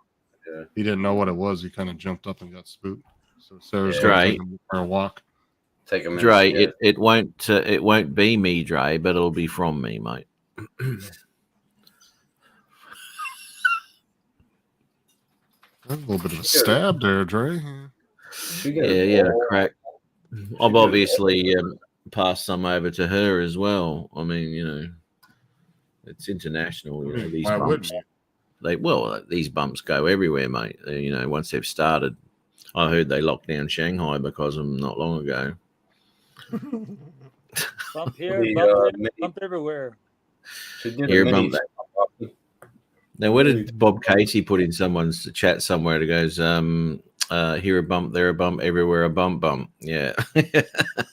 S3: Yeah.
S2: he didn't know what it was. He kind of jumped up and got spooked. So Sarah's
S3: Yeah.
S2: going to
S1: Dre.
S2: take him for a walk.
S3: Take a minute.
S1: Dre,
S3: Yeah.
S1: it won't be me, Dre, but it'll be from me, mate.
S2: That's a little bit of a stab there, Dre.
S1: Yeah, crack. I've obviously passed some over to her as well. I mean, you know, it's international. You know, these
S2: Why
S1: bumps.
S2: wouldn't
S1: These bumps go everywhere, mate. You know, once they've started. I heard they locked down Shanghai because of them not long ago.
S10: Bump here,
S3: The,
S10: bump, there,
S3: mini-
S10: bump everywhere.
S3: She did a
S1: Ear
S3: mini-
S1: bump. Now, where did Bob Casey put in someone's chat somewhere? It goes, here a bump, there a bump, everywhere a bump, bump. Yeah.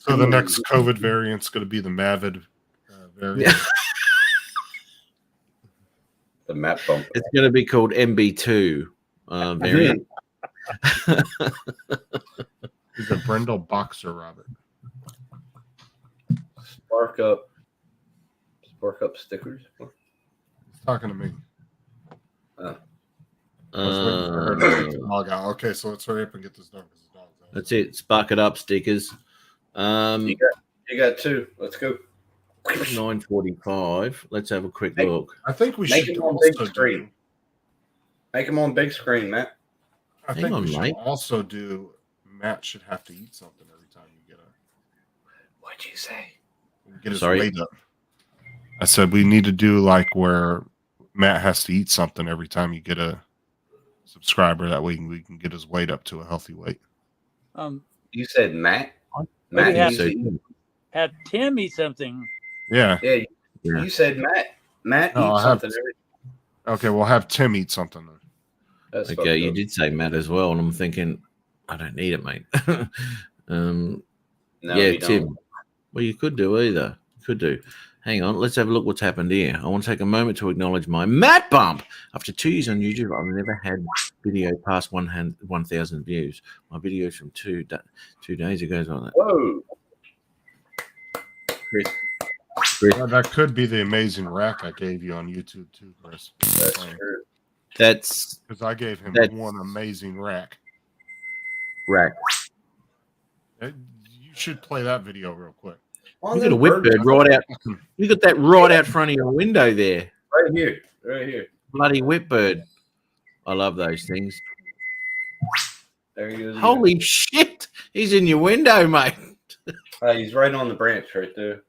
S2: So the next COVID variant's going to be the Mavid variant.
S3: The map bump.
S1: It's going to be called MB2 variant.
S2: He's a Brindle boxer, Robert.
S3: Spark up stickers.
S2: He's talking to me.
S3: Oh.
S2: I was waiting for her to get the dog out. Okay, so let's hurry up and get this done because the dog's out.
S1: That's it. Spark it up stickers.
S3: You got two. Let's go.
S1: 9:45. Let's have a quick
S3: Make-
S1: look.
S2: I think we
S3: Make
S2: should
S3: him on big
S2: also
S3: screen.
S2: do.
S3: Make them on big screen, Matt.
S2: I
S1: Hang
S2: think
S1: on,
S2: we should
S1: Mike.
S2: also do. Matt should have to eat something every time you get
S3: What'd you say?
S2: get his
S1: Sorry?
S2: weight up. I said we need to do like where Matt has to eat something every time you get a subscriber. That way we can get his weight up to a healthy weight.
S3: You said Matt?
S10: Maybe
S3: Matt,
S10: have,
S3: you,
S10: have Tim eat something.
S2: Yeah.
S3: yeah, you said Matt. Matt
S2: No,
S3: eats
S2: I have-
S3: something every.
S2: Okay, we'll have Tim eat something then.
S3: That's fucked
S1: Okay, you
S3: up.
S1: did say Matt as well, and I'm thinking, I don't need it, mate.
S3: No,
S1: yeah,
S3: you don't.
S1: Tim. Well, you could do either. You could do. Hang on, let's have a look what's happened here. I want to take a moment to acknowledge my Matt bump. After 2 years on YouTube, I've never had video past 1,000 views. My videos from 2 days ago is on that.
S3: Whoa.
S1: Chris,
S2: Yeah, that could be the amazing rack I gave you on YouTube too, Chris.
S3: That's true.
S1: that's
S2: Because I gave him
S1: That's-
S2: one amazing rack.
S1: rack.
S2: You should play that video real quick.
S1: You got a whipbird right out. You got that right out front of your window there.
S3: Right here. Right here.
S1: Bloody whipbird. I love those things.
S3: There he goes.
S1: Holy shit! He's in your window, mate.
S3: He's right on the branch right there.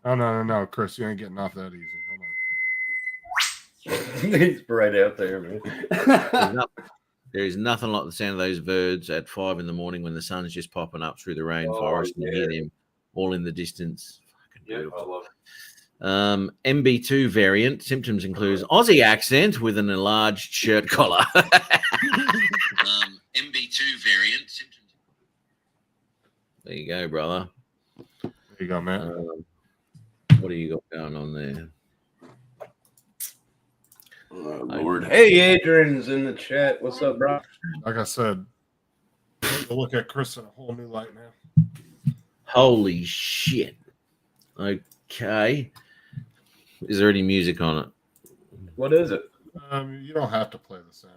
S2: Oh no, Chris, you ain't getting off that easy. Hold on.
S3: He's right out there, man.
S1: There is nothing like the sound of those birds at 5 a.m. when the sun's just popping up through the rainforest and you hear them all in the distance. Fucking
S3: Yeah,
S1: beautiful.
S3: I love it.
S1: MB2 variant symptoms includes Aussie accent with an enlarged shirt collar. MB2 variant symptoms. There you go, brother.
S2: There you go, man.
S1: What do you got going on there?
S3: Oh, Lord. Hey, Adrian's in the chat. What's up, bro?
S2: Like I said, look at Chris in a whole new light now.
S1: Holy shit. Okay. Is there any music on it?
S3: What is it?
S2: You don't have to play the sound.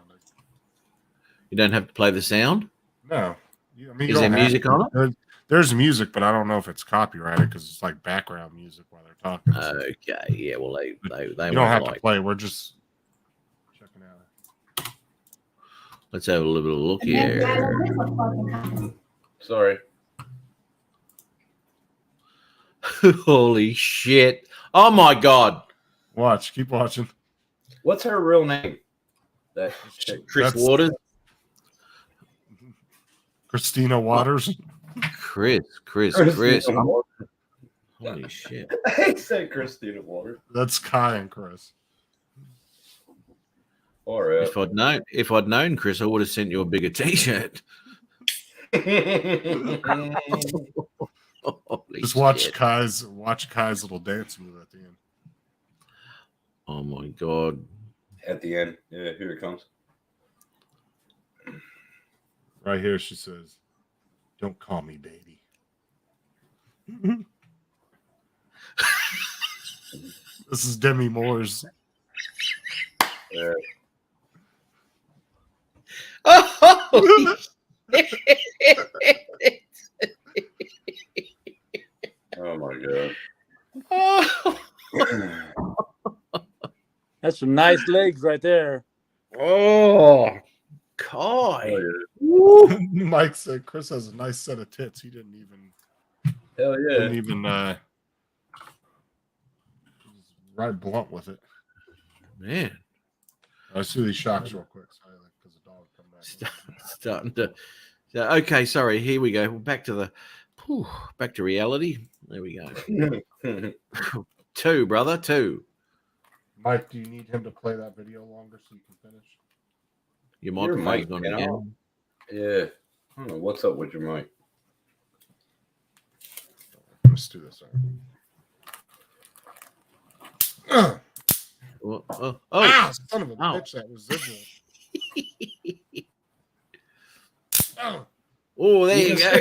S1: You don't have to play the sound?
S2: No. You
S1: Is
S2: don't
S1: there
S2: have
S1: music
S2: to.
S1: on it?
S2: There's music, but I don't know if it's copyrighted because it's like background music while they're talking.
S1: Okay. Yeah, well, they
S2: you don't
S1: won't
S2: have
S1: like.
S2: to play. We're just checking out.
S1: Let's have a little bit of a look here.
S3: Sorry.
S1: Holy shit. Oh my God.
S2: Watch. Keep watching.
S3: What's her real name? That chick.
S1: Chris
S2: That's-
S1: Waters.
S2: Christina Waters.
S1: Chris.
S3: Christina Waters.
S1: Holy shit.
S3: I said Christina Waters.
S2: That's Kai and Chris.
S3: All right.
S1: If I'd known Chris, I would have sent you a bigger t-shirt. Holy
S2: Just watch
S1: shit.
S2: Kai's little dance move at the end.
S1: Oh my God.
S3: At the end. Yeah, here it comes.
S2: Right here, she says, "Don't call me baby." This is Demi Moore's.
S3: Yeah.
S1: Oh,
S3: Oh my god.
S10: That's some nice legs right there.
S1: oh, Kai.
S2: Mike said Chris has a nice set of tits. He didn't even
S3: Hell yeah.
S2: right blunt with it.
S1: Man,
S2: Let's do these shocks real quick. Sorry, because the dog come back.
S1: starting to. Okay, sorry. Here we go. Back to reality. There we go. 2, brother. 2.
S2: Mike, do you need him to play that video longer so you can finish?
S1: Your
S3: Your
S1: microphone's
S3: mic,
S1: gone
S3: you know?
S1: again.
S3: Yeah. I don't know what's up with your mic.
S2: Let's do this. Ah, son of a bitch! That residual.
S1: Oh, there you go.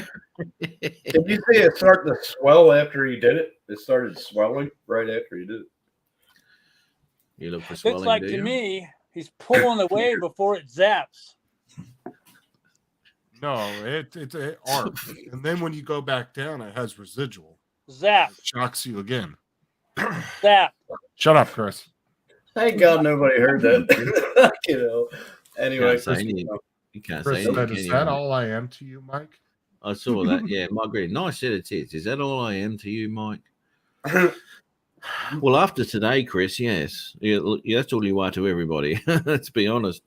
S3: Did you see it start to swell after he did it? It started swelling right after he did it.
S1: You look for swelling.
S10: Looks like
S1: do
S10: to
S1: you?
S10: me, he's pulling away before it zaps.
S2: No, it arcs, and then when you go back down, it has residual.
S10: Zap,
S2: It shocks you again.
S10: zap.
S2: Shut up, Chris.
S3: Thank God nobody heard that. You know. Anyway,
S1: Can't say anything. You can't say
S2: Chris,
S1: anything.
S2: is
S1: can
S2: that
S1: you?
S2: all I am to you, Mike?
S1: I saw that. Yeah, Margaret. Nice set of tits. Is that all I am to you, Mike? Well, after today, Chris, yes. Yeah, that's all you are to everybody. Let's be honest.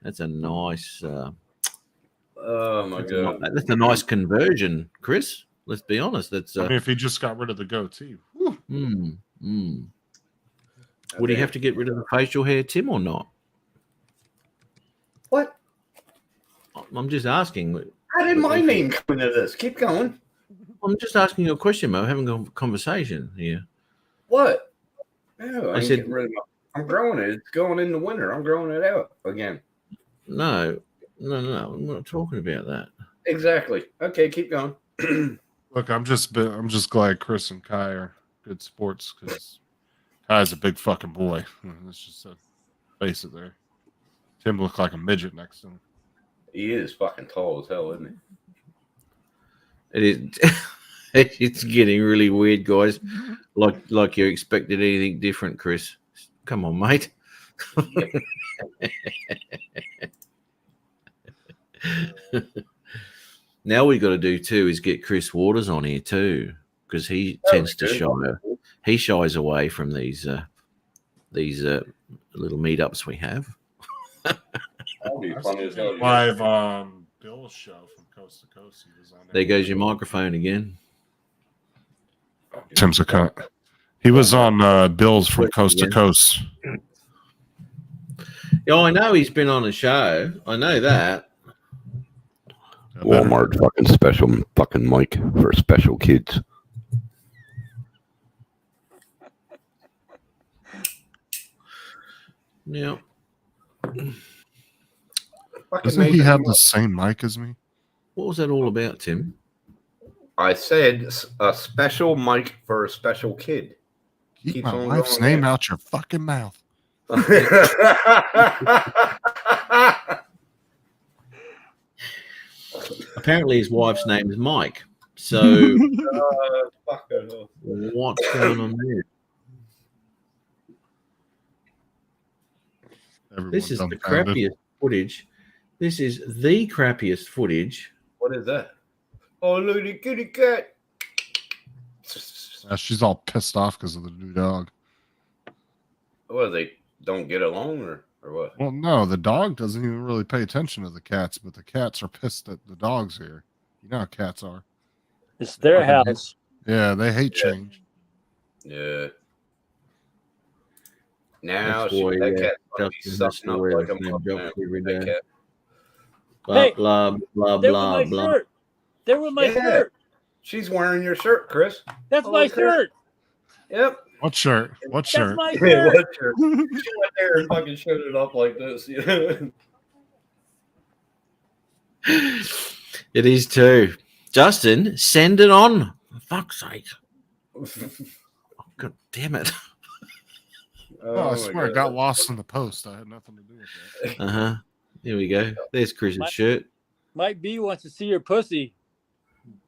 S1: That's a nice.
S3: oh my god.
S1: That's a nice conversion, Chris. Let's be honest. That's.
S2: I mean, if he just got rid of the goatee. Whew.
S1: Would he have to get rid of the facial hair, Tim, or not?
S3: What?
S1: I'm just asking.
S3: How did my name come into this? Keep going.
S1: I'm just asking you a question, Mo. Having a conversation here.
S3: What? No,
S1: I said-
S3: getting rid of I'm growing it. It's going in the winter. I'm growing it out again.
S1: No. I'm not talking about that.
S3: Exactly. Okay, keep going.
S2: Look, I'm just glad Chris and Kai are good sports because Kai's a big fucking boy. Let's just face it there. Tim looked like a midget next to him.
S3: He is fucking tall as hell, isn't he?
S1: It is. It's getting really weird, guys. Like you expected anything different, Chris. Come on, mate. Now we got to do too is get Chris Waters on here too, because he tends to shy. He shies away from these little meetups we have.
S3: That'd be funny as hell.
S2: Live on Bill's show from Coast to Coast. He was on
S1: There goes your microphone again.
S2: Tim's a cunt. He was on Bill's from Coast to Coast.
S1: Yeah, I know he's been on a show. I know that.
S3: Walmart fucking special fucking mic for special kids.
S1: Yeah.
S2: Doesn't he have the same mic as me?
S1: What was that all about, Tim?
S3: I said a special mic for a special kid.
S2: Keep
S3: Keeps
S2: my
S3: on
S2: wife's
S3: going
S2: name
S3: there.
S2: out your fucking mouth.
S1: Apparently, his wife's name is Mike. So, what's going on there? This is the crappiest footage. This is the crappiest footage.
S3: What is that? Oh, look at the kitty cat.
S2: She's all pissed off because of the new dog.
S3: Well, they don't get along or what?
S2: Well, no, the dog doesn't even really pay attention to the cats, but the cats are pissed that the dog's here. You know how cats are.
S10: It's their house.
S2: Yeah, they hate change.
S3: Yeah. Now
S1: That's why,
S3: that cat's gonna be
S1: Justin has
S3: sucking
S1: to
S3: up
S1: wear
S3: like
S1: the
S3: a
S1: same
S3: mother
S1: jokes every
S3: that
S1: day.
S3: cat.
S1: Blah,
S10: Hey,
S1: blah, blah,
S10: There
S1: blah,
S10: with my
S1: blah.
S10: shirt. There with my
S3: Yeah.
S10: shirt.
S3: She's wearing your shirt, Chris.
S10: That's
S3: Oh,
S10: my
S3: Chris.
S10: shirt.
S3: What
S2: What shirt? What
S10: That's
S2: shirt?
S10: my
S3: Yeah,
S10: shirt.
S3: what shirt? She went there and fucking showed it up like this. You know?
S1: It is too. Justin, send it on. For fuck's sake. Oh, God damn it.
S2: Oh, I
S3: my
S2: swear it
S3: God.
S2: got lost in the post. I had nothing to do with that.
S1: Uh-huh. Here we go. There's Chris's shirt.
S10: Mike B wants to see your pussy.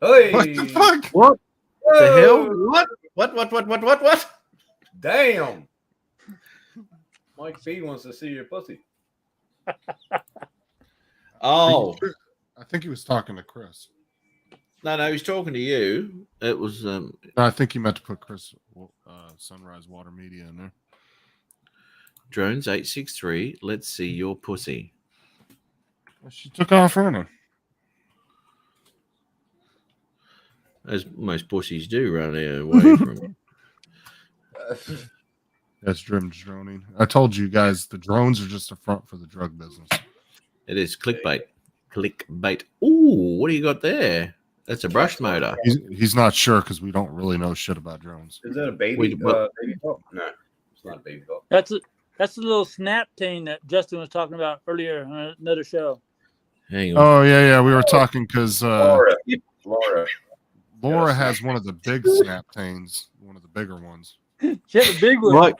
S3: Hey.
S2: What the fuck?
S1: What the
S3: Whoa.
S1: hell? What?
S3: Damn. Mike B wants to see your pussy.
S1: Oh.
S2: I think he was talking to Chris.
S1: No, he's talking to you. It was
S2: No, I think he meant to put Chris Sunrise Water Media in there.
S1: Drones 863. Let's see your pussy.
S2: She took off running.
S1: As most pussies do run away from.
S2: That's droning. I told you guys the drones are just a front for the drug business.
S1: It is clickbait. Clickbait. Ooh, what do you got there? That's a brush motor.
S2: He's not sure because we don't really know shit about drones.
S3: Is that a baby?
S1: Wait, what?
S3: Baby dog? No, it's not a baby dog.
S10: That's the little snap thing that Justin was talking about earlier on another show.
S1: Hang on.
S2: Oh yeah, we were talking because
S3: Laura.
S2: Laura has one of the big snap tains, one of the bigger ones.
S10: She had a big one.
S1: Right.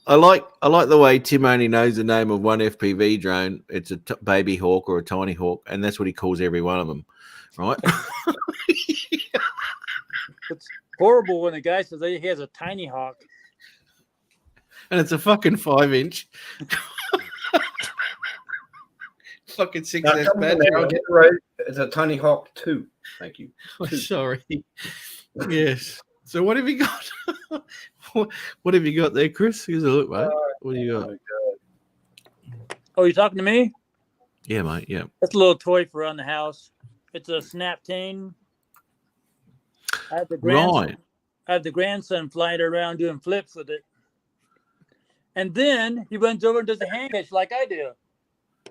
S1: I like the way Tim only knows the name of one FPV drone. It's a baby hawk or a tiny hawk, and that's what he calls every one of them, right?
S10: It's horrible when the guy says he has a tiny hawk.
S1: And it's a fucking 5-inch. Fucking 6S battery.
S3: Now, get it right. It's a Tiny Hawk 2. Thank you.
S1: Oh, sorry. Yes. So what have you got? What have you got there, Chris? Here's a look, mate. What do you got?
S10: Oh, you talking to me?
S1: Yeah, mate. Yeah.
S10: That's a little toy for around the house. It's a snap cane. I have the
S1: Right.
S10: I have the grandson flying around doing flips with it. And then he runs over and does a hand catch like I do.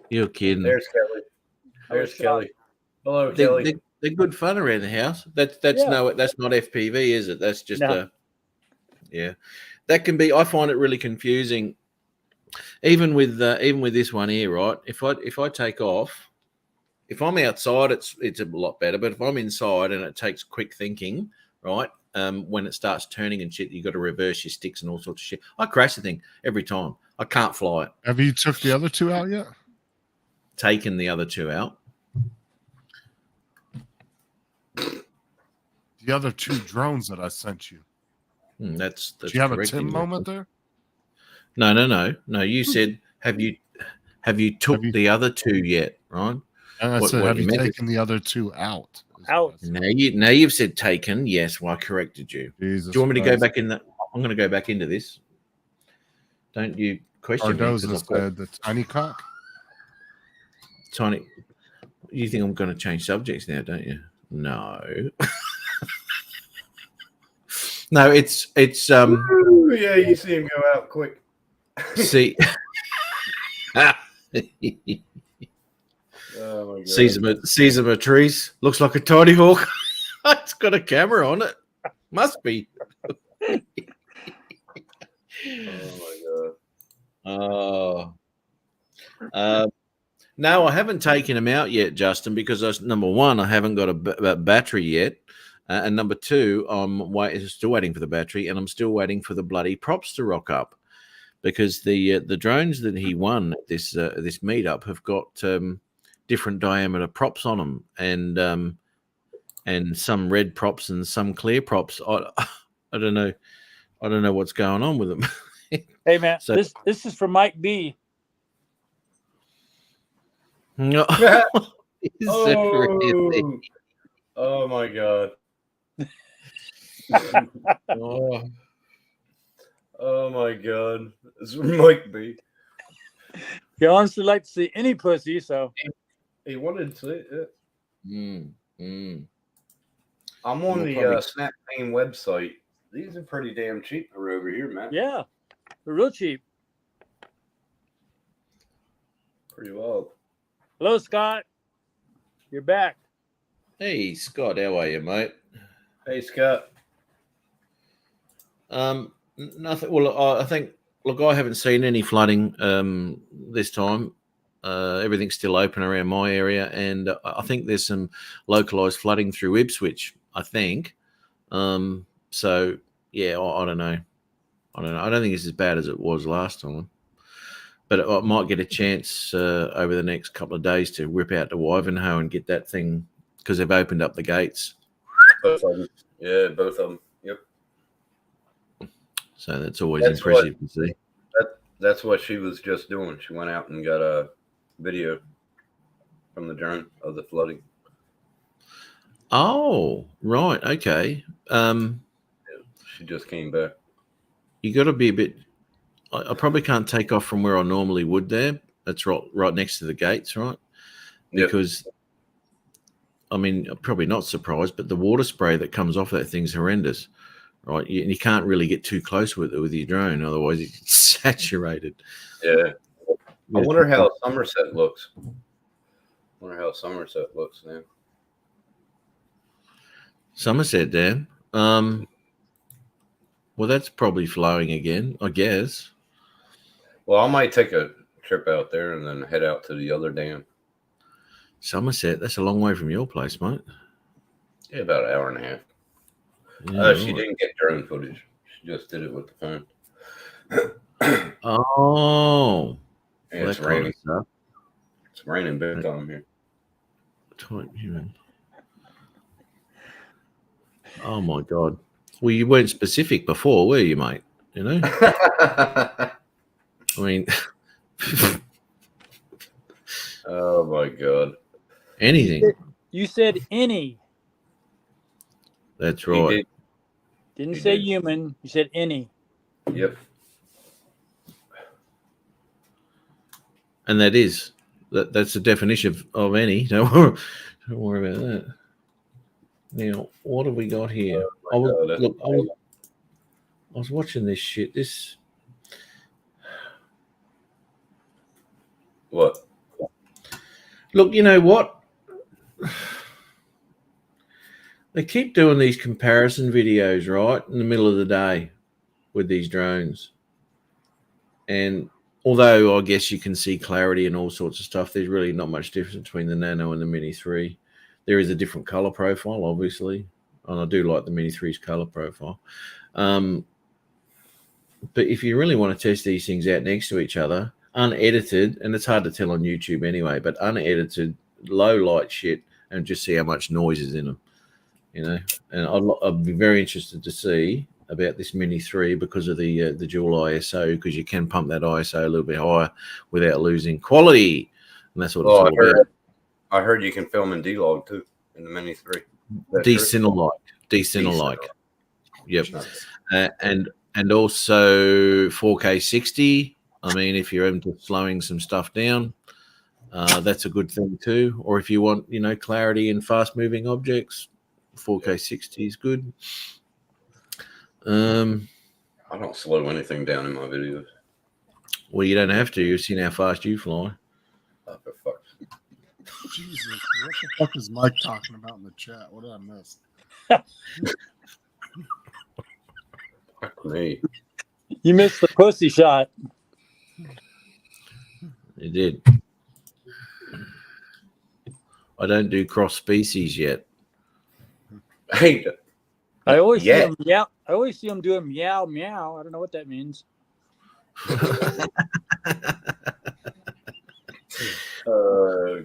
S1: You're kidding.
S3: There's Kelly. There's Kelly. Hello, Kelly.
S1: They're good fun around the house. That's
S10: Yeah.
S1: that's not FPV, is it? That's just
S10: No.
S1: yeah. That can be. I find it really confusing, even with this one here. Right? If I take off, if I'm outside, it's a lot better. But if I'm inside and it takes quick thinking, right? When it starts turning and shit, you got to reverse your sticks and all sorts of shit. I crash the thing every time. I can't fly it.
S2: Have you took the other two out yet?
S1: Taken the other two out.
S2: The other two drones that I sent you.
S1: That's
S2: Do you have a
S1: correct,
S2: Tim
S1: Ingrid.
S2: moment there?
S1: No. You said have you took the other two yet, right?
S2: And I
S1: What-
S2: said,
S1: what
S2: have
S1: you
S2: you
S1: meant is-
S2: taken the other two out?
S10: Out.
S1: Now you've said taken. Yes, well I corrected you.
S2: Jesus
S1: Do you want me to go
S2: Christ.
S1: back in that? I'm going to go back into this. Don't you question me? 'cause
S2: Cardoza
S1: I've got
S2: said the tiny cock.
S1: tiny. You think I'm going to change subjects now, don't you? No. No, it's
S3: Ooh, yeah, you see him go out quick.
S1: see.
S3: Oh my God.
S1: Caesar Matrice looks like a tiny hawk. It's got a camera on it. Must be.
S3: Oh my
S1: Oh. No, I haven't taken him out yet, Justin, because number one, I haven't got a battery yet. And number two, I'm still waiting for the battery, and I'm still waiting for the bloody props to rock up, because the drones that he won at this meetup have got different diameter props on them, and some red props and some clear props. I don't know what's going on with them.
S10: Hey man,
S1: So-
S10: this is for Mike B.
S1: No. Is it really?
S3: Oh my God.
S1: Oh,
S3: Oh my god. This might be.
S10: You honestly like to see any pussy, so
S3: He wanted to.
S1: mm, mm.
S3: I'm on
S1: We'll
S3: the
S1: probably-
S3: Snap Pain website. These are pretty damn cheap for over here, man.
S10: yeah, they're real cheap.
S3: Pretty wild.
S10: Hello, Scott. You're back.
S1: Hey, Scott, how are you, mate?
S3: Hey, Scott.
S1: Nothing. Well, I think. Look, I haven't seen any flooding this time. Everything's still open around my area, and I think there's some localized flooding through Ipswich. I think. So yeah, I don't know. I don't think it's as bad as it was last time. But I might get a chance over the next couple of days to rip out to Ivanhoe and get that thing because they've opened up the gates.
S3: Both of them. Yeah, both of them. Yep.
S1: So that's always
S3: That's
S1: impressive to see.
S3: That's what she was just doing. She went out and got a video from the drone of the flooding.
S1: Oh, right. Okay.
S3: She just came back.
S1: You got to be a bit. I probably can't take off from where I normally would there. That's right next to the gates, right?
S3: Yep.
S1: Because, I mean, I'm probably not surprised, but the water spray that comes off that thing's horrendous, right? You can't really get too close with it with your drone, otherwise it's saturated.
S3: Yeah. I wonder how Somerset looks. Now.
S1: Somerset Dam. Well, that's probably flowing again, I guess.
S3: Well, I might take a trip out there and then head out to the other dam.
S1: Somerset, that's a long way from your place, mate.
S3: Yeah, about an hour and a half.
S1: Yeah,
S3: She
S1: right.
S3: didn't get drone footage. She just did it with the phone.
S1: Oh,
S3: Yeah,
S1: well,
S3: it's
S1: that kind
S3: raining.
S1: of stuff.
S3: It's raining big time here.
S1: Oh my God. Well, you weren't specific before, were you, mate? You know, I mean,
S3: Oh my god.
S1: anything.
S10: You said any.
S1: That's
S3: He
S1: right.
S3: did.
S10: Didn't
S3: You
S10: say
S3: did.
S10: human. You said any.
S3: Yep.
S1: And that's the definition of any. Don't worry about that. Now, what have we got here?
S3: Oh my God.
S1: I was watching this shit.
S3: What?
S1: Look, you know what? They keep doing these comparison videos, right, in the middle of the day with these drones. And although I guess you can see clarity and all sorts of stuff, there's really not much difference between the Nano and the Mini 3. There is a different color profile, obviously, and I do like the Mini 3's color profile. But if you really want to test these things out next to each other, unedited, and it's hard to tell on YouTube anyway, but unedited, low light shit, and just see how much noise is in them, you know. And I'd be very interested to see about this Mini 3 because of the dual ISO, because you can pump that ISO a little bit higher without losing quality, and that's what it's all about.
S3: I heard you can film in D-Log too in the Mini 3.
S1: Deciner-like. Yep. And also 4K 60. I mean, if you're into slowing some stuff down, that's a good thing too. Or if you want, you know, clarity in fast-moving objects, 4K 60 is good.
S3: I don't slow anything down in my videos.
S1: Well, you don't have to. You've seen how fast you fly.
S3: Oh, for fuck's sake.
S2: Jesus, what the fuck is Mike talking about in the chat? What did I miss?
S3: Fuck me.
S10: You missed the pussy shot.
S1: You did. I don't do cross species yet.
S3: Hey,
S10: I always see
S3: Yeah.
S10: him meow. I always see him doing meow meow. I don't know what that means.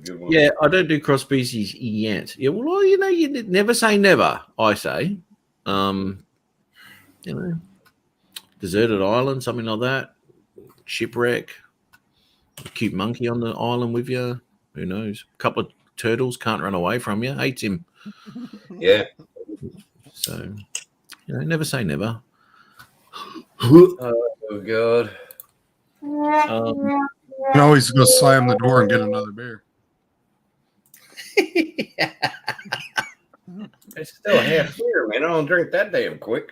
S3: good one.
S1: Yeah, I don't do cross species yet. Yeah, well, you know, you never say never. I say, you know, deserted island, something like that, shipwreck, a cute monkey on the island with you. Who knows? A couple of turtles can't run away from you. Hates him.
S3: Yeah.
S1: So, never say never.
S3: Oh God.
S1: Um,
S2: You can always go slam the door and get another beer.
S3: It's still half here, man. I don't drink that damn quick.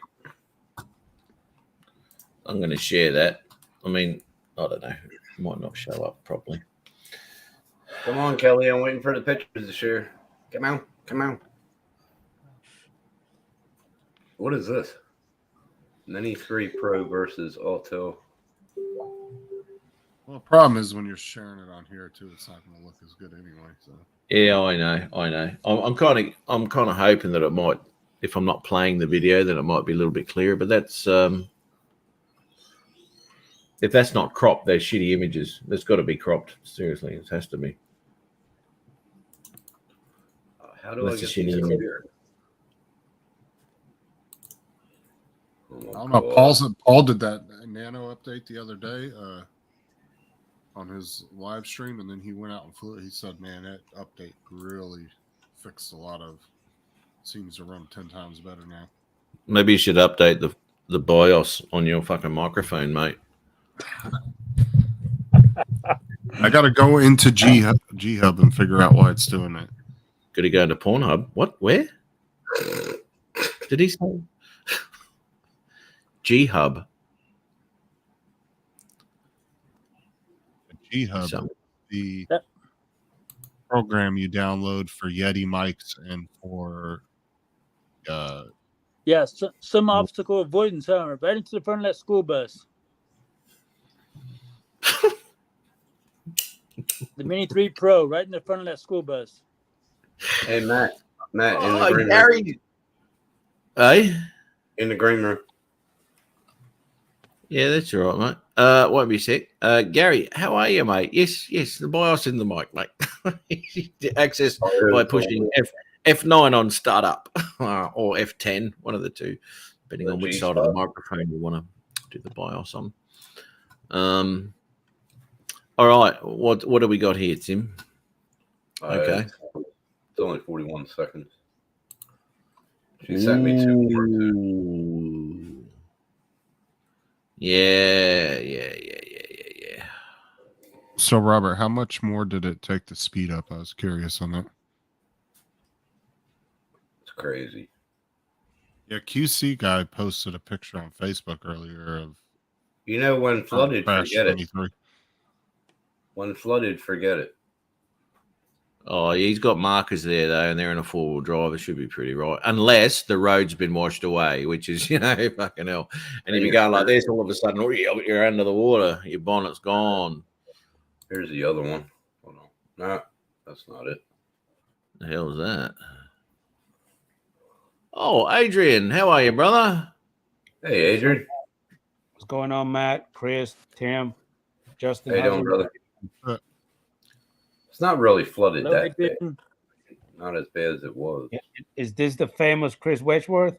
S1: I'm going to share that. I mean, I don't know. It might not show up properly.
S3: Come on, Kelly. I'm waiting for the pictures to share. Come on. Come on. What is this? Mini 3 Pro versus Auto.
S2: Well, the problem is when you're sharing it on here too, it's not going to look as good anyway. So
S1: Yeah, I know. I'm kind of hoping that it might, if I'm not playing the video, then it might be a little bit clearer. But that's if that's not cropped, they're shitty images. That's got to be cropped. Seriously, it has to be.
S3: How do
S1: That's
S3: I
S1: a
S3: get
S1: shitty
S3: these
S1: image.
S3: here?
S2: I don't know. Paul did that nano update the other day on his live stream, and then he went out and flew it. He said, "Man, that update really fixed a lot of. Seems to run 10 times better now."
S1: Maybe you should update the BIOS on your fucking microphone, mate.
S2: I got to go into G Hub and figure out why it's doing that.
S1: Could he go into Pornhub? What? Where? Did he say? G Hub.
S2: G Hub,
S1: So-
S2: the program you download for Yeti mics and for
S10: Yeah, some obstacle avoidance, huh? Right into the front of that school bus. The Mini 3 Pro, right in the front of that school bus.
S3: Hey, Matt. Matt, in the
S1: Oh,
S3: green room.
S1: Gary. Hey?
S3: In the green room.
S1: Yeah, that's all right, mate. Won't be a sec. Gary, how are you, mate? Yes, the BIOS in the mic, mate. Access by pushing F9 on startup or F10, one of the two, depending on which side of the microphone you want to do the BIOS on. All right, what do we got here, Tim? Okay.
S3: It's only 41 seconds. She sent me 2 more.
S1: Yeah.
S2: So, Robert, how much more did it take to speed up? I was curious on that.
S3: It's crazy.
S2: Yeah, QC guy posted a picture on Facebook earlier of.
S3: You know, when flooded,
S2: Crash
S3: forget it.
S2: 23.
S3: When flooded, forget it.
S1: Oh, he's got markers there, though, and they're in a four-wheel drive. It should be pretty right. Unless the road's been washed away, which is, fucking hell. And if you go like this, all of a sudden, you're under the water. Your bonnet's gone.
S3: Here's the other one. Hold on. No, that's not it.
S1: The hell is that? Oh, Adrian, how are you, brother?
S3: Hey, Adrian.
S11: What's going on, Matt, Chris, Tim, Justin?
S3: How you doing, brother? It's not really flooded
S11: Hello,
S3: that bad.
S11: Adrian.
S3: Not as bad as it was.
S11: Is this the famous Chris Wedgeworth?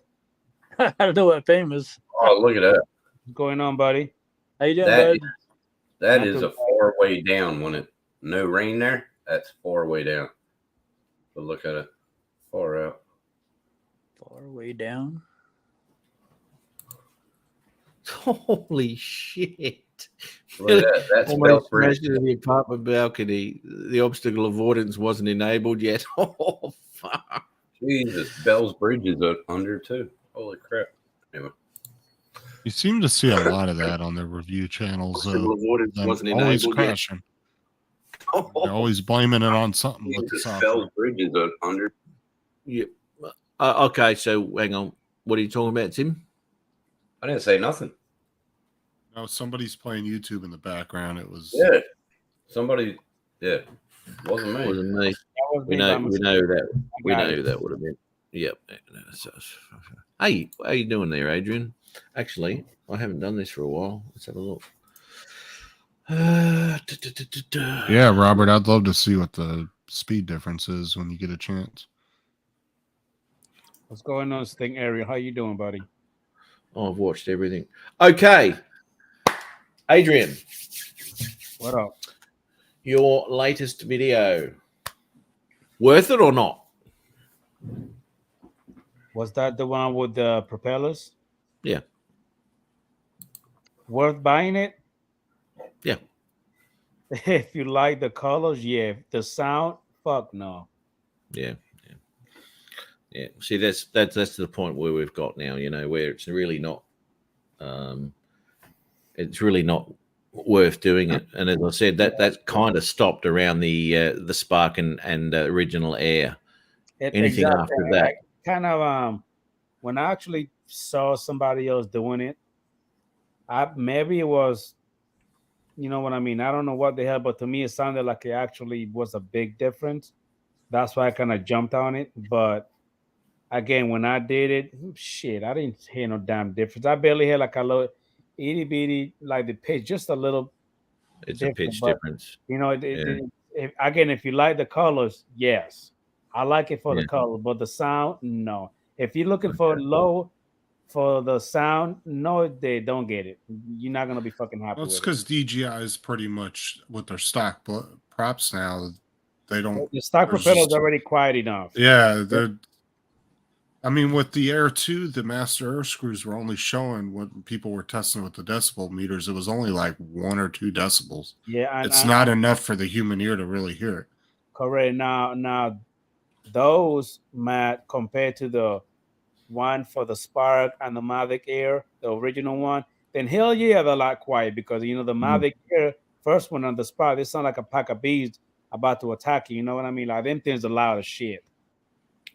S10: I don't know what famous.
S3: Oh, look at that.
S11: What's going on, buddy?
S10: How you doing,
S3: That,
S10: bud?
S3: that is a far way down when it no rain there. That's far way down. But look at it. Far out.
S10: Far way down.
S1: Holy shit.
S3: Look at that. That's
S1: Almost
S3: Bell Bridge.
S1: smashed into the apartment balcony. The obstacle avoidance wasn't enabled yet. Oh, fuck.
S3: Jesus, Bell's Bridge is under too. Holy crap. Anyway.
S2: You seem to see a lot of that on their review channels.
S1: Obstacle avoidance
S2: Them
S1: wasn't
S2: always
S1: enabled yet.
S2: crashing. They're always blaming it on something with the
S3: Jesus,
S2: software.
S3: Bell's Bridge is under.
S1: Yeah. Okay, so hang on. What are you talking about, Tim?
S3: I didn't say nothing.
S2: No, somebody's playing YouTube in the background. It was
S3: Yeah. Somebody, yeah. Wasn't me.
S1: Wasn't me.
S11: was
S1: We
S11: me by
S1: know
S11: mistake.
S1: that. We
S11: got
S1: know
S11: it.
S1: who that would have been. Yep. Hey, how you doing there, Adrian? Actually, I haven't done this for a while. Let's have a look.
S2: Yeah, Robert, I'd love to see what the speed difference is when you get a chance.
S11: What's going on, Sting area? How you doing, buddy?
S1: Oh, I've watched everything. Okay. Adrian,
S11: What up?
S1: your latest video. Worth it or not?
S11: Was that the one with the propellers?
S1: Yeah.
S11: Worth buying it?
S1: Yeah.
S11: If you like the colors, yeah. The sound, fuck no.
S1: Yeah. See, that's to the point where we've got now, where it's really not worth doing it. And as I said, that kind of stopped around the Spark and original Air. Anything after that,
S11: kind of when I actually saw somebody else doing it, maybe it was, you know what I mean? I don't know what they had, but to me it sounded like it actually was a big difference. That's why I kind of jumped on it. But again, when I did it, shit, I didn't hear no damn difference. I barely heard like a little itty bitty, like the pitch, just a little.
S1: It's a pitch difference.
S11: If you like the colors, yes, I like it for the color, but the sound, no. If you're looking for low for the sound, no, they don't get it. You're not gonna be fucking happy.
S2: Well, it's
S11: with
S2: because DJI is pretty much with their stock props now. They don't.
S11: The stock propeller is already quiet enough.
S2: Yeah, I mean, with the Air 2, the master air screws were only showing what people were testing with the decibel meters. It was only like 1 or 2 decibels.
S11: Yeah,
S2: it's not enough for the human ear to really hear it.
S11: Correct. Now, those, Matt, compared to the one for the Spark and the Mavic Air, the original one, then hell yeah, they're a lot quiet because the Mavic Air, first one on the Spark, they sound like a pack of bees about to attack you. You know what I mean? Like them things are loud as shit.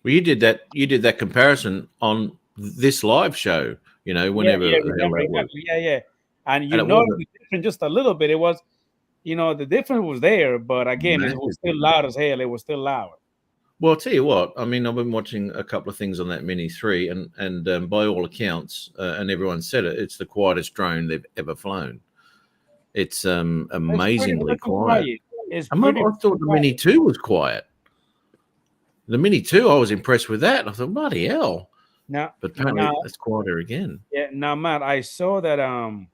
S1: Well, you did that comparison on this live show, whenever
S11: yeah. And it was different just a little bit. It was, the difference was there, but again, it was still loud as hell. It was still loud.
S1: Well, I'll tell you what. I mean, I've been watching a couple of things on that Mini 3, and by all accounts, and everyone said it, it's the quietest drone they've ever flown. It's amazingly quiet. I thought the Mini 2 was quiet. The Mini 2, I was impressed with that. I thought, bloody hell.
S11: But
S1: apparently it's quieter again.
S11: Yeah, now, Matt, I saw that
S2: Me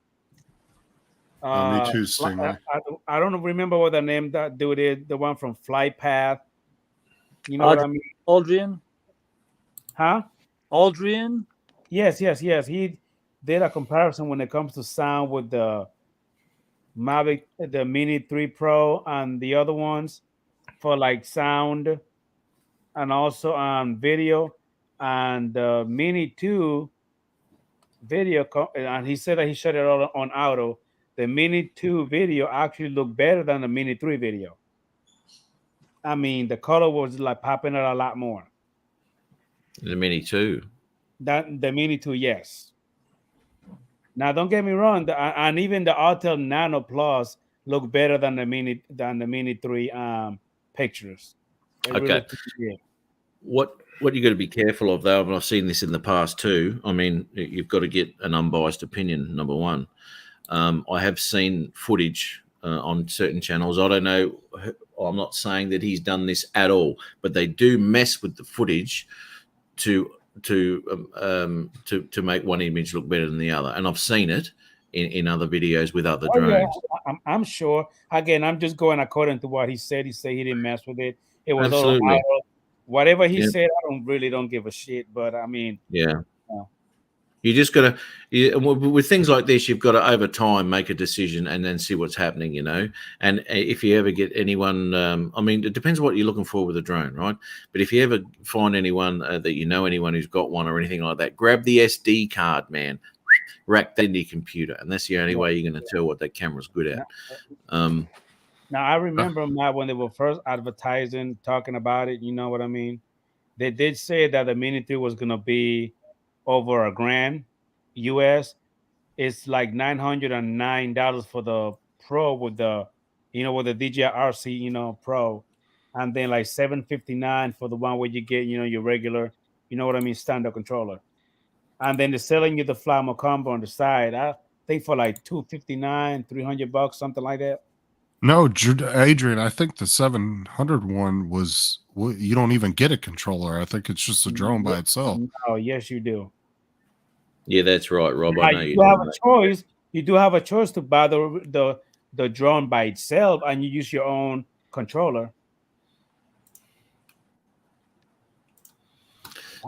S2: too, Stingray.
S11: I don't remember what the name that dude is, the one from Flightpath. You know what I mean?
S10: Aldrin?
S11: Huh?
S10: Aldrin?
S11: Yes. He did a comparison when it comes to sound with the Mavic, the Mini 3 Pro, and the other ones for like sound and also on video. And the Mini 2 video, and he said that he shut it all on auto. The Mini 2 video actually looked better than the Mini 3 video. I mean, the color was like popping out a lot more.
S1: The Mini 2.
S11: The Mini 2, yes. Now, don't get me wrong, and even the Autel Nano Plus look better than the Mini 3 pictures.
S1: Okay.
S11: Really,
S1: What you got to be careful of, though, and I've seen this in the past too. I mean, you've got to get an unbiased opinion. Number one, I have seen footage on certain channels. I don't know. I'm not saying that he's done this at all, but they do mess with the footage to make one image look better than the other, and I've seen it in other videos with other drones.
S11: Yeah, I'm sure. Again, I'm just going according to what he said. He said he didn't mess with it. It was
S1: absolutely
S11: all whatever he said. I don't give a shit. But I mean,
S1: you just got to, with things like this, you've got to over time make a decision and then see what's happening, And if you ever get anyone, I mean, it depends what you're looking for with a drone, right? But if you ever find anyone anyone who's got one or anything like that, grab the SD card, man. Rack that into your computer, and that's the only way you're going to tell what that camera's good at.
S11: Now, I remember, Matt, when they were first advertising, talking about it, you know what I mean? They did say that the Mini 3 was going to be over $1,000 US. It's like $909 for the Pro with the, with the DJI RC, Pro. And then like $759 for the one where you get, your regular, standard controller. And then they're selling you the Flymo combo on the side. I think for like $259, $300, something like that.
S2: No, Adrian, I think the 700 one was, you don't even get a controller. I think it's just a drone by itself.
S11: Oh, yes, you do.
S1: Yeah, that's right, Rob. I know
S11: you have a choice. You do have a choice to buy the drone by itself, and you use your own controller.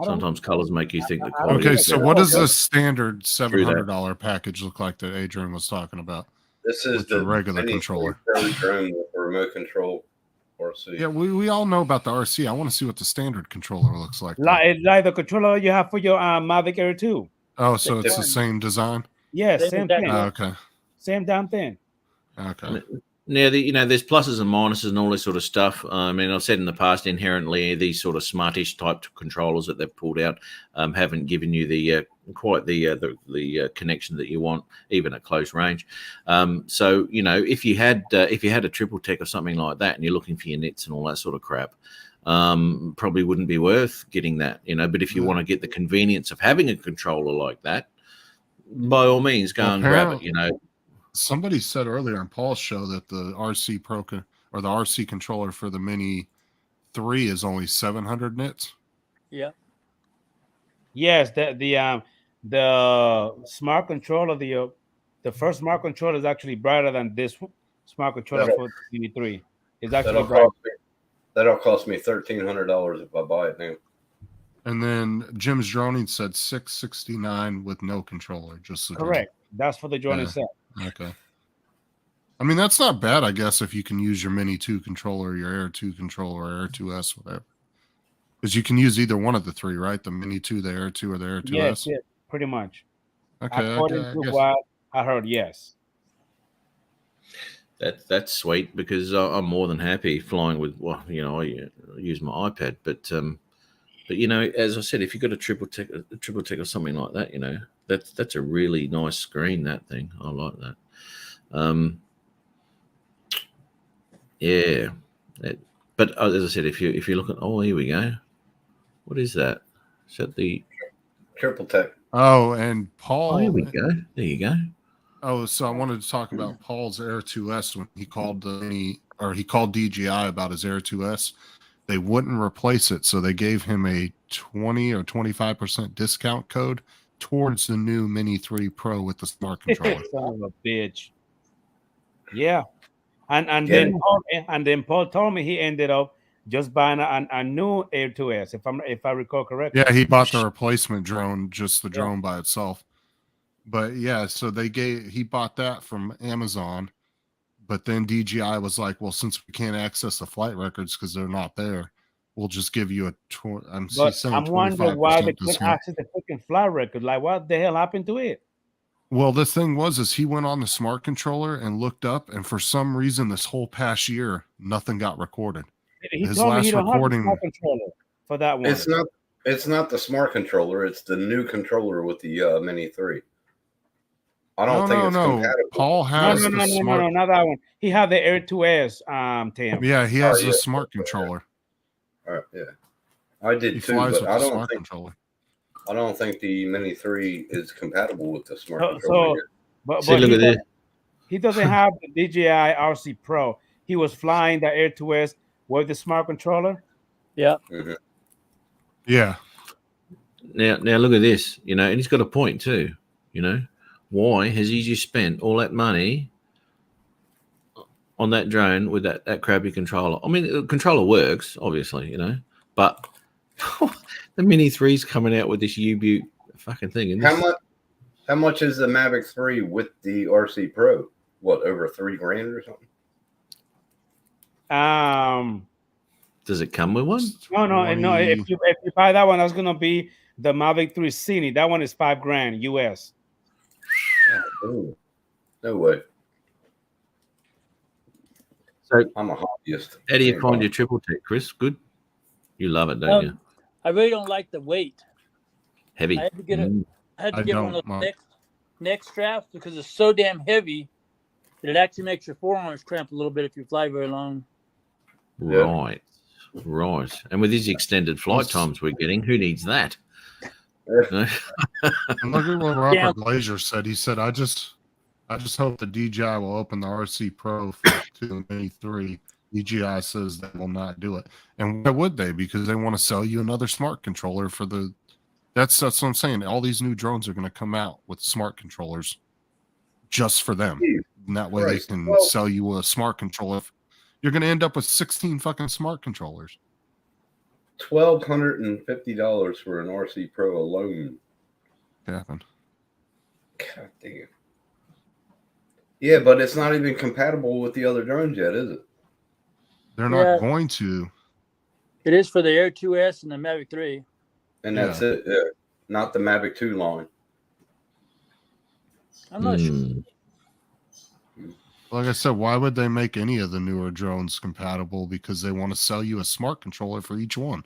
S1: Sometimes colors make you think the quality.
S2: Okay,
S1: is
S2: so
S1: better.
S2: what does the standard
S1: True that.
S2: $700 package look like that Adrian was talking about?
S3: This is
S2: With the regular
S3: Mini
S2: controller.
S3: 3 Pro drone with a remote control RC.
S2: Yeah, we all know about the RC. I want to see what the standard controller looks like. though.
S11: Like the controller you have for your Mavic Air 2.
S2: Oh, so it's the same design?
S11: Yes, same thing.
S2: Okay.
S11: Same damn thing.
S2: Okay.
S1: Now, there's pluses and minuses and all this sort of stuff. I mean, I've said in the past, inherently, these sort of smartish type controllers that they've pulled out haven't given you the quite the connection that you want, even at close range. So, if you had a triple tech or something like that, and you're looking for your nits and all that sort of crap, probably wouldn't be worth getting that. But if you want to get the convenience of having a controller like that, by all means, go and grab it.
S2: Somebody said earlier on Paul's show that the RC Pro or the RC controller for the Mini 3 is only 700 nits.
S10: Yeah.
S11: Yes, the smart controller, the first smart controller is actually brighter than this smart controller for the Mini 3. It's actually brighter.
S3: That'll cost me $1,300 if I buy it now.
S2: And then Jim's droning said $669 with no controller. Just so
S11: correct. That's for the droning set.
S2: Okay. I mean, that's not bad, I guess, if you can use your Mini 2 controller, your Air 2 controller, or Air 2S, whatever. Because you can use either one of the three, right? The Mini 2, the Air 2, or the Air 2S?
S11: Yes, pretty much.
S2: Okay.
S11: According to what I heard, yes.
S1: That's sweet, because I'm more than happy flying with, I use my iPad, but as I said, if you've got a triple tech or something like that, that's a really nice screen. That thing, I like that. Yeah, but as I said, if you look at, here we go. What is that? Is that the
S3: triple tech?
S2: Oh, and Paul.
S1: Oh, here we go. There you go.
S2: Oh, so I wanted to talk about Paul's Air 2S when he called he called DJI about his Air 2S. They wouldn't replace it, so they gave him a 20 or 25% discount code towards the new Mini 3 Pro with the smart controller.
S11: Son of a bitch. Yeah, and then Paul told me he ended up just buying a new Air 2S, if I recall correctly.
S2: Yeah, he bought the replacement drone, just the drone by itself. But yeah, so he bought that from Amazon, but then DJI was like, well, since we can't access the flight records because they're not there, we'll just give you I'm
S11: wondering why they couldn't access the freaking flight record. Like, what the hell happened to it?
S2: Well, the thing is he went on the smart controller and looked up, and for some reason this whole past year, nothing got recorded.
S11: His last recording have a smart controller for that one.
S3: It's not the smart controller, it's the new controller with the Mini 3. I don't think it's compatible.
S2: Paul has
S11: no, not that one. He had the Air 2S, Tim.
S2: Yeah, he has the smart controller.
S3: All right, yeah. I did too, but I don't think the Mini 3 is compatible with the smart controller yet.
S11: But he doesn't have the DJI RC Pro. He was flying the Air 2S with the smart controller.
S10: Yeah.
S3: Mm-hmm.
S2: Yeah.
S1: Now look at this, and he's got a point too, Why has he just spent all that money on that drone with that crappy controller? I mean, the controller works, obviously, but the Mini 3's coming out with this U-Butte fucking thing.
S3: How much is the Mavic 3 with the RC Pro? What, over $3,000 or something?
S1: Does it come with one?
S11: No. If you buy that one, that's gonna be the Mavic 3 Cine. That one is $5,000 US.
S3: Oh, no way.
S1: So
S3: I'm a hobbyist.
S1: How do you find your triple tech, Chris? Good. You love it, don't you?
S10: I really don't like the weight.
S1: Heavy.
S10: I had to get one of those neck straps because it's so damn heavy that it actually makes your forearms cramp a little bit if you fly very long.
S1: Right. And with these extended flight times we're getting, who needs that?
S2: And look at what Robert Glazier said. He said, I just hope the DJI will open the RC Pro to the Mini 3. DJI says they will not do it. And why would they? Because they want to sell you another smart controller for the that's what I'm saying. All these new drones are going to come out with smart controllers just for them. And that way they can sell you a smart controller. You're going to end up with 16 fucking smart controllers.
S3: $1,250 for an RC Pro alone.
S12: Happened.
S3: God damn. Yeah, but it's not even compatible with the other drones yet, is it?
S12: They're
S10: Yeah.
S12: not going to.
S10: It is for the Air 2S and the Mavic 3.
S3: And that's it. Yeah. Not the Mavic 2 line.
S10: I'm not sure.
S12: Like I said, why would they make any of the newer drones compatible? Because they want to sell you a smart controller for each one.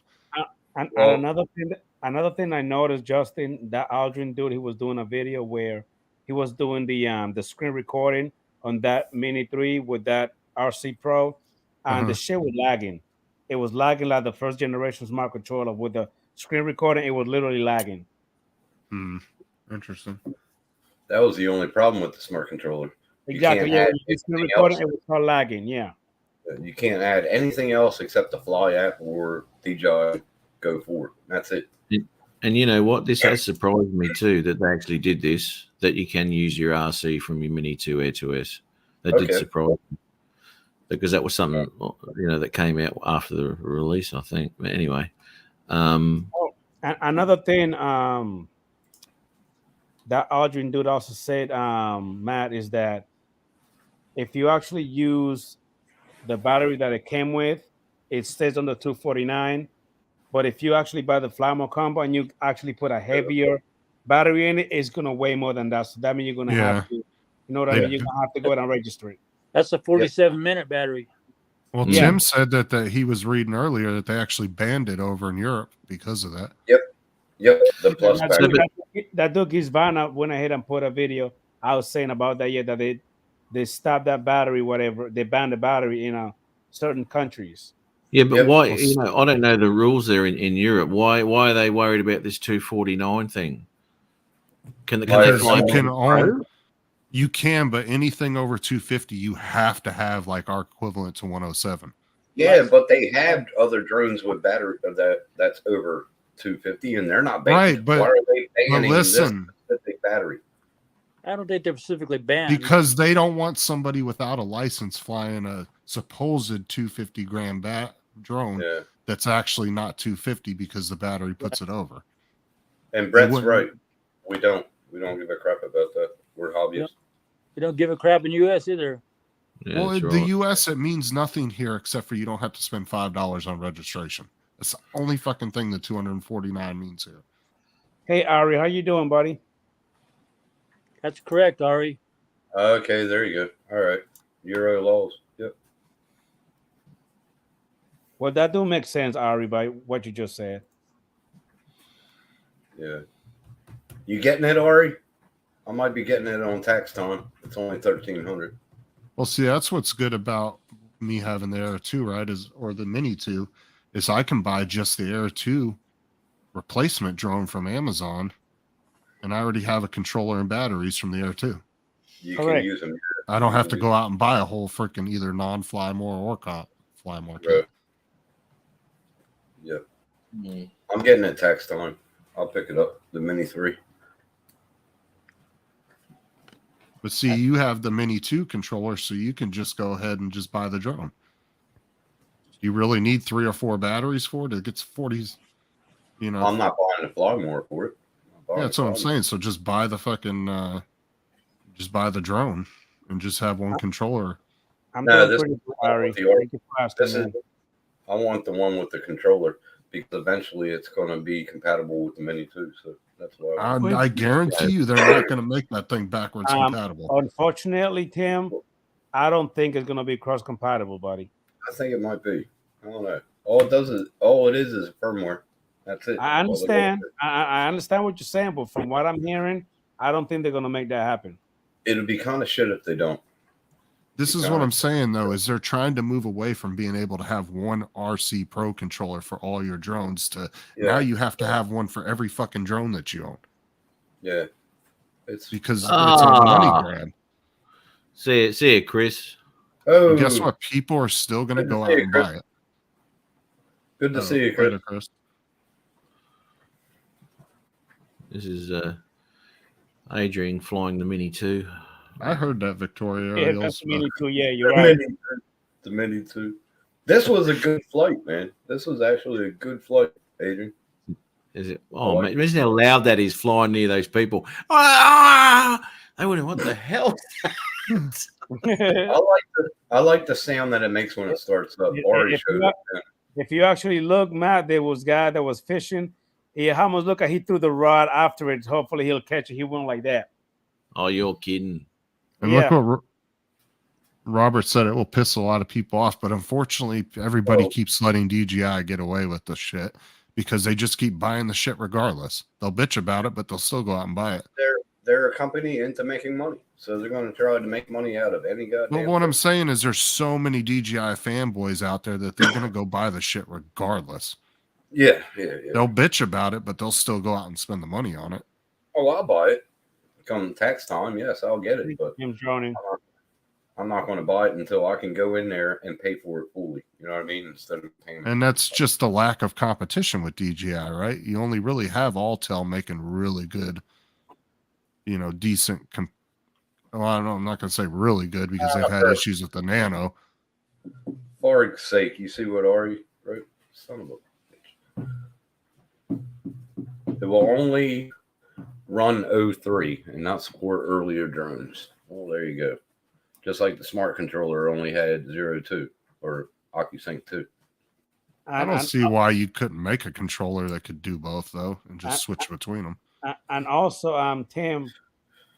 S11: And another thing I noticed, Justin, that Aldrin dude, he was doing a video where he was doing the screen recording on that Mini 3 with that RC Pro, and the shit was lagging. It was lagging like the first generation smart controller with the screen recording. It was literally lagging.
S12: Interesting.
S3: That was the only problem with the smart controller.
S11: Exactly. Yeah, screen recording, it was all lagging. Yeah.
S3: You can't add anything else except the Fly app or DJI Go 4. That's it.
S1: And you know what? This has surprised me too that they actually did this, that you can use your RC from your Mini 2 Air 2S. That did surprise me. Because that was something, that came out after the release, I think. But anyway.
S11: Another thing that Aldrin dude also said, Matt, is that if you actually use the battery that it came with, it stays on the 249. But if you actually buy the Flymore combo and you actually put a heavier battery in it, it's going to weigh more than that. So that means you're going to have to, you know what I mean? You're going to have to go and register it.
S10: That's a 47-minute battery.
S12: Well, Tim said that he was reading earlier that they actually banned it over in Europe because of that.
S3: Yep. The plus battery.
S11: That dude Gizvana went ahead and put a video. I was saying about that, that they stopped that battery, whatever. They banned the battery in certain countries.
S1: Yeah, but why? I don't know the rules there in Europe. Why are they worried about this 249 thing? Can they fly?
S12: You can, but anything over 250, you have to have like our equivalent to 107.
S3: Yeah, but they have other drones with battery that's over 250, and they're not banned.
S12: Right, but
S3: why are they banning this
S12: listen,
S3: specific battery?
S10: I don't think they're specifically banned.
S12: Because they don't want somebody without a license flying a supposed 250 gram drone that's actually not 250 because the battery puts it over.
S3: And Brett's right. We don't give a crap about that. We're hobbyists.
S10: You don't give a crap in the U.S. either.
S12: Yeah, well, in the U.S., it means nothing here except for you don't have to spend $5 on registration. That's the only fucking thing that 249 means here.
S11: Hey, Ari, how you doing, buddy?
S10: That's correct, Ari.
S3: Okay, there you go. All right. Euro laws. Yep.
S11: Well, that do make sense, Ari, by what you just said.
S3: Yeah. You getting it, Ari? I might be getting it on tax time. It's only $1,300.
S12: Well, see, that's what's good about me having the Air 2, right? Or the Mini 2, is I can buy just the Air 2 replacement drone from Amazon, and I already have a controller and batteries from the Air 2.
S3: You can use them.
S12: I don't have to go out and buy a whole freaking either non-Flymore or Flymore kit.
S3: Yep. I'm getting it tax time. I'll pick it up, the Mini 3.
S12: But see, you have the Mini 2 controller, so you can just go ahead and just buy the drone. You really need 3 or 4 batteries for it? It gets 40s,
S3: I'm not buying a Flymore for it.
S12: Yeah, that's what I'm saying. So just buy the fucking, just buy the drone and just have one controller.
S11: I want
S3: the one with the controller because eventually it's going to be compatible with the Mini 2. So that's why
S12: I guarantee you they're not going to make that thing backwards compatible.
S11: Unfortunately, Tim, I don't think it's going to be cross compatible, buddy.
S3: I think it might be. I don't know. All it is firmware. That's it.
S11: I understand. I understand what you're saying, but from what I'm hearing, I don't think they're going to make that happen.
S3: It'll be kind of shit if they don't.
S12: This is what I'm saying, though, is they're trying to move away from being able to have one RC Pro controller for all your drones to now you have to have one for every fucking drone that you own.
S3: Yeah.
S12: It's because it's a money grab.
S1: See it, Chris.
S3: Oh,
S12: and guess what? People are still going to go out and buy it.
S3: Good to see you, Chris.
S12: Later, Chris.
S1: This is Adrian flying the Mini 2.
S12: I heard that, Victoria.
S11: Yeah, that's the Mini 2. Yeah, you're right.
S3: The Mini 2. This was a good flight, man. This was actually a good flight, Adrian.
S1: Is it? Oh, man, imagine how loud that is flying near those people. Ah! They wouldn't. What the hell?
S3: I like the sound that it makes when it starts up.
S11: If you actually look, Matt, there was a guy that was fishing. He almost looked like he threw the rod after it. Hopefully he'll catch it. He went like that.
S1: Oh, you're kidding.
S12: And look what Robert said. It will piss a lot of people off, but unfortunately, everybody keeps letting DJI get away with the shit because they just keep buying the shit regardless. They'll bitch about it, but they'll still go out and buy it.
S3: They're a company into making money, so they're going to try to make money out of any goddamn.
S12: But what I'm saying is, there's so many DJI fanboys out there that they're going to go buy the shit regardless.
S3: Yeah.
S12: They'll bitch about it, but they'll still go out and spend the money on it.
S3: Oh, I'll buy it. Come tax time, yes, I'll get it. But I'm not going to buy it until I can go in there and pay for it fully. You know what I mean? Instead of paying.
S12: And that's just the lack of competition with DJI, right? You only really have Autel making really good, decent. Well, I don't know, I'm not going to say really good because they've had issues with the Nano.
S3: For argument's sake, you see what Ari wrote? Son of a bitch. It will only run 03 and not support earlier drones. Well, there you go. Just like the smart controller only had 02 or OcuSync 2.
S12: I don't see why you couldn't make a controller that could do both, though, and just switch between them.
S11: And also, Tim,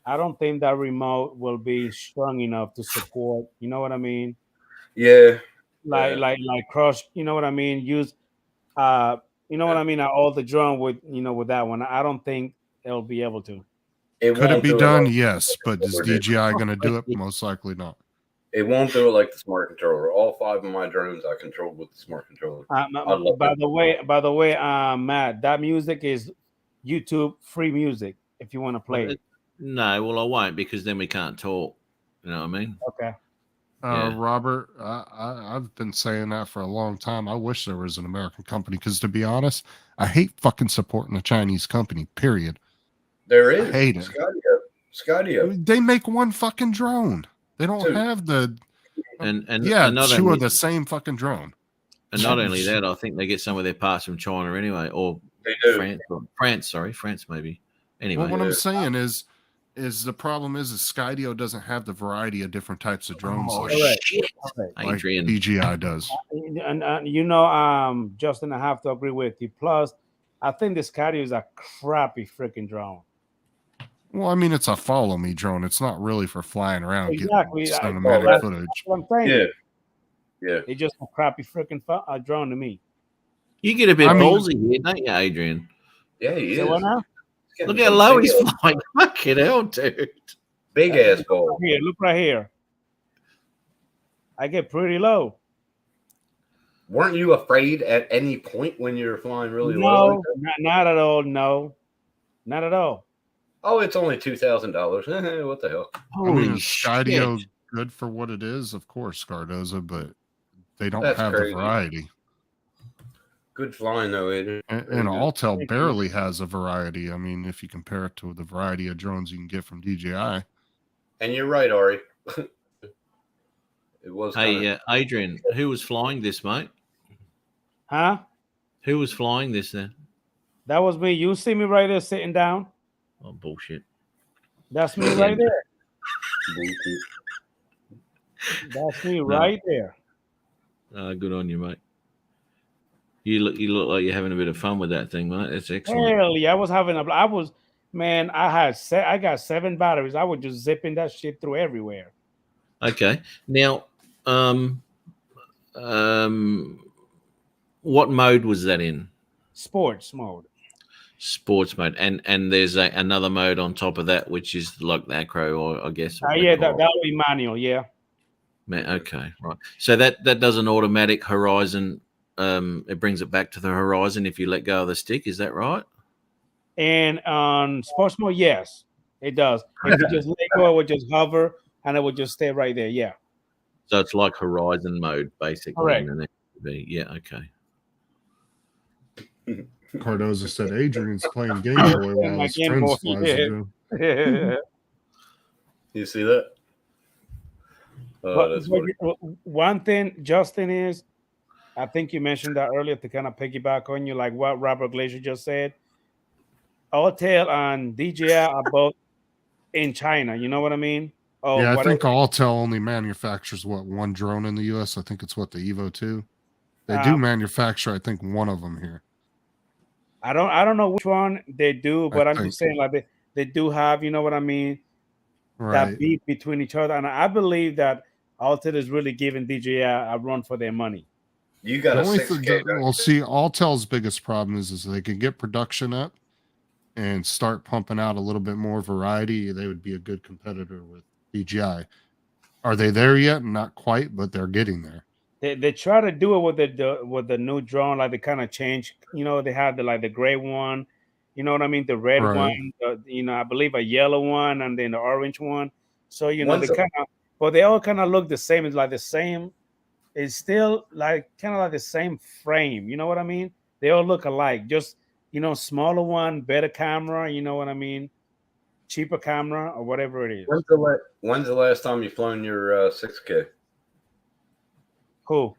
S11: I don't think that remote will be strong enough to support. You know what I mean?
S3: Yeah.
S11: Like crush. You know what I mean? Use. You know what I mean? All the drone with with that one. I don't think they'll be able to.
S12: Could it be done? Yes, but is DJI going to do it? Most likely not.
S3: It won't do it like the smart controller. All 5 of my drones I controlled with the smart controller.
S11: By the way, Matt, that music is YouTube free music. If you want to play it.
S1: No, well, I won't because then we can't talk. You know what I mean?
S11: Okay.
S12: Robert, I've been saying that for a long time. I wish there was an American company because, to be honest, I hate fucking supporting a Chinese company. Period.
S3: There is.
S12: I hate it.
S3: Skydio.
S12: They make one fucking drone. They don't have the.
S1: And
S12: two of the same fucking drone.
S1: And not only that, I think they get some of their parts from China anyway, or
S3: they do.
S1: France maybe. Anyway,
S12: well, what I'm saying is the problem is Skydio doesn't have the variety of different types of drones like DJI does.
S11: And Justin, I have to agree with you. Plus, I think the Skydio is a crappy freaking drone.
S12: Well, I mean, it's a follow me drone. It's not really for flying around getting
S11: cinematic
S12: footage.
S11: What I'm saying.
S3: Yeah.
S11: It's just a crappy freaking drone to me.
S1: You get a bit ballsy here, don't you, Adrian?
S3: Yeah, he is.
S1: Look how low he's flying. Fucking hell, dude.
S3: Big ass ball.
S11: Here, look right here. I get pretty low.
S3: Weren't you afraid at any point when you were flying really
S11: No,
S3: low?
S11: not at all. No, not at all.
S3: Oh, it's only $2,000. What the hell?
S12: Skydio good for what it is, of course, Cardoza, but they don't have the variety.
S3: Good flying though, Adrian.
S12: And Autel barely has a variety. I mean, if you compare it to the variety of drones you can get from DJI.
S3: And you're right, Ari. It was.
S1: Hey, Adrian, who was flying this, mate?
S11: Huh?
S1: Who was flying this then?
S11: That was me. You see me right there sitting down?
S1: Oh, bullshit.
S11: That's me right there.
S3: Bullshit.
S11: That's me right there.
S1: Good on you, mate. You look like you're having a bit of fun with that thing, mate. That's excellent.
S11: Hell yeah, I was having I got 7 batteries. I was just zipping that shit through everywhere.
S1: Okay. Now, what mode was that in?
S11: Sports mode.
S1: Sports mode, and there's another mode on top of that, which is like the acro, or I guess.
S11: Yeah, that'll be manual. Yeah.
S1: Okay, right. So that does an automatic horizon. It brings it back to the horizon if you let go of the stick. Is that right?
S11: And on sports mode, yes, it does. If you just let go, it would just hover, and it would just stay right there. Yeah.
S1: So it's like horizon mode, basically.
S11: Correct.
S1: Yeah. Okay.
S12: Cardoza said Adrian's playing Game Boy while his friends flies the drone.
S3: You see that?
S11: But one thing, Justin, is I think you mentioned that earlier to kind of piggyback on you, like what Robert Glacier just said. Autel and DJI are both in China. You know what I mean? Oh,
S12: Yeah, I
S11: whatever.
S12: think Autel only manufactures one drone in the U.S. I think it's the Evo 2. They do manufacture, I think, one of them here.
S11: I don't know which one they do, but I'm just saying like they do have, you know what I mean, that
S12: Right.
S11: beef between each other, and I believe that Alted is really giving DJI a run for their money.
S3: You got
S12: The
S3: a
S12: only
S3: 6K.
S12: thing well, see, Autel's biggest problem is they can get production up and start pumping out a little bit more variety. They would be a good competitor with DJI. Are they there yet? Not quite, but they're getting there.
S11: They try to do it with the new drone, like they kind of change. You know, they have the gray one. You know what I mean? The red
S12: Right.
S11: one. I believe a yellow one, and then the orange one. So
S3: When's
S11: they kind of, but they all kind of look the same. It's like the same. It's still like kind of like the same frame. You know what I mean? They all look alike. Just smaller one, better camera. You know what I mean? Cheaper camera or whatever it is.
S3: When's the last time you flown your 6K?
S11: Who?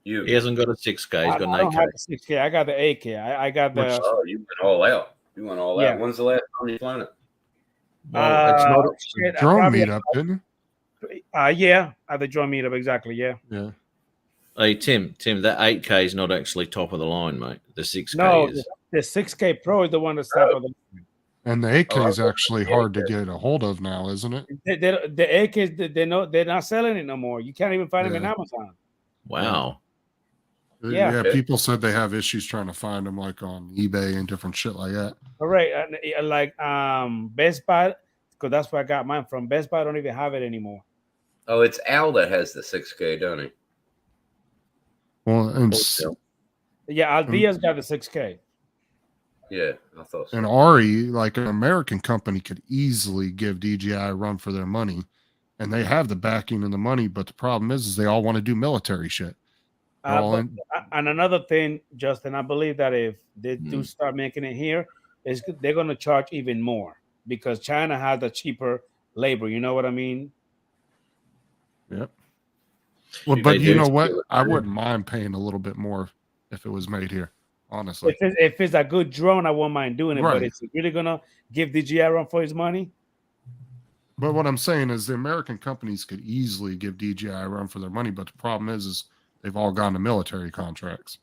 S3: You.
S1: He hasn't got a 6K. He's got
S11: I
S1: an
S11: don't
S1: 8K.
S11: have the 6K. I got the 8K. I got the.
S3: Oh, you went all out. You went all
S11: Yeah.
S3: out. When's the last time you flown it?
S1: Well, it's not
S11: shit,
S12: Drone
S11: probably-
S12: meetup, didn't
S11: Yeah, at the drone meetup, exactly. Yeah.
S12: it? Yeah.
S1: Hey Tim, that 8K is not actually top of the line, mate. The 6K
S11: No,
S1: is.
S11: the 6K Pro is the one that's top of the.
S12: And the 8K is actually hard to get a hold of now, isn't it?
S11: The 8Ks, they're not selling it no more. You can't even find them in
S12: Yeah.
S11: Amazon.
S1: Wow.
S11: Yeah.
S12: Yeah, people said they have issues trying to find them, like on eBay and different shit like that.
S11: All right, like Best Buy, because that's where I got mine from. Best Buy don't even have it anymore.
S3: Oh, it's Al that has the 6K, don't he?
S12: Well, and
S11: Yeah, Aldea's got the 6K.
S3: Yeah, I thought so.
S12: and Ari, like an American company, could easily give DJI a run for their money, and they have the backing and the money. But the problem is they all want to do military shit.
S11: And another thing, Justin, I believe that if they do start making it here, they're going to charge even more because China has the cheaper labor. You know what I mean?
S12: Yep. Well,
S1: They
S12: but you
S1: do
S12: know
S1: steal
S12: what?
S1: it,
S12: I
S1: too.
S12: wouldn't mind paying a little bit more if it was made here. Honestly,
S11: If it's a good drone, I won't mind doing it.
S12: Right.
S11: But is it really going to give DJI a run for his money?
S12: but what I'm saying is the American companies could easily give DJI a run for their money. But the problem is they've all gone to military contracts,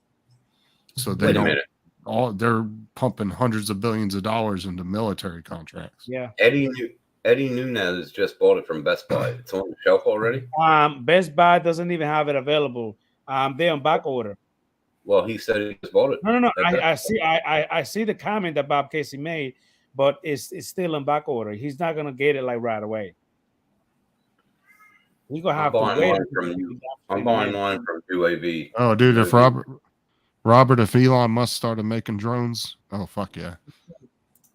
S12: so they
S3: Wait a
S12: don't.
S3: minute.
S12: They're pumping hundreds of billions of dollars into military contracts.
S11: Yeah.
S3: Eddie Nunez just bought it from Best Buy. It's on the shelf already.
S11: Best Buy doesn't even have it available. They're on back order.
S3: Well, he said he just bought it.
S11: No.
S3: At
S11: I see the comment that Bob Casey made, but it's still in back order. He's not gonna get it like right away. He's gonna have to wait.
S3: I'm buying mine from UAV.
S12: Oh, dude, if if Elon Musk started making drones, oh fuck yeah,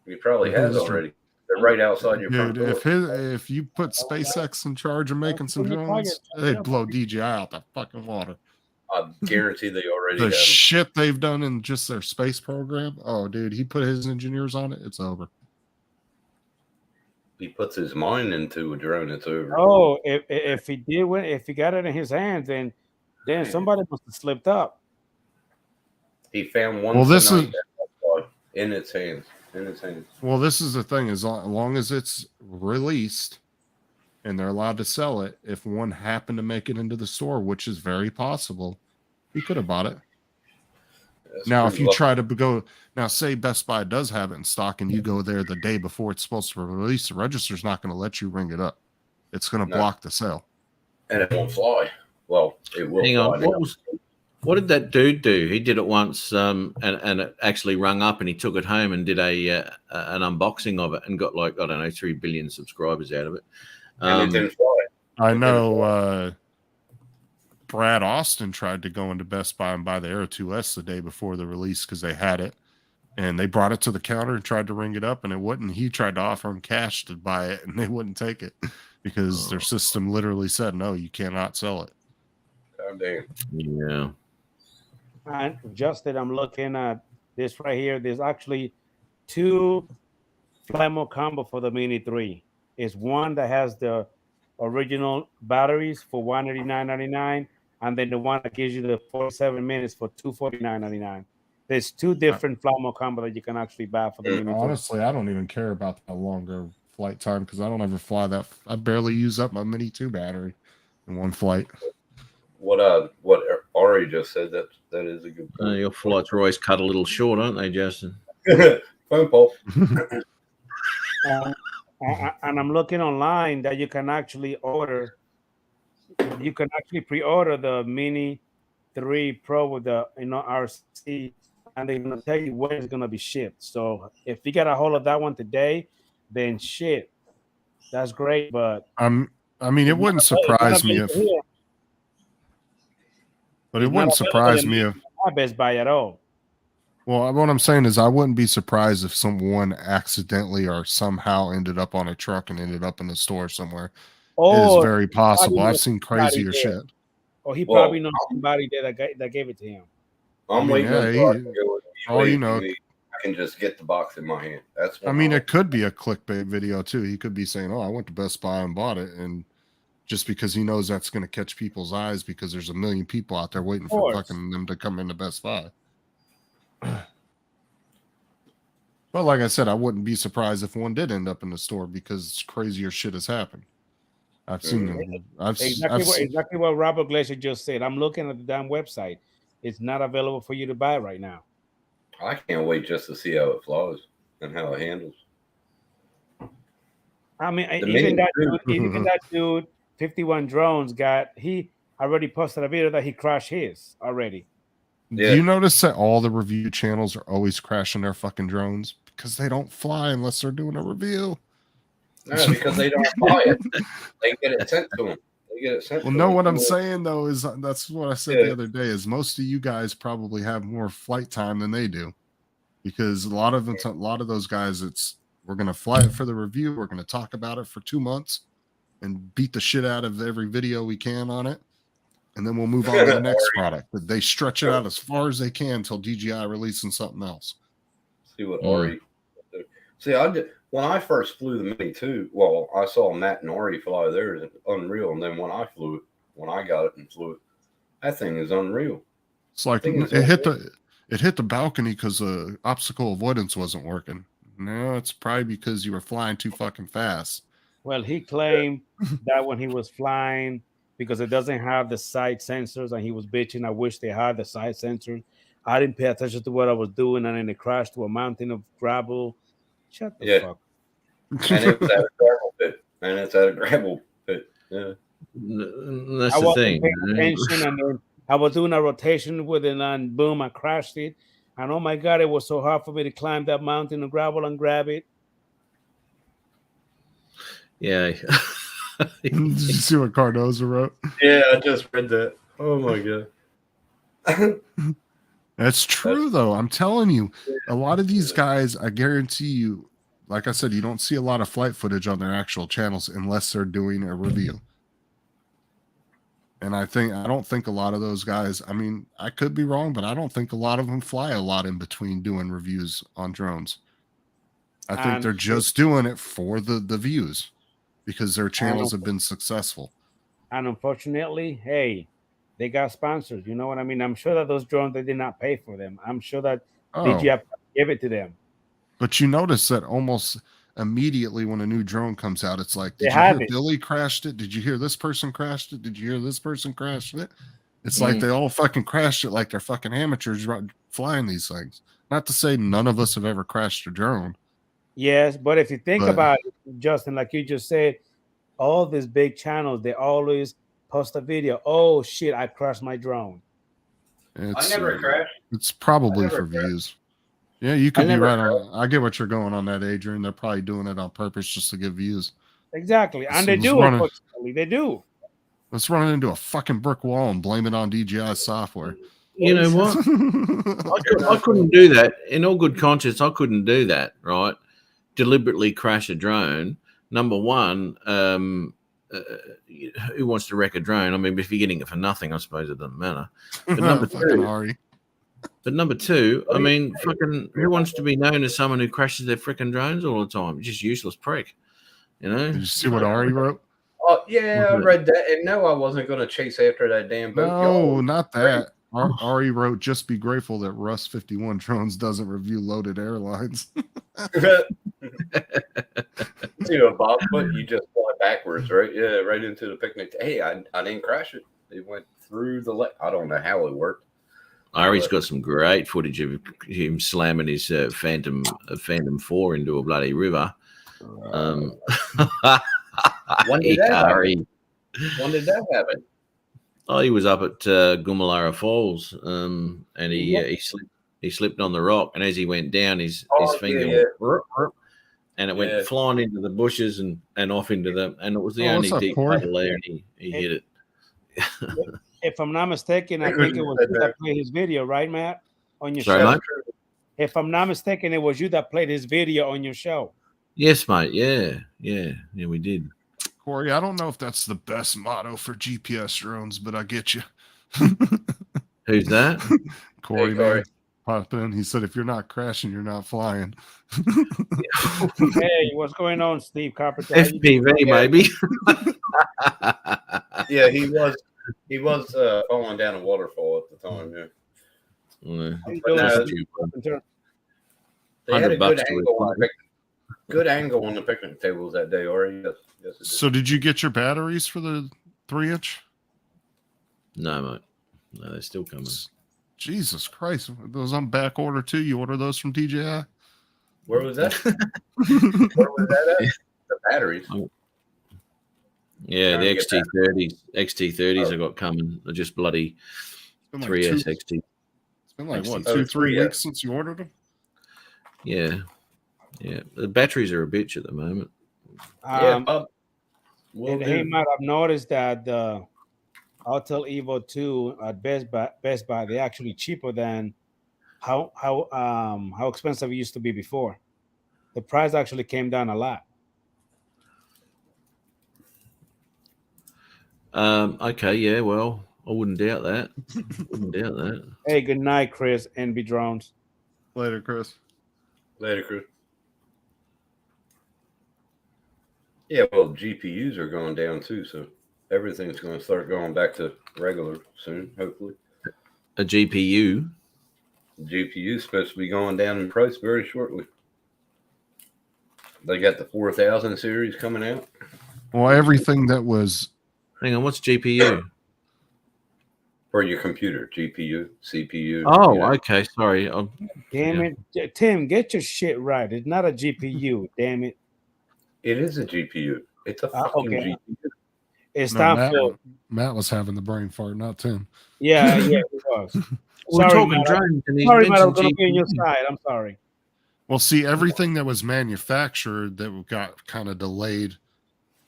S3: He probably has already. They're right outside your front
S12: dude.
S3: door.
S12: If you put SpaceX in charge of making some drones, they'd blow DJI out the fucking water.
S3: I guarantee they already
S12: The
S3: have.
S12: shit they've done in just their space program. Oh, dude, he put his engineers on it. It's over.
S3: He puts his mind into a drone, it's over.
S11: Oh, if he did win, if he got it in his hands, then somebody must have slipped up.
S3: He found one.
S12: Well, this
S3: tonight
S12: is-
S3: in its hands. In its hands.
S12: Well, this is the thing: as long as it's released and they're allowed to sell it, if one happened to make it into the store, which is very possible, he could have bought it.
S3: That's
S12: Now, if
S3: pretty
S12: you
S3: lucky.
S12: try to go now, say Best Buy does have it in stock, and you go there the day before it's supposed to be released, the register's not going to let you ring it up. It's going to
S3: No.
S12: block the sale.
S3: And it won't fly. Well, it will
S1: Hang
S3: fly.
S1: on. What did that dude do? He did it once, and it actually rung up, and he took it home and did an unboxing of it, and got 3 billion subscribers out of it.
S3: And it didn't fly.
S12: I know Brad Austin tried to go into Best Buy and buy the Air 2S the day before the release because they had it, and they brought it to the counter and tried to ring it up, and it wouldn't. He tried to offer him cash to buy it, and they wouldn't take it because their system literally said, no, you cannot sell it.
S3: God damn.
S1: Yeah.
S11: And Justin, I'm looking at this right here. There's actually 2 flight mode combo for the Mini 3. It's one that has the original batteries for $189.99, and then the one that gives you the 47 minutes for $249.99. There's two different flight mode combo that you can actually buy for the Mini 2.
S12: Honestly, I don't even care about the longer flight time because I don't ever fly that. I barely use up my Mini 2 battery in one flight.
S3: What Ari just said, that is a good point.
S1: Your flights are always cut a little short, aren't they, Justin?
S3: Phone Paul.
S11: And I'm looking online that you can actually order. You can actually pre-order the Mini 3 Pro with the RC, and they're gonna tell you when it's gonna be shipped. So if you get a hold of that one today, then shit, that's great. But
S12: I mean, it wouldn't surprise me if. But it wouldn't surprise me if.
S11: Not Best Buy at all.
S12: Well, what I'm saying is, I wouldn't be surprised if someone accidentally or somehow ended up on a truck and ended up in the store somewhere. It is very possible. I've seen crazier shit.
S11: Or he probably knows somebody that gave it to him.
S3: I'm waiting.
S12: Oh, you know,
S3: I can just get the box in my hand. That's.
S12: I mean, it could be a clickbait video too. He could be saying, "Oh, I went to Best Buy and bought it," and just because he knows that's going to catch people's eyes because there's a million people out there waiting for fucking them to come into Best Buy. But like I said, I wouldn't be surprised if one did end up in the store because crazier shit has happened. I've seen them.
S11: Exactly what Robert Glacier just said. I'm looking at the damn website. It's not available for you to buy right now.
S3: I can't wait just to see how it flies and how it handles.
S11: I mean, even that dude, 51 Drones he already posted a video that he crashed his already.
S12: Yeah. Do you notice that all the review channels are always crashing their fucking drones because they don't fly unless they're doing a review?
S3: No, because they don't fly it. They get it sent to them.
S12: Well, no, what I'm saying though is that's what I said the other day is most of you guys probably have more flight time than they do, because a lot of those guys, we're gonna fly it for the review, we're gonna talk about it for 2 months, and beat the shit out of every video we can on it, and then we'll move on to the next product. But they stretch it out as far as they can until DJI releasing something else.
S3: See what Ari. See, when I first flew the Mini 2, well, I saw Matt and Ari fly theirs, unreal. And then when I got it and flew it, that thing is unreal.
S12: It's like it hit the balcony because the obstacle avoidance wasn't working. No, it's probably because you were flying too fucking fast.
S11: Well, he claimed that when he was flying, because it doesn't have the side sensors, and he was bitching, I wish they had the side sensors. I didn't pay attention to what I was doing, and then it crashed to a mountain of gravel. Shut the fuck.
S3: And it was at a gravel pit. And it's at a gravel pit. Yeah.
S1: That's the thing.
S11: Attention, and then I was doing a rotation with it, and boom, I crashed it. And oh my God, it was so hard for me to climb that mountain of gravel and grab it.
S1: Yeah.
S12: Did you see what Cardozo wrote?
S3: Yeah, I just read that. Oh my God.
S12: That's true, though. I'm telling you, a lot of these guys, I guarantee you, like I said, you don't see a lot of flight footage on their actual channels unless they're doing a review. And I don't think a lot of those guys, I mean, I could be wrong, but I don't think a lot of them fly a lot in between doing reviews on drones. I think they're just doing it for the views because their channels have been successful.
S11: And unfortunately, hey, they got sponsors. You know what I mean? I'm sure that those drones, they did not pay for them. I'm sure that DJI give it to them.
S12: But you notice that almost immediately when a new drone comes out, it's like, did you hear Billy crashed it? Did you hear this person crashed it? Did you hear this person crashed it? It's like they all fucking crashed it like they're fucking amateurs flying these things. Not to say none of us have ever crashed a drone.
S11: Yes, but if you think about it, Justin, like you just said, all these big channels, they always post a video. Oh shit, I crashed my drone.
S3: I never crashed.
S12: It's probably for views. Yeah, you could be right on. I get what you're going on that, Adrian. They're probably doing it on purpose just to get views.
S11: Exactly. And they do, unfortunately. They do.
S12: Let's run it into a fucking brick wall and blame it on DJI software.
S1: You know what? I couldn't do that. In all good conscience, I couldn't do that, right? Deliberately crash a drone. Number one, who wants to wreck a drone? I mean, if you're getting it for nothing, I suppose it doesn't matter. But number two, I mean, fucking, who wants to be known as someone who crashes their freaking drones all the time? Just useless prick, you know?
S12: Did you see what Ari wrote?
S3: Oh yeah, I read that, and no, I wasn't going to chase after that damn boat.
S12: No, not that. Ari wrote, "Just be grateful that Russ 51 Drones doesn't review loaded airlines."
S3: You know, Bob, but you just fly backwards, right? Yeah, right into the picnic. Hey, I didn't crash it. It went through the I don't know how it worked.
S1: Ari's got some great footage of him slamming his Phantom 4 into a bloody river.
S3: When did that happen? When did that happen?
S1: Oh, he was up at Gumalara Falls, and he slipped on the rock, and as he went down, his finger went, and it went flying into the bushes and off into them, and it was the only deep puddle there, and he hit it.
S11: If I'm not mistaken, I think it was you that played his video, right, Matt? On your
S1: Sorry,
S11: show.
S1: mate?
S11: If I'm not mistaken, it was you that played his video on your show.
S1: Yes, mate. Yeah, we did.
S12: Corey, I don't know if that's the best motto for GPS drones, but I get you.
S1: Who's that?
S12: Corey. Popped in. He said, "If you're not crashing, you're not flying."
S11: Hey, what's going on, Steve Carpenter?
S1: FPV, maybe.
S3: Yeah, he was falling down a waterfall at the time. Yeah. They had a good angle on the picnic tables that day, or yes,
S12: So did you get your batteries for the 3-inch?
S1: No, mate. No, they're still coming.
S12: Jesus Christ. Those on back order too. You order those from DJI?
S3: Where was that? Where was that at? The batteries.
S1: Yeah, the XT30s I got coming. They're just bloody 3S XT.
S12: It's been like, what, 2-3 weeks since you ordered them?
S1: Yeah. The batteries are a bitch at the moment.
S11: He might have noticed that the Autel Evo 2 at Best Buy, they're actually cheaper than how expensive it used to be before. The price actually came down a lot.
S1: Okay, yeah, well, I wouldn't doubt that.
S11: Hey, good night, Chris. NB Drones.
S12: Later, Chris.
S3: Yeah, well, GPUs are going down too, so everything's going to start going back to regular soon, hopefully.
S1: A GPU?
S3: GPU is supposed to be going down in price very shortly. They got the 4000 series coming out.
S12: Well, everything that was...
S1: Hang on, what's GPU?
S3: For your computer, GPU, CPU.
S1: Oh, okay, sorry.
S11: Damn it. Tim, get your shit right. It's not a GPU, damn it.
S3: It is a GPU. It's a fucking GPU.
S11: It's time for...
S12: Matt was having the brain fart, not Tim.
S11: Yeah, it was.
S1: We're talking drones.
S11: Sorry, Matt, I'm going to be on your side. I'm sorry.
S12: Well, see, everything that was manufactured that got kind of delayed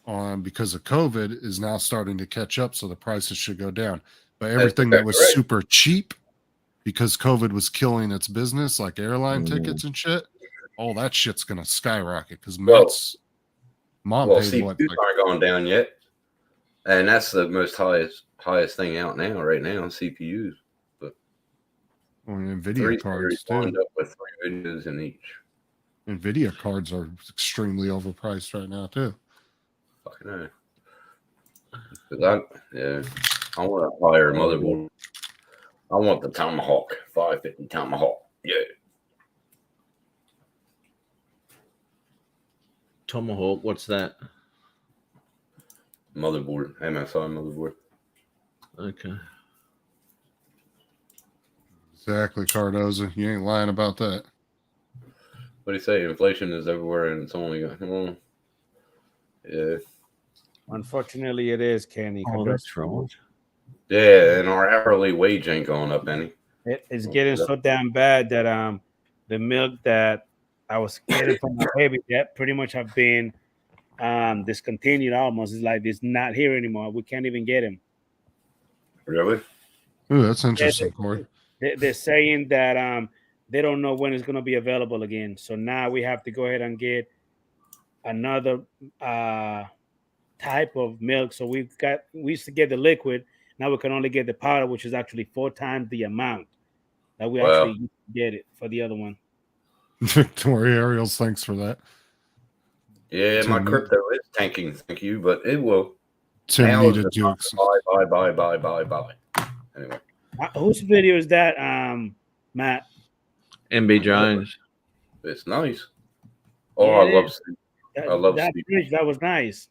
S12: on because of COVID is now starting to catch up, so the prices should go down. But everything that was super cheap because COVID was killing its business, like airline tickets and shit, all that shit's going to skyrocket because Matt's mom paid what?
S3: CPUs aren't going down yet. And that's the most highest thing out now, right now, CPUs. But
S12: NVIDIA cards too.
S3: Up with 3 videos in each.
S12: NVIDIA cards are extremely overpriced right now too.
S3: Fucking know. I want a higher motherboard. I want the Tomahawk, 550 Tomahawk. Yeah.
S1: Tomahawk, what's that?
S3: Motherboard, MSI motherboard.
S1: Okay.
S12: Exactly, Cardoza. You ain't lying about that.
S3: What do you say? Inflation is everywhere, and it's only yeah.
S11: Unfortunately, it is, Kenny.
S1: Oh, that's right.
S3: Yeah, and our hourly wage ain't going up any.
S11: It's getting so damn bad that the milk that I was getting from my baby that pretty much have been discontinued almost. It's like it's not here anymore. We can't even get him.
S3: Really?
S12: Ooh, that's interesting, Corey.
S11: They're saying that they don't know when it's going to be available again. So now we have to go ahead and get another type of milk. So we used to get the liquid. Now we can only get the powder, which is actually 4 times the amount that we actually get it for the other one.
S12: Victoria Ariels, thanks for that.
S3: Yeah, my crypto is tanking. Thank you, but it will.
S12: Tim
S3: Now
S12: needed
S3: it's
S12: to
S3: just buy. Anyway,
S11: Whose video is that, Matt?
S1: MB Jones.
S3: it's nice. Oh,
S11: Yeah,
S3: I love
S11: that
S3: Steve.
S11: bridge. That was nice.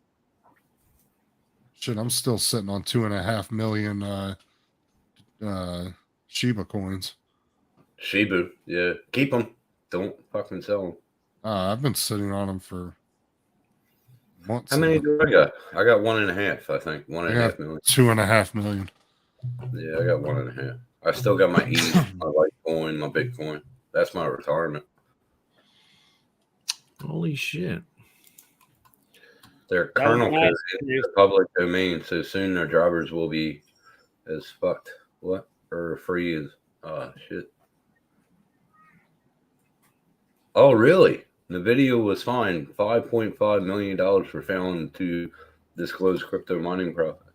S12: Shit, I'm still sitting on 2.5 million Shiba coins.
S3: Shibu, yeah, keep them. Don't fucking sell them.
S12: I've been sitting on them for months.
S3: How many
S12: now.
S3: do I got? I got 1.5. I think
S12: I
S3: 1.5
S12: got
S3: million.
S12: 2.5 million.
S3: Yeah, I got 1.5. I still got my ETH, my Litecoin, my Bitcoin. That's my retirement.
S1: Holy shit.
S3: Their
S11: That was
S3: kernel code
S11: nice.
S3: is the public domain, so soon their drivers will be as fucked. What? Or free as shit. Oh, really? The video was fined $5.5 million for failing to disclose crypto mining profit.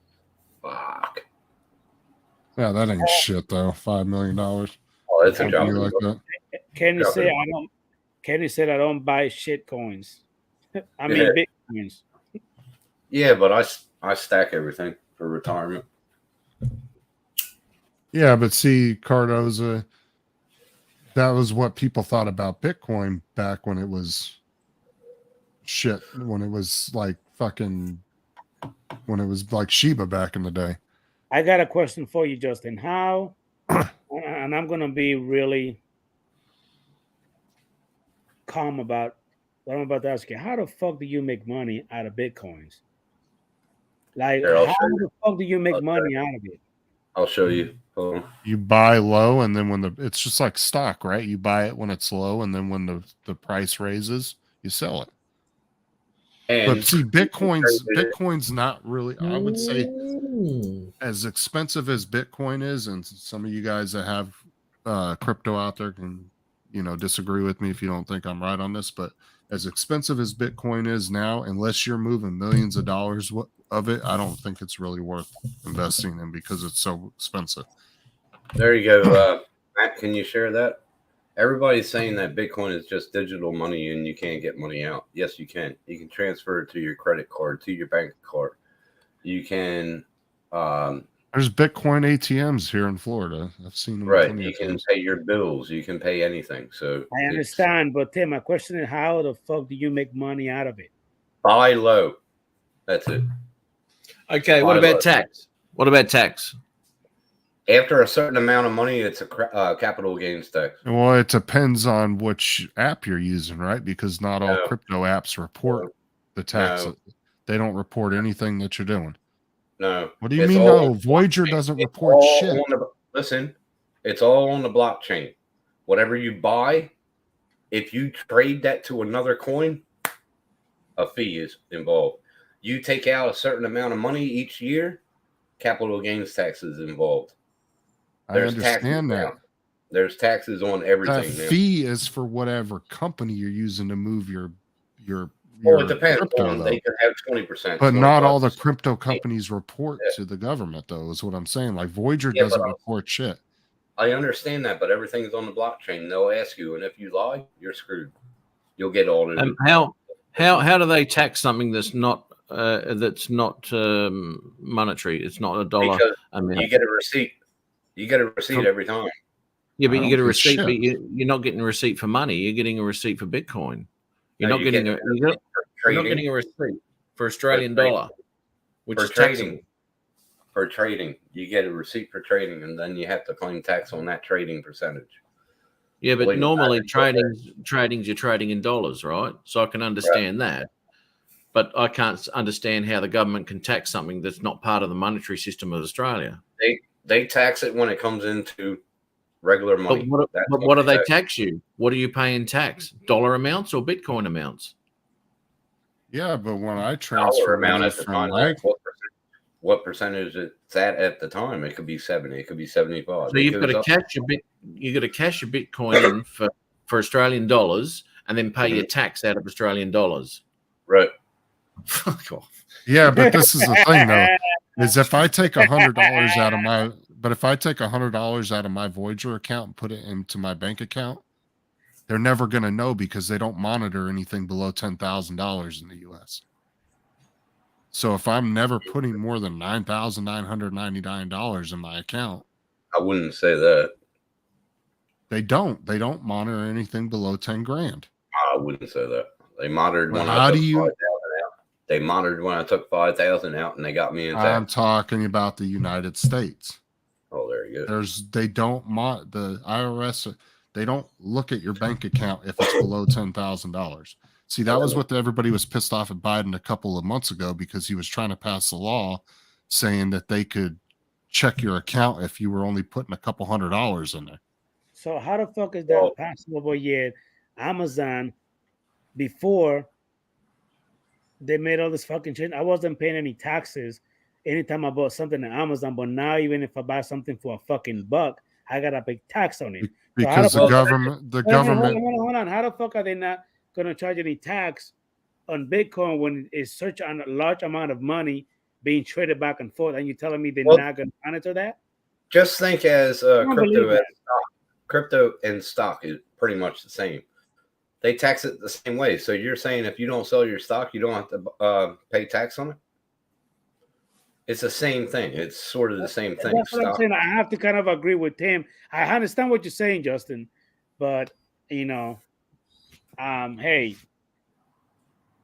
S3: Fuck.
S12: Yeah, that ain't shit though. $5 million.
S3: Oh, that's a
S12: Can't
S3: job.
S12: be like that.
S11: Kenny
S3: Drop
S11: said
S3: it.
S11: I don't. Kenny said I don't buy shit coins. I mean
S3: Yeah.
S11: Bitcoins.
S3: Yeah, but I stack everything for retirement.
S12: Yeah, but see, Cardoza, that was what people thought about Bitcoin back when it was shit, when it was like fucking, when it was like Shiba back in the day.
S11: I got a question for you, Justin. How? And I'm gonna be really calm about what I'm about to ask you. How the fuck do you make money out of Bitcoins? Like,
S3: Here, I'll
S11: how
S3: show you.
S11: the fuck do you make
S3: Okay.
S11: money out of it?
S3: I'll show you. Hold on.
S12: You buy low, and then when it's just like stock, right? You buy it when it's low, and then when the price raises, you sell it.
S3: And
S12: But see, Bitcoin's not really, I would say, as expensive as Bitcoin is, and some of you guys that have crypto out there can, disagree with me if you don't think I'm right on this, but as expensive as Bitcoin is now, unless you're moving millions of dollars of it, I don't think it's really worth investing in because it's so expensive.
S3: there you go. Matt, can you share that? Everybody's saying that Bitcoin is just digital money and you can't get money out. Yes, you can. You can transfer it to your credit card, to your bank card. You can.
S12: There's Bitcoin ATMs here in Florida. I've seen them.
S3: Right. You can pay your bills. You can pay anything. So
S11: I understand, but Tim, my question is, how the fuck do you make money out of it?
S3: buy low. That's it.
S1: Okay,
S3: Buy
S1: what about
S3: low.
S1: tax? What about tax?
S3: After a certain amount of money, it's a capital gains tax.
S12: Well, it depends on which app you're using, right? Because not all
S3: No.
S12: crypto apps report the tax.
S3: No.
S12: They don't report anything that you're doing.
S3: No.
S12: What do you
S3: It's
S12: mean?
S3: all-
S12: No, Voyager doesn't
S3: It's
S12: report
S3: all
S12: shit.
S3: on listen, it's all on the blockchain. Whatever you buy, if you trade that to another coin, a fee is involved. You take out a certain amount of money each year, capital gains tax is involved.
S12: I understand that.
S3: now. There's taxes on
S12: That
S3: everything now.
S12: fee is for whatever company you're using to move your
S3: Well, it depends
S12: crypto,
S3: on
S12: though.
S3: they can have 20%.
S12: But not all the
S3: 25%.
S12: crypto companies report to the government, though, is what I'm saying. Like Voyager
S3: Yeah,
S12: doesn't
S3: but
S12: report shit.
S3: I understand that, but everything's on the blockchain. They'll ask you, and if you lie, you're screwed. You'll get audited.
S1: How do they tax something that's not monetary? It's not a dollar.
S3: Because
S1: I mean,
S3: you get a receipt. You get a receipt every time.
S1: yeah, but
S12: I
S1: you get a
S12: don't give a
S1: receipt,
S12: shit.
S1: but you're not getting a receipt for money. You're getting a receipt for Bitcoin. You're
S3: No,
S1: not
S3: you
S1: getting
S3: get
S1: a
S3: a
S1: you're
S3: receipt for
S1: you're not
S3: trading.
S1: getting a receipt for Australian
S3: For trading.
S1: dollar, which
S3: For
S1: is taxable.
S3: trading. For trading, you get a receipt for trading, and then you have to claim tax on that trading percentage.
S1: Yeah, but
S3: Believe it or
S1: normally
S3: not,
S1: trading's you're trading in dollars, right? So I can understand that. But I can't understand how the government can tax something that's not part of the monetary system of Australia.
S3: They tax it when it comes into regular money.
S1: But
S3: That's
S1: what do they tax you? What are you paying tax? Dollar amounts or Bitcoin amounts?
S12: Yeah, but when I
S3: Dollar
S12: transfer
S3: amount
S12: money
S3: at the
S12: from
S3: time.
S12: my
S3: What percentage it's at the time? It could be 70. It could be 75.
S1: So
S3: It
S1: you've
S3: goes
S1: got to
S3: up.
S1: cash your Bitcoin in for Australian dollars and then pay your tax out of Australian dollars.
S3: Right.
S1: Fuck off.
S12: Yeah, but this is the thing though, is if I take $100 out of my if I take $100 out of my Voyager account and put it into my bank account, they're never gonna know because they don't monitor anything below $10,000 in the US. So if I'm never putting more than $9,999 in my account,
S3: I wouldn't say that.
S12: they don't monitor anything below 10 grand.
S3: I wouldn't say that. They monitored
S12: Well,
S3: when
S12: how
S3: I took
S12: do you-
S3: 5,000 out. They monitored when I took 5,000 out, and they got me in
S12: I'm
S3: tax.
S12: talking about the United States.
S3: Oh, there you go.
S12: They don't the IRS, they don't look at your bank account if it's below $10,000. See, that was what everybody was pissed off at Biden a couple of months ago, because he was trying to pass a law saying that they could check your account if you were only putting a couple $100 in there.
S11: So how the fuck is that possible? Yet Amazon, before they made all this fucking shit, I wasn't paying any taxes anytime I bought something on Amazon. But now, even if I buy something for a fucking buck, I gotta pay tax on it.
S12: Because
S11: So
S12: the government,
S11: hold on. How the fuck are they not gonna charge any tax on Bitcoin when it's such a large amount of money being traded back and forth? And you're telling me they're not gonna monitor that?
S3: Just think as
S11: don't believe
S3: crypto
S11: that.
S3: as stock. Crypto and stock is pretty much the same. They tax it the same way. So you're saying if you don't sell your stock, you don't have to pay tax on it? It's the same thing. It's sort of the same thing.
S11: That's what I'm saying. I have to kind of agree with Tim. I understand what you're saying, Justin, but hey.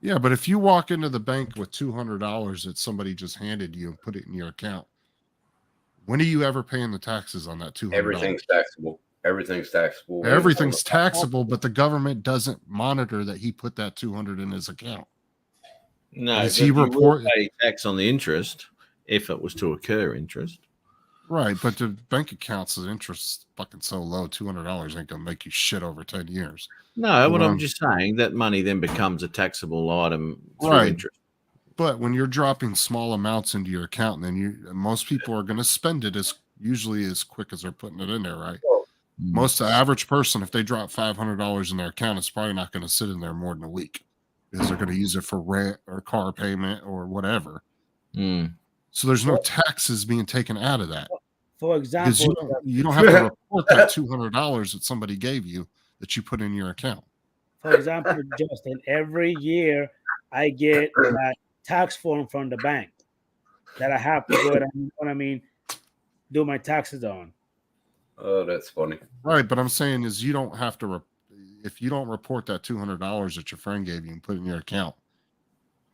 S12: Yeah, but if you walk into the bank with $200 that somebody just handed you and put it in your account, when are you ever paying the taxes on that $200?
S3: Everything's taxable. Everything's taxable.
S12: Everything's taxable, but the government doesn't monitor that he put that $200 in his account.
S1: No,
S12: Does
S1: but
S12: he
S1: you will
S12: report
S1: pay tax on the interest if it was to occur interest.
S12: Right, but the bank accounts' interest fucking so low, $200 ain't gonna make you shit over 10 years.
S1: No, what I'm just saying, that money then becomes a taxable item through
S12: Right.
S1: interest.
S12: But when you're dropping small amounts into your account, then most people are going to spend it as quick as they're putting it in there, right? Most the average person, if they drop $500 in their account, it's probably not going to sit in there more than a week, because they're going to use it for rent or car payment or whatever. So there's no taxes being taken out of that.
S11: For example,
S12: because you don't have to report that $200 that somebody gave you that you put in your account.
S11: For example, Justin, every year I get that tax form from the bank that I have to go and do my taxes on.
S3: Oh, that's funny.
S12: Right, but I'm saying is you don't have to if you don't report that $200 that your friend gave you and put it in your account,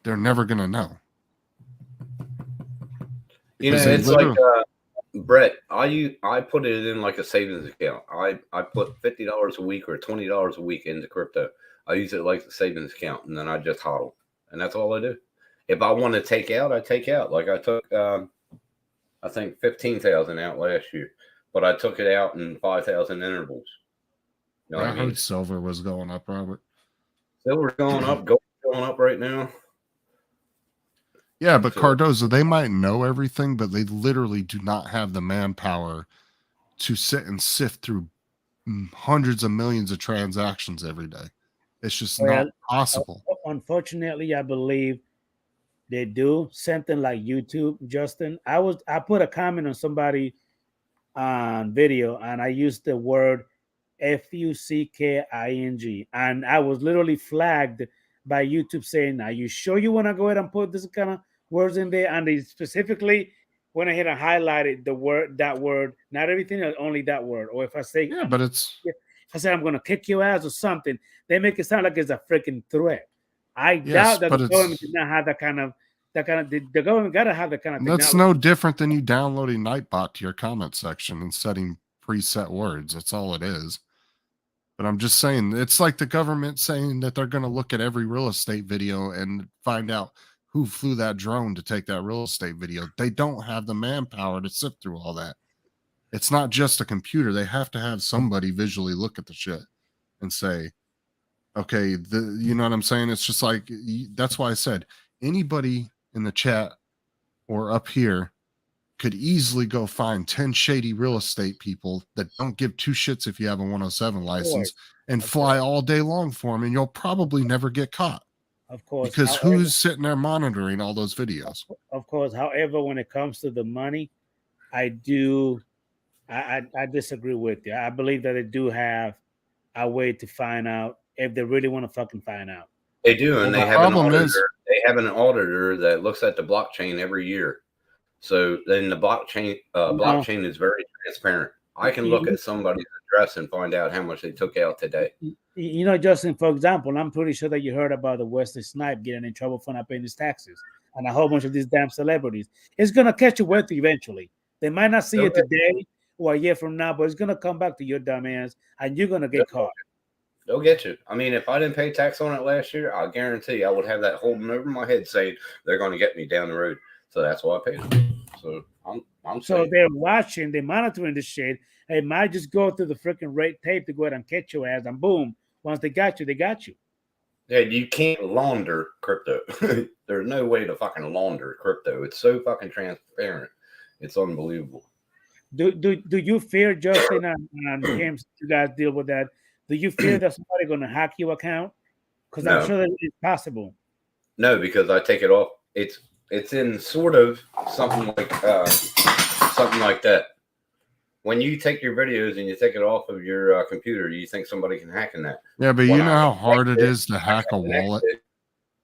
S12: they're never going to know.
S3: It's like Brett, I put it in like a savings account. I put $50 a week or $20 a week into crypto. I use it like a savings account, and then I just hodl, and that's all I do. If I want to take out, I take out. Like I took, I think 15,000 out last year, but I took it out in 5,000 intervals. You know
S12: I
S3: what I mean?
S12: heard silver was going up, Robert.
S3: Silver's going up, gold's going up right now.
S12: Yeah, but Cardozo, they might know everything, but they literally do not have the manpower to sit and sift through hundreds of millions of transactions every day. It's just not possible.
S11: Unfortunately, I believe they do something like YouTube, Justin. I put a comment on somebody on video, and I used the word FUCKING, and I was literally flagged by YouTube saying, "Are you sure you want to go ahead and put this kind of words in there?" And they specifically went ahead and highlighted that word, not everything, only that word. Or if I say,
S12: but it's,
S11: if I say I'm going to kick your ass or something, they make it sound like it's a freaking threat. I doubt that the government did not have that kind of. The government got to have that kind of thing.
S12: That's no different than you downloading Nightbot to your comment section and setting preset words. That's all it is. But I'm just saying, it's like the government saying that they're going to look at every real estate video and find out who flew that drone to take that real estate video. They don't have the manpower to sift through all that. It's not just a computer. They have to have somebody visually look at the shit and say, okay, you know what I'm saying? It's just like, that's why I said anybody in the chat or up here could easily go find 10 shady real estate people that don't give two shits if you have a 107 license and fly all day long for them, and you'll probably never get caught.
S11: Of course.
S12: Because who's sitting there monitoring all those videos?
S11: Of course. However, when it comes to the money, I disagree with you. I believe that they do have a way to find out if they really want to fucking find out.
S3: They do, and they have an auditor. They have an auditor that looks at the blockchain every year. So then the blockchain is very transparent. I can look at somebody's address and find out how much they took out today.
S11: You know, Justin, for example, I'm pretty sure that you heard about the Wesley Snipes getting in trouble for not paying his taxes and a whole bunch of these damn celebrities. It's going to catch you with eventually. They might not see it today or a year from now, but it's going to come back to your dumb ass and you're going to get caught.
S3: They'll get you. I mean, if I didn't pay tax on it last year, I guarantee I would have that holding over my head saying they're going to get me down the road. So that's why I paid it. So I'm
S11: so they're watching, they're monitoring this shit. They might just go through the freaking red tape to go ahead and catch your ass, and boom, once they got you, they got you.
S3: Yeah, you can't launder crypto. There's no way to fucking launder crypto. It's so fucking transparent. It's unbelievable.
S11: Do you fear, Justin, and James, you guys deal with that? Do you fear that somebody's going to hack your account? Because I'm sure that it's possible.
S3: No, because I take it off. It's in sort of something like that. When you take your videos and you take it off of your computer, you think somebody can hack in that.
S12: Yeah, but you know how hard it is to hack a wallet?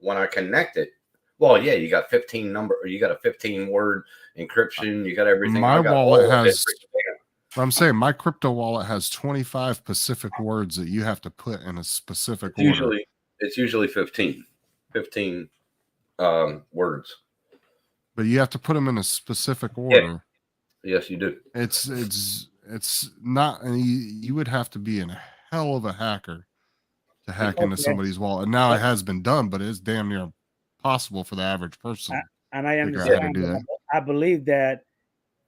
S3: When I connect it, well, yeah, you got 15 number, or you got a 15-word encryption, you got everything.
S12: My wallet has, I'm saying my crypto wallet has 25 specific words that you have to put in a specific order.
S3: It's usually 15 words.
S12: But you have to put them in a specific order.
S3: Yeah. Yes, you do.
S12: It's not, and you would have to be a hell of a hacker to hack into somebody's wallet. Now it has been done, but it's damn near impossible for the average person.
S11: And I understand. I believe that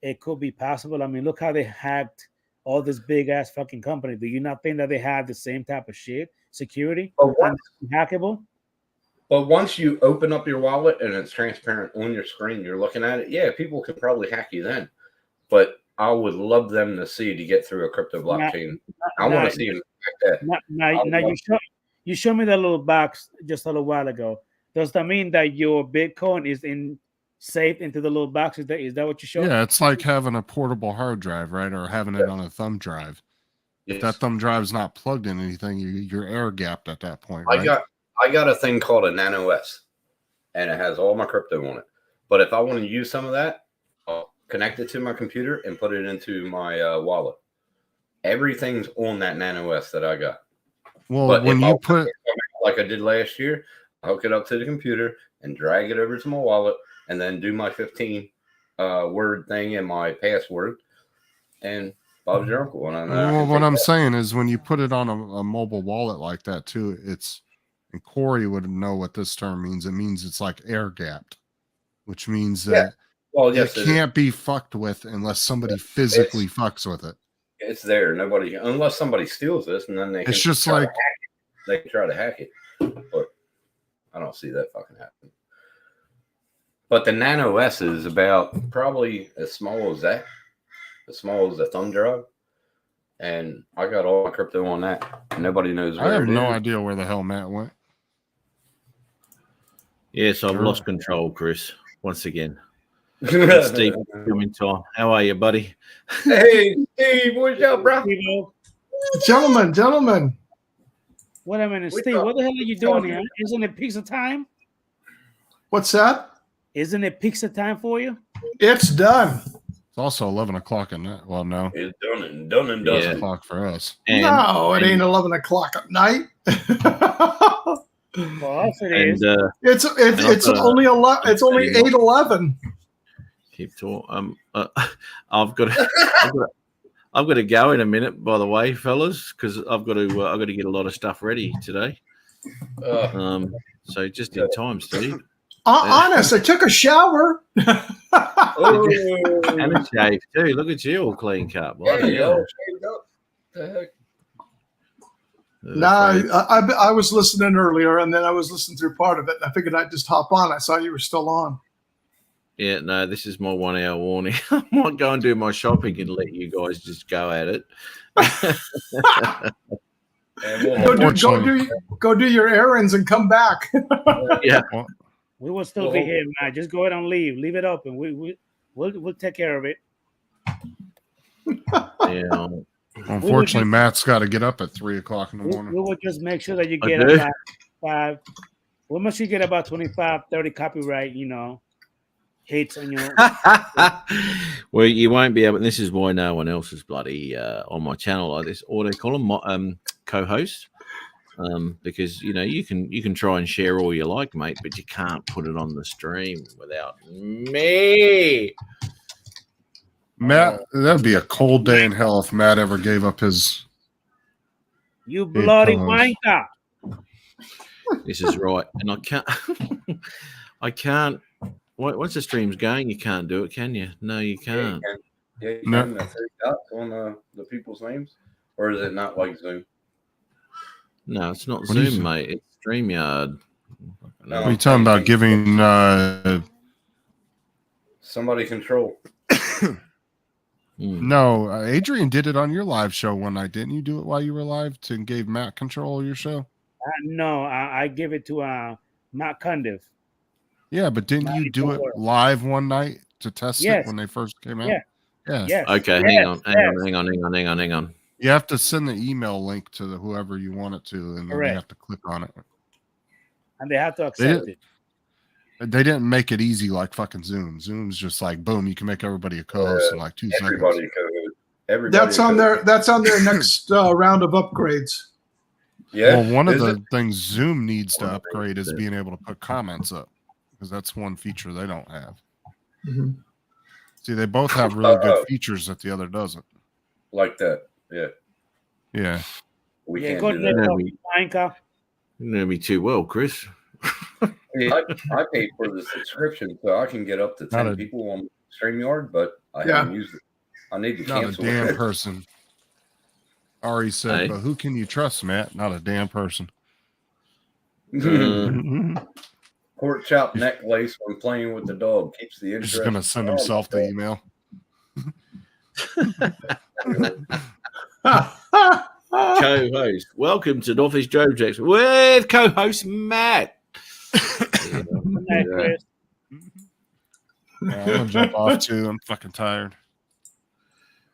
S11: it could be possible. I mean, look how they hacked all this big ass fucking company. Do you not think that they have the same type of shit, security, hackable?
S3: But once you open up your wallet and it's transparent on your screen, you're looking at it. Yeah, people can probably hack you then. But I would love them to see to get through a crypto blockchain. I want to see them like that.
S11: Now you showed me that little box just a little while ago. Does that mean that your Bitcoin is safe into the little box? Is that what you showed?
S12: Yeah, it's like having a portable hard drive, right? Or having it on a thumb drive. Yes. If that thumb drive is not plugged in anything, you're air gapped at that point. Right?
S3: I got a thing called a Nano S, and it has all my crypto on it. But if I want to use some of that, I'll connect it to my computer and put it into my wallet. Everything's on that Nano S that I got.
S12: Well, but when you put it,
S3: like I did last year, I hook it up to the computer and drag it over to my wallet, and then do my 15 word thing and my password, and Bob's your uncle.
S12: Well, what I'm saying is when you put it on a mobile wallet like that too, and Corey would know what this term means. It means it's like air gapped, which means that it can't be fucked with unless somebody physically fucks with it.
S3: It's there. Nobody, unless somebody steals this, and then they.
S12: It's just like
S3: they can try to hack it, but I don't see that fucking happening. But the Nano S is about probably as small as that, as small as a thumb drive. And I got all my crypto on that. Nobody knows where
S12: I have no idea where the hell Matt went.
S1: Yes, I've lost control, Chris, once again. Steve, coming time. How are you, buddy?
S3: Hey, Steve, what's up, bro?
S13: Gentlemen.
S11: Wait a minute, Steve, what the hell are you doing here? Isn't it pizza time?
S13: What's that?
S11: Isn't it pizza time for you?
S13: It's done.
S12: It's also 11 o'clock at night. Well, no.
S3: It's done and done.
S12: 11 o'clock for us.
S13: No, it ain't 11 o'clock at night.
S11: Well, it is.
S13: It's only 11. It's only 8:11.
S1: Keep talking. I've got to go in a minute. By the way, fellas, because I've got to get a lot of stuff ready today. So just in time, Steve.
S13: Honest, I took a shower.
S1: And a shave too. Look at you, all clean cut.
S13: I was listening earlier, and then I was listening through part of it. And I figured I'd just hop on. I saw you were still on.
S1: Yeah, no, this is my 1 hour warning. I might go and do my shopping and let you guys just go at it.
S13: Go do your errands and come back.
S1: Yeah.
S11: We will still be here, man. Just go ahead and leave. Leave it open. We'll take care of it.
S1: Yeah.
S12: Unfortunately, Matt's got to get up at 3 o'clock in the morning.
S11: We will just make sure that you get up at What must you get about 25, 30 copyright, hits on your
S1: Well, you won't be able. And this is why no one else is bloody on my channel like this. Or they call them co-hosts, because you can try and share all you like, mate, but you can't put it on the stream without me.
S12: Matt, that'd be a cold day in hell if Matt ever gave up his.
S11: You bloody
S12: co-host.
S11: wanker.
S1: This is right, and I can't. Once the stream's going, you can't do it, can you? No, you can't.
S3: Yeah, you
S12: No.
S3: can three dots on the people's names, or is it not like Zoom?
S1: No, it's not
S12: What do you
S1: Zoom,
S12: say?
S1: mate. It's StreamYard.
S3: No.
S12: What are you talking about? Giving
S3: Somebody control.
S12: no, Adrian did it on your live show one night, didn't you? Do it while you were live and gave Matt control of your show.
S11: No, I give it to Matt Cundiff.
S12: Yeah, but didn't you do it live one night to test
S11: Yes.
S12: it when they first came out?
S11: Yeah.
S12: Yeah.
S11: Yes.
S1: Okay,
S11: Yes.
S1: hang on.
S12: You have to send the email link to whoever you want it to, and then
S11: Correct.
S12: you have to click on it.
S11: And they have to accept it.
S12: They didn't make it easy like fucking Zoom. Zoom's just like boom, you can make everybody a co-host in like 2
S3: Everybody
S12: seconds.
S3: could. Everybody.
S13: That's on their next round of upgrades.
S3: Yeah.
S12: Well, one of
S3: is
S12: the
S3: it?
S12: things Zoom needs to upgrade is being able to put comments up, because that's one feature they don't have.
S13: Mhm.
S12: See, they both have really good features that the other doesn't.
S3: Like that. Yeah.
S12: Yeah.
S3: We
S11: Yeah,
S3: can't
S11: go
S3: do
S11: to
S3: that.
S11: the wanker.
S1: You know me too well, Chris.
S3: Yeah, I paid for the subscription so I can get up to 10
S12: Not a-
S3: people on StreamYard, but I
S13: Yeah.
S3: haven't used it. I need to
S12: Not a
S3: cancel
S12: damn
S3: it.
S12: person. Ari said,
S1: Hey.
S12: but who can you trust, Matt? Not a damn person.
S3: Pork chop necklace when playing with the dog keeps the
S12: He's
S3: interest.
S12: just gonna send himself the email.
S1: Co-host, welcome to Northeast Joe Jackson with co-host Matt.
S11: Good night, Chris.
S12: I'm gonna jump off too. I'm fucking tired.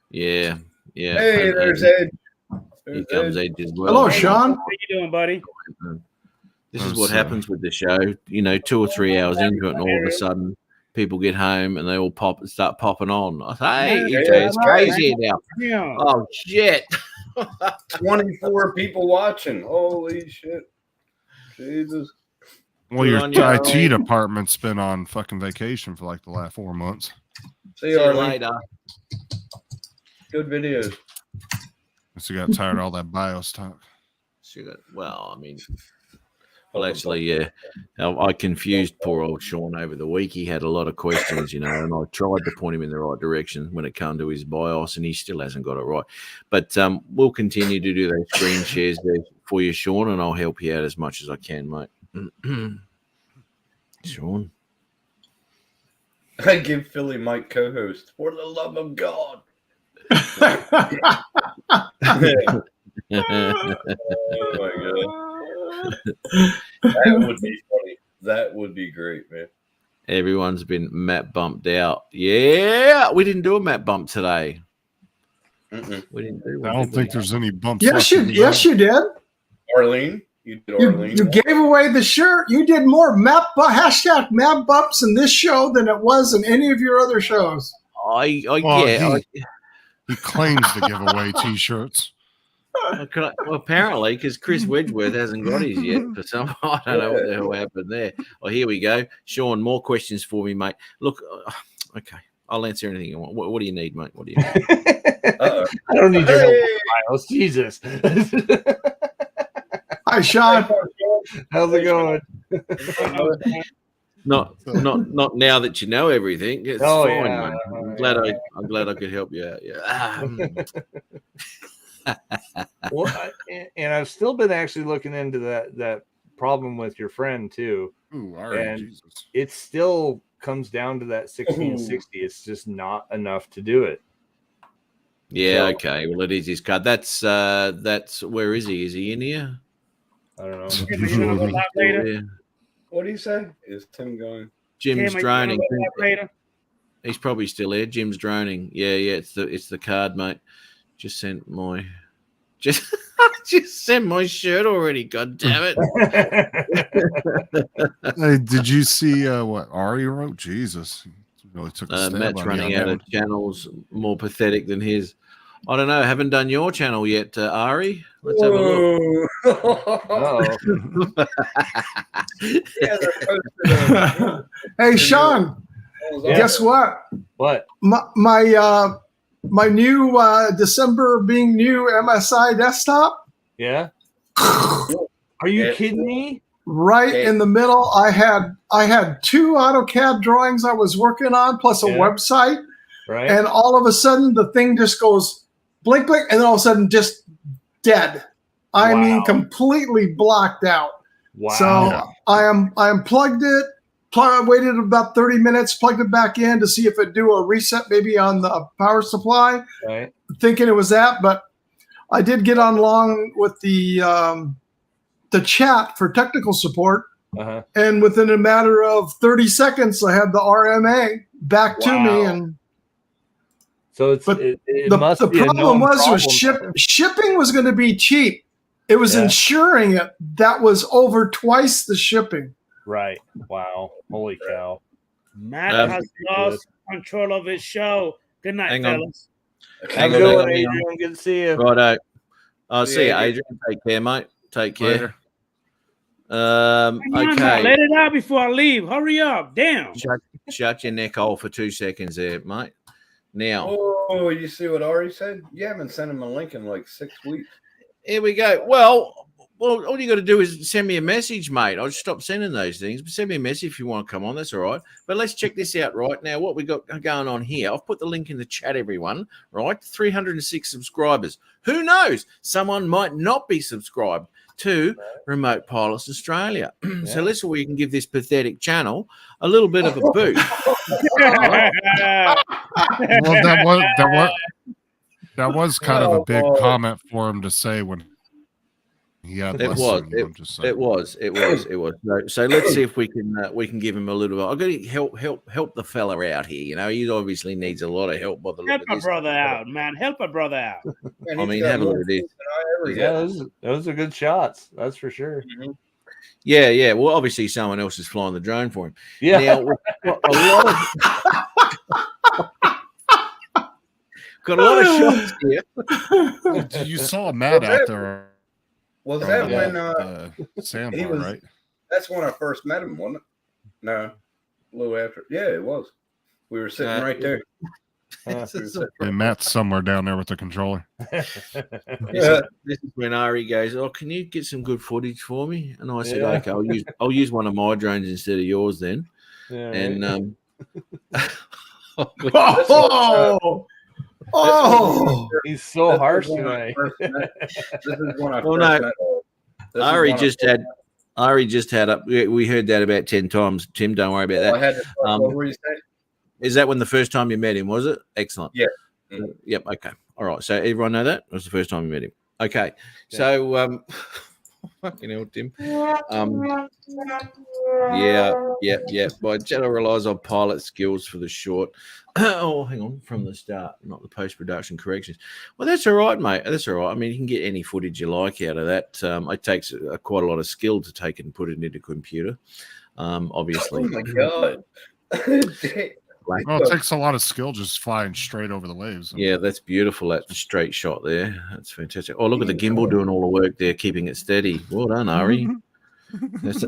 S1: Yeah.
S3: Hey,
S1: and-
S3: there's
S1: and
S3: Ed.
S1: Here comes Ed as well.
S13: Hello, Sean.
S11: How you doing, buddy?
S1: This is what happens with the show. 2 or 3 hours into it, and all of a sudden, people get home and they all start popping on. I say, hey, EJ, it's crazy now.
S11: Yeah.
S1: Oh shit!
S3: 24 people watching. Holy shit. Jesus.
S12: Well, your
S1: on you,
S12: IT
S1: Arlie.
S12: department's been on fucking vacation for like the last 4 months.
S3: See
S1: See
S3: you
S1: you
S3: Arlene.
S1: later.
S3: Good videos.
S12: So got tired of all that BIOS talk.
S1: Well, I mean, actually, yeah. I confused poor old Sean over the week. He had a lot of questions, and I tried to point him in the right direction when it came to his BIOS, and he still hasn't got it right. But we'll continue to do those screen shares there for you, Sean, and I'll help you out as much as I can, mate. Sean.
S3: I give Philly Mike co-host for the love of God. Oh my god. That would be funny. That would be great, man.
S1: Everyone's been Matt bumped out. Yeah, we didn't do a Matt bump today. We didn't do one.
S12: I don't
S1: did we?
S12: think there's any bumps.
S13: Yes,
S12: left
S13: you
S12: in the
S13: yes
S12: bag.
S13: you did.
S3: Arlene? You did
S13: You,
S3: Arlene.
S13: you gave away the shirt. You did more hashtag map bumps in this show than it was in any of your other shows.
S12: Well,
S1: Yeah.
S12: he claims to give away T-shirts.
S1: Well, apparently, because Chris Wedgeworth hasn't got his yet for some. I don't know what the hell happened there. Oh, here we go. Sean, more questions for me, mate. Look, okay, I'll answer anything you want. What do you need, mate? What do you need?
S3: Uh-oh.
S14: I don't need your help with Miles. Jesus.
S13: Hi, Sean.
S14: How's it going?
S1: Not now that you know everything. It's
S14: Oh,
S1: fine,
S14: yeah.
S1: mate. I'm glad I could help you out. Yeah.
S14: Well, and I've still been actually looking into that problem with your friend too.
S12: Ooh, all right,
S14: and
S12: Jesus.
S14: it still comes down to that 1660. It's just not enough to do it.
S1: Yeah,
S14: So-
S1: okay. Well, it is his card. That's where is he? Is he in here?
S14: I don't know.
S1: Yeah.
S3: What do you say? Is Tim going?
S1: Jim's droning.
S11: Later.
S1: He's probably still there. Jim's droning. Yeah. It's the card, mate. Just sent Just send my shirt already. God damn it!
S12: Hey, did you see what Ari wrote? Jesus, he really took a stab
S1: Matt's
S12: on
S1: running
S12: you on
S1: out
S12: that
S1: of
S12: one.
S1: channels more pathetic than his. I don't know. Haven't done your channel yet, Ari. Let's have a look.
S14: Oh,
S13: Hey, Sean, guess what?
S14: What?
S13: My new December being new MSI desktop.
S14: Yeah. Are you kidding me?
S13: Right in the middle, I had 2 AutoCAD drawings I was working on, plus a website.
S14: Right.
S13: And all of a sudden, the thing just goes blink, blink, and then all of a sudden, just dead. I mean, completely blocked out.
S14: Wow.
S13: So I unplugged it. I waited about 30 minutes, plugged it back in to see if it'd do a reset maybe on the power supply,
S14: Right.
S13: thinking it was that. But I did get on long with the chat for technical support.
S14: Uh-huh.
S13: And within a matter of 30 seconds, I had the RMA back to me. And
S14: so it must
S13: the
S14: be a
S13: problem
S14: known
S13: was
S14: problem.
S13: shipping was going to be cheap. It was insuring it. That was over twice the shipping.
S14: Right. Wow. Holy cow.
S11: Matt has lost control of his show. Good night,
S1: Hang on.
S11: fellas.
S14: Have a good one, Adrian. Good to see you.
S1: Righto. See you, Adrian. Take care, mate. Take care.
S14: Later.
S1: Okay.
S11: Let it out before I leave. Hurry up. Damn.
S1: Shut your neck hole for 2 seconds there, mate. Now.
S3: Oh, you see what Ari said? You haven't sent him a link in like 6 weeks.
S1: Here we go. Well, all you got to do is send me a message, mate. I'll just stop sending those things. But send me a message if you want to come on. That's all right. But let's check this out right now. What we got going on here. I've put the link in the chat, everyone. Right, 306 subscribers. Who knows? Someone might not be subscribed to Remote Pilots Australia. So let's see if we can give this pathetic channel a little bit of a boost.
S12: Well, that was kind of a big comment for him to say when he had.
S1: It was. So let's see if we can give him a little. I've got to help the fella out here. You know, he obviously needs a lot of help by the look
S11: Help
S1: of
S11: a
S1: this.
S11: brother out, man. Help a brother out.
S1: I mean, have a look at this.
S14: Yeah, those are good shots. That's for sure.
S1: Yeah. Well, obviously, someone else is flying the drone for him.
S14: Yeah.
S1: Now, we've got a lot of shots here.
S12: You saw Matt out there.
S3: Was that when
S12: Sandbar,
S3: he was?
S12: right?
S3: That's when I first met him, wasn't it? No, a little after. Yeah, it was. We were sitting right there.
S12: And Matt's somewhere down there with the controller.
S1: This is when Ari goes, "Oh, can you get some good footage for me?" And I said, "Okay, I'll use one of my drones instead of yours then."
S14: Yeah,
S1: and
S14: he's so harsh tonight.
S1: Ari just had up. We heard that about 10 times. Tim, don't worry about that.
S3: I had to what were you saying?
S1: Is that when the first time you met him? Was it? Excellent.
S3: Yeah.
S1: Yep. Okay. All right. So everyone know that it was the first time you met him. Okay. So fucking hell, Tim. Yeah. My channel relies on pilot skills for the short. Oh, hang on, from the start, not the post-production corrections. Well, that's all right, mate. That's all right. I mean, you can get any footage you like out of that. It takes quite a lot of skill to take it and put it into a computer. Obviously.
S3: Oh my god.
S12: Well, it takes a lot of skill just flying straight over the waves.
S1: Yeah, that's beautiful. That straight shot there. That's fantastic. Oh, look at the gimbal doing all the work there, keeping it steady. Well done, Ari.
S3: He is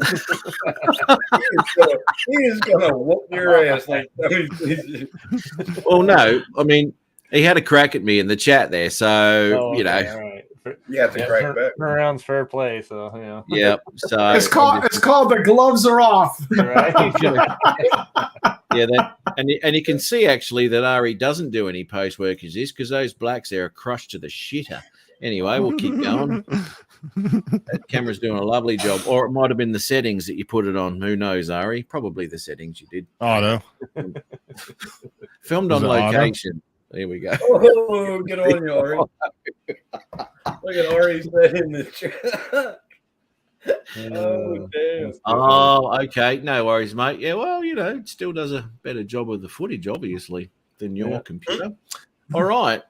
S3: gonna whoop your ass like.
S1: Well, no, I mean he had a crack at me in the chat there, so you know.
S14: Right.
S3: Yeah, it's a crack back.
S14: Turnaround's fair play, so yeah.
S1: Yeah, so
S13: it's called the gloves are off.
S14: Right.
S1: Yeah, and you can see actually that Ari doesn't do any post work as this because those blacks there are crushed to the shitter. Anyway, we'll keep going. That camera's doing a lovely job, or it might have been the settings that you put it on. Who knows, Ari? Probably the settings you did.
S12: Auto.
S1: Filmed on location. There we go.
S3: Oh, get on you, Ari. Look at Ari's head in the chat. Oh, damn.
S1: Oh, okay. No worries, mate. Yeah, well, you know, it still does a better job of the footage, obviously, than your computer. All right.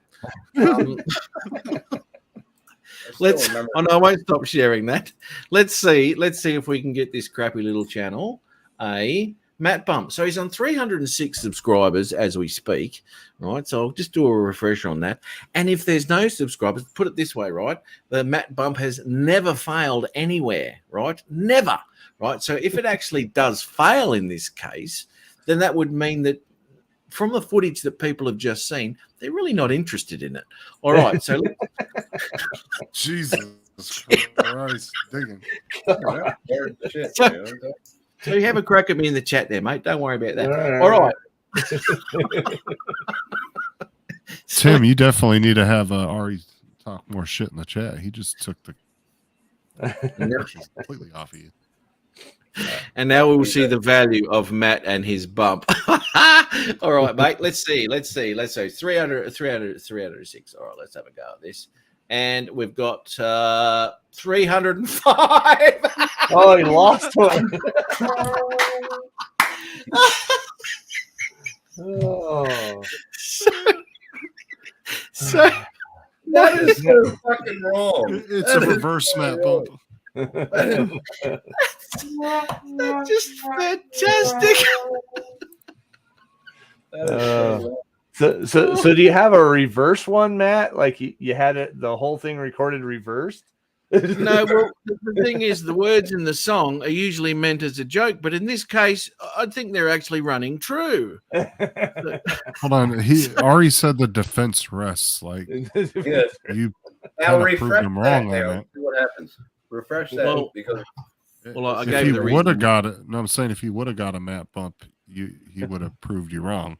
S1: Let's.
S3: remember-
S1: Oh no, I won't stop sharing that. Let's see if we can get this crappy little channel a Matt Bump. So he's on 306 subscribers as we speak, right? So I'll just do a refresher on that. And if there's no subscribers, put it this way, right? The Matt Bump has never failed anywhere, right? Never, right? So if it actually does fail in this case, then that would mean that from the footage that people have just seen, they're really not interested in it. All right, so
S12: Jesus Christ, digging.
S1: So you have a crack at me in the chat there, mate. Don't worry about that.
S14: All
S1: All right.
S12: Tim, you definitely need to have Ari talk more shit in the chat. He just took the completely off of you.
S1: And now we will see the value of Matt and his bump. All right, mate. Let's see. 306. All right, let's have a go at this. And we've got 305.
S14: Oh, he lost one. Oh.
S1: So
S3: That is so fucking wrong.
S12: It's a reverse Matt Bump.
S1: That's just fantastic.
S14: So do you have a reverse one, Matt? Like you had it, the whole thing recorded reversed?
S1: No, well, the thing is, the words in the song are usually meant as a joke, but in this case, I think they're actually running true.
S12: Hold on. Ari said the defense rests. Like
S3: Yes.
S12: you
S3: Now
S12: kind of proved
S3: refresh
S12: him
S3: that
S12: wrong
S3: now.
S12: on that.
S3: See what happens. Refresh that
S1: Well,
S3: because
S1: I
S12: If
S1: gave
S12: he
S1: the
S12: would have
S1: reason.
S12: got it, no, I'm saying if he would have got a Matt Bump, he would have proved you wrong.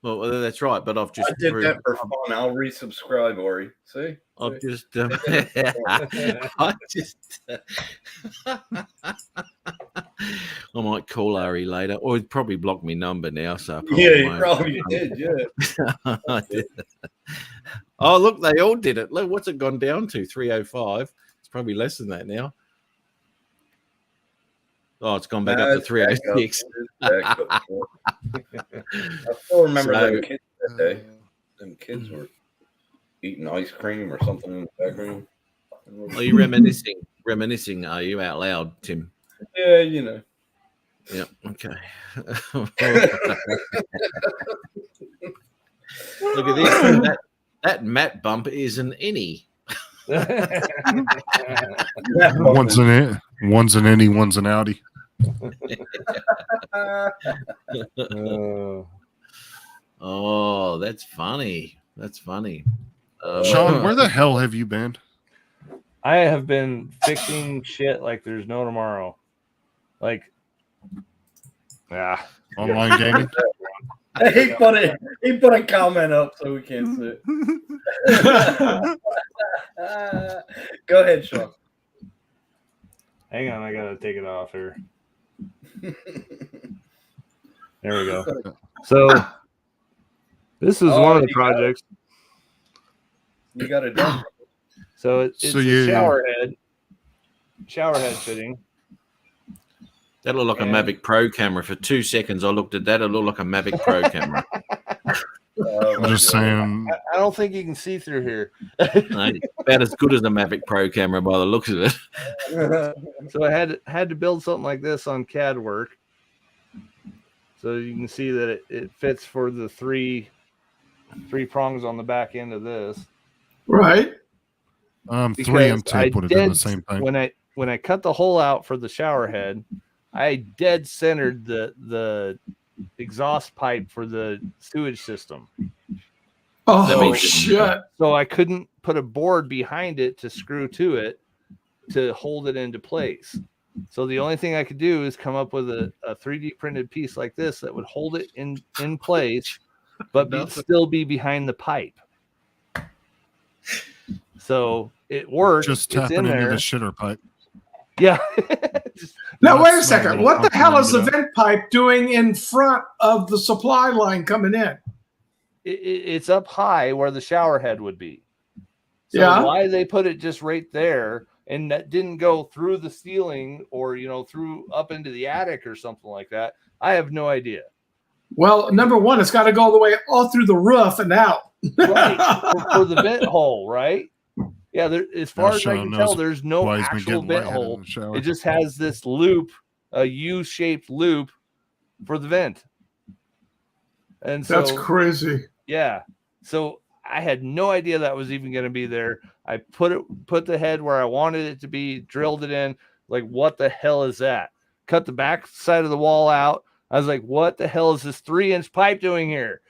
S1: Well, that's right, but I've just
S3: I did
S1: proved-
S3: that for fun. I'll resubscribe, Ori. See?
S1: I've just, I might call Ari later, or he'd probably block me number now. So I probably
S3: Yeah, you
S1: won't.
S3: probably did. Yeah.
S1: I did. Oh, look, they all did it. Look, what's it gone down to? 305. It's probably less than that now. Oh, it's gone back up to 306.
S3: I still remember
S1: So-
S3: them kids that day. Them kids were eating ice cream or something in the background.
S1: Are you reminiscing? Are you out loud, Tim?
S3: Yeah, you know.
S1: Yep. Okay. Look at this. That Matt Bump is an innie.
S12: One's an innie, one's an outie.
S1: Oh, that's funny. That's funny.
S12: Sean, where the hell have you been?
S14: I have been fixing shit like there's no tomorrow. Like,
S12: Online gaming?
S3: He put a comment up so we can't see it. Go ahead, Sean.
S14: Hang on, I gotta take it off here. There we go. So this is one of the projects.
S3: You got it done.
S14: So it's
S12: So
S14: a
S12: you-
S14: shower head fitting.
S1: That looked like a Mavic Pro camera. For 2 seconds, I looked at that. It looked like a Mavic Pro camera.
S12: I'm just saying.
S14: I don't think you can see through here.
S1: No, about as good as a Mavic Pro camera by the looks of it.
S14: So I had to build something like this on CAD work. So you can see that it fits for the three prongs on the back end of this.
S13: Right.
S12: 3M tape would have done the same thing.
S14: When I cut the hole out for the shower head, I dead centered the exhaust pipe for the sewage system.
S13: Oh shit!
S14: So I couldn't put a board behind it to screw to it to hold it into place. So the only thing I could do is come up with a 3D printed piece like this that would hold it in place, but still be behind the pipe. So it worked.
S12: Just
S14: It's
S12: tapping
S14: in
S12: into
S14: there.
S12: the shitter pipe.
S14: Yeah.
S13: Now wait a
S12: That's
S13: second.
S12: not
S13: What the
S12: gonna
S13: hell is the
S12: get out.
S13: vent pipe doing in front of the supply line coming in?
S14: It's up high where the shower head would be. So
S13: Yeah.
S14: why they put it just right there and that didn't go through the ceiling or through up into the attic or something like that, I have no idea.
S13: Well, number one, it's got to go all the way all through the roof and out.
S14: Right. for the vent hole, right? Yeah, there, as far as I
S12: Sean
S14: can
S12: knows
S14: tell, there's no
S12: why he's been
S14: actual
S12: getting
S14: vent
S12: lightheaded in
S14: hole.
S12: the shower.
S14: It just has this loop, a U-shaped loop for the vent. And so
S13: That's crazy.
S14: yeah. So I had no idea that was even going to be there. I put the head where I wanted it to be, drilled it in. Like, what the hell is that? Cut the back side of the wall out. I was like, what the hell is this 3-inch pipe doing here?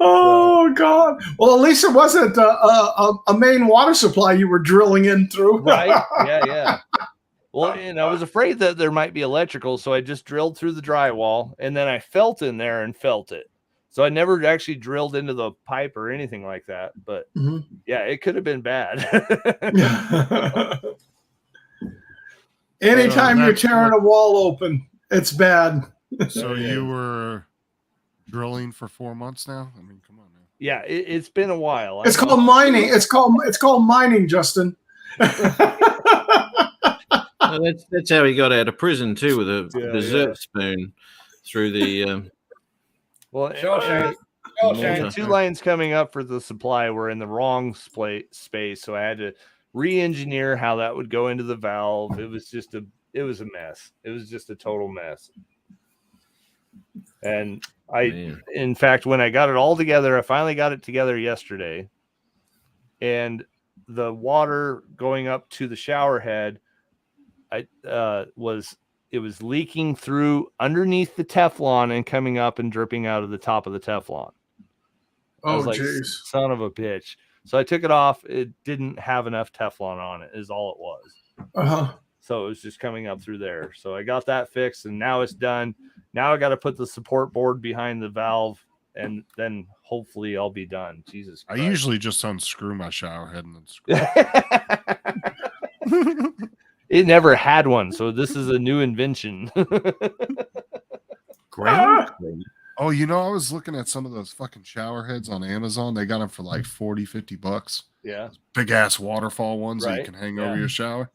S13: Oh God! Well, at least it wasn't a main water supply you were drilling in through,
S14: Right? Yeah. Well, and I was afraid that there might be electrical, so I just drilled through the drywall, and then I felt in there and felt it. So I never actually drilled into the pipe or anything like that. But yeah, it could have been bad.
S13: Anytime you're tearing a wall open, it's bad.
S12: So you were drilling for 4 months now? I mean, come on now.
S14: Yeah, it's been a while.
S13: It's called mining. It's called mining, Justin.
S1: Well, that's how he got out of prison too, with a dessert spoon through the.
S14: Well, the 2 lines coming up for the supply were in the wrong space, so I had to re-engineer how that would go into the valve. It was a mess. It was just a total mess. And in fact, when I got it all together, I finally got it together yesterday, and the water going up to the shower head, it was leaking through underneath the Teflon and coming up and dripping out of the top of the Teflon. I was like, son of a bitch. So I took it off. It didn't have enough Teflon on it, is all it was. So it was just coming up through there. So I got that fixed, and now it's done. Now I got to put the support board behind the valve, and then hopefully I'll be done. Jesus Christ.
S12: I usually just unscrew my shower head and then screw.
S14: It never had one, so this is a new invention.
S12: Oh, you know, I was looking at some of those fucking shower heads on Amazon. They got them for like $40-$50.
S14: Yeah.
S12: Big ass waterfall ones that you
S14: Right.
S12: can hang over your shower.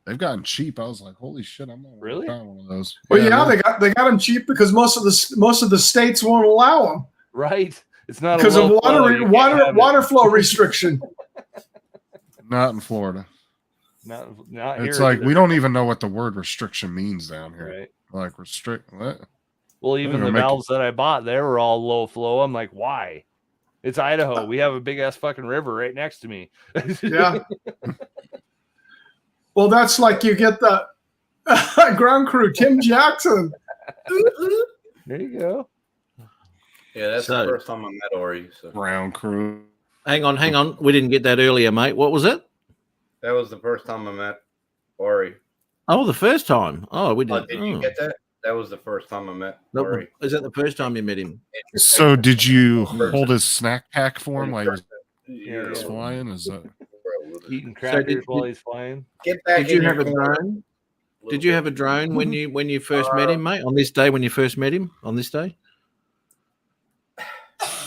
S12: They've gotten cheap. I was like, holy shit, I'm not
S14: really
S12: buying one of those.
S13: Well, yeah, they got them cheap because most of the states won't allow them.
S14: Right. It's not
S13: because of water flow restriction.
S12: Not in Florida.
S14: Not here.
S12: It's like
S14: either.
S12: we don't even know what the word restriction means down here.
S14: Right.
S12: Like restrict what?
S14: Well, even the valves that I bought, they were all low flow. I'm like, why? It's Idaho. We have a big ass fucking river right next to me.
S13: Yeah. Well, that's like you get the ground crew, Tim Jackson.
S14: There you go.
S3: Yeah, that's the first time I met Ori. So.
S12: Ground crew.
S1: Hang on. We didn't get that earlier, mate. What was it?
S3: That was the first time I met Ori.
S1: Oh, the first time. Oh, we did.
S3: Did you get that? That was the first time I met
S1: No,
S3: Ori.
S1: is that the first time you met him?
S12: So did you hold his snack pack for him while he
S3: Yeah.
S12: was flying? Is that
S14: Eating crackers while he's flying?
S3: Get back
S1: Did you
S3: in
S1: have
S3: your
S1: a
S3: corner.
S1: drone? Did you have a drone when you first met him, mate? On this day when you first met him? On this day?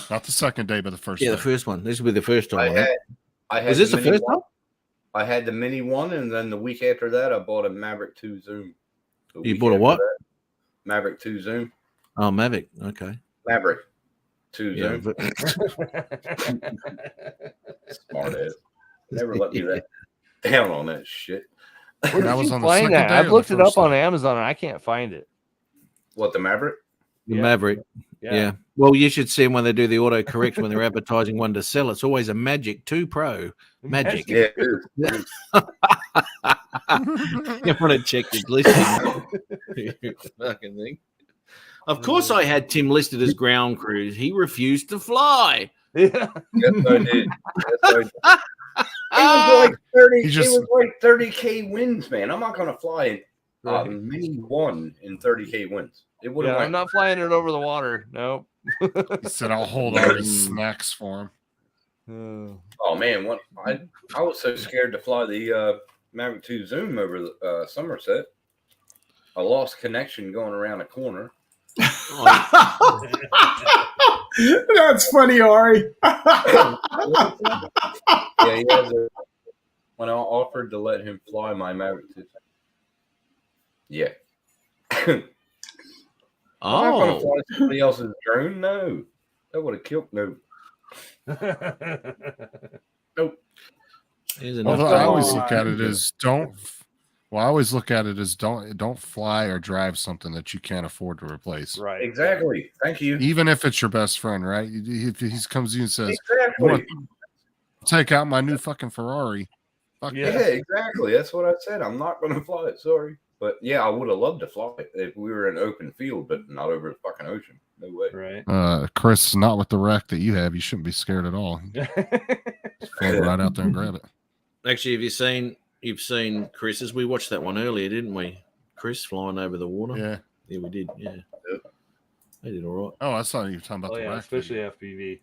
S12: not the second day, but the first
S1: Yeah,
S12: day?
S1: the first one. This will be the first time.
S3: I
S1: wasn't it?
S3: had
S1: Was this the
S3: mini
S1: first
S3: one.
S1: time?
S3: I had the mini one, and then the week after that, I bought a Maverick 2 Zoom. The
S1: You
S3: week
S1: bought a
S3: after
S1: what?
S3: that, Maverick 2 Zoom.
S1: Oh, Mavic. Okay.
S3: Maverick 2
S1: Yeah,
S3: Zoom. Smart ass. Never let me that down on that shit.
S14: Where did you find that? I've looked it up on Amazon and I can't find it.
S3: What, the Maverick?
S1: The Maverick. Yeah. Well, you should see them when they do the auto correction when they're advertising one to sell. It's always a Magic 2 Pro. Magic.
S3: Yeah, it is.
S1: You want to check his listing. Fucking thing. Of course, I had Tim listed as ground crew. He refused to fly.
S14: Yeah.
S3: Yes, I did. Yes, I did. It was like 30.
S12: He just-
S3: It was like 30K wins, man. I'm not gonna fly mini one in 30K wins. It would have.
S14: Yeah, I'm not flying it over the water. Nope.
S12: He said, "I'll hold all his snacks for him."
S3: Oh man, what I was so scared to fly the Maverick 2 Zoom over the Somerset. I lost connection going around a corner.
S13: That's funny, Ari.
S3: Yeah, he has when I offered to let him fly my Maverick 2. Yeah. I'm not going to fly somebody else's drone. No, that would have killed. No. Nope.
S12: Although I always look at it as don't fly or drive something that you can't afford to replace.
S11: Right.
S3: Exactly. Thank you.
S12: Even if it's your best friend, right? If he comes to you and says,
S3: Exactly.
S12: "I want to take out my new fucking Ferrari." Fuck
S3: Yeah, exactly. That's what I said. I'm not going to fly it. Sorry. But yeah, I would have loved to fly it if we were in an open field, but not over the fucking ocean. No way.
S11: Right.
S12: Chris, not with the wreck that you have. You shouldn't be scared at all. Just float right out there and grab it.
S1: Actually, you've seen Chris's? We watched that one earlier, didn't we? Chris flying over the water.
S12: Yeah.
S1: Yeah, we did. Yeah. They did all right.
S12: Oh, I thought you were talking about the wreck.
S11: Especially FPV.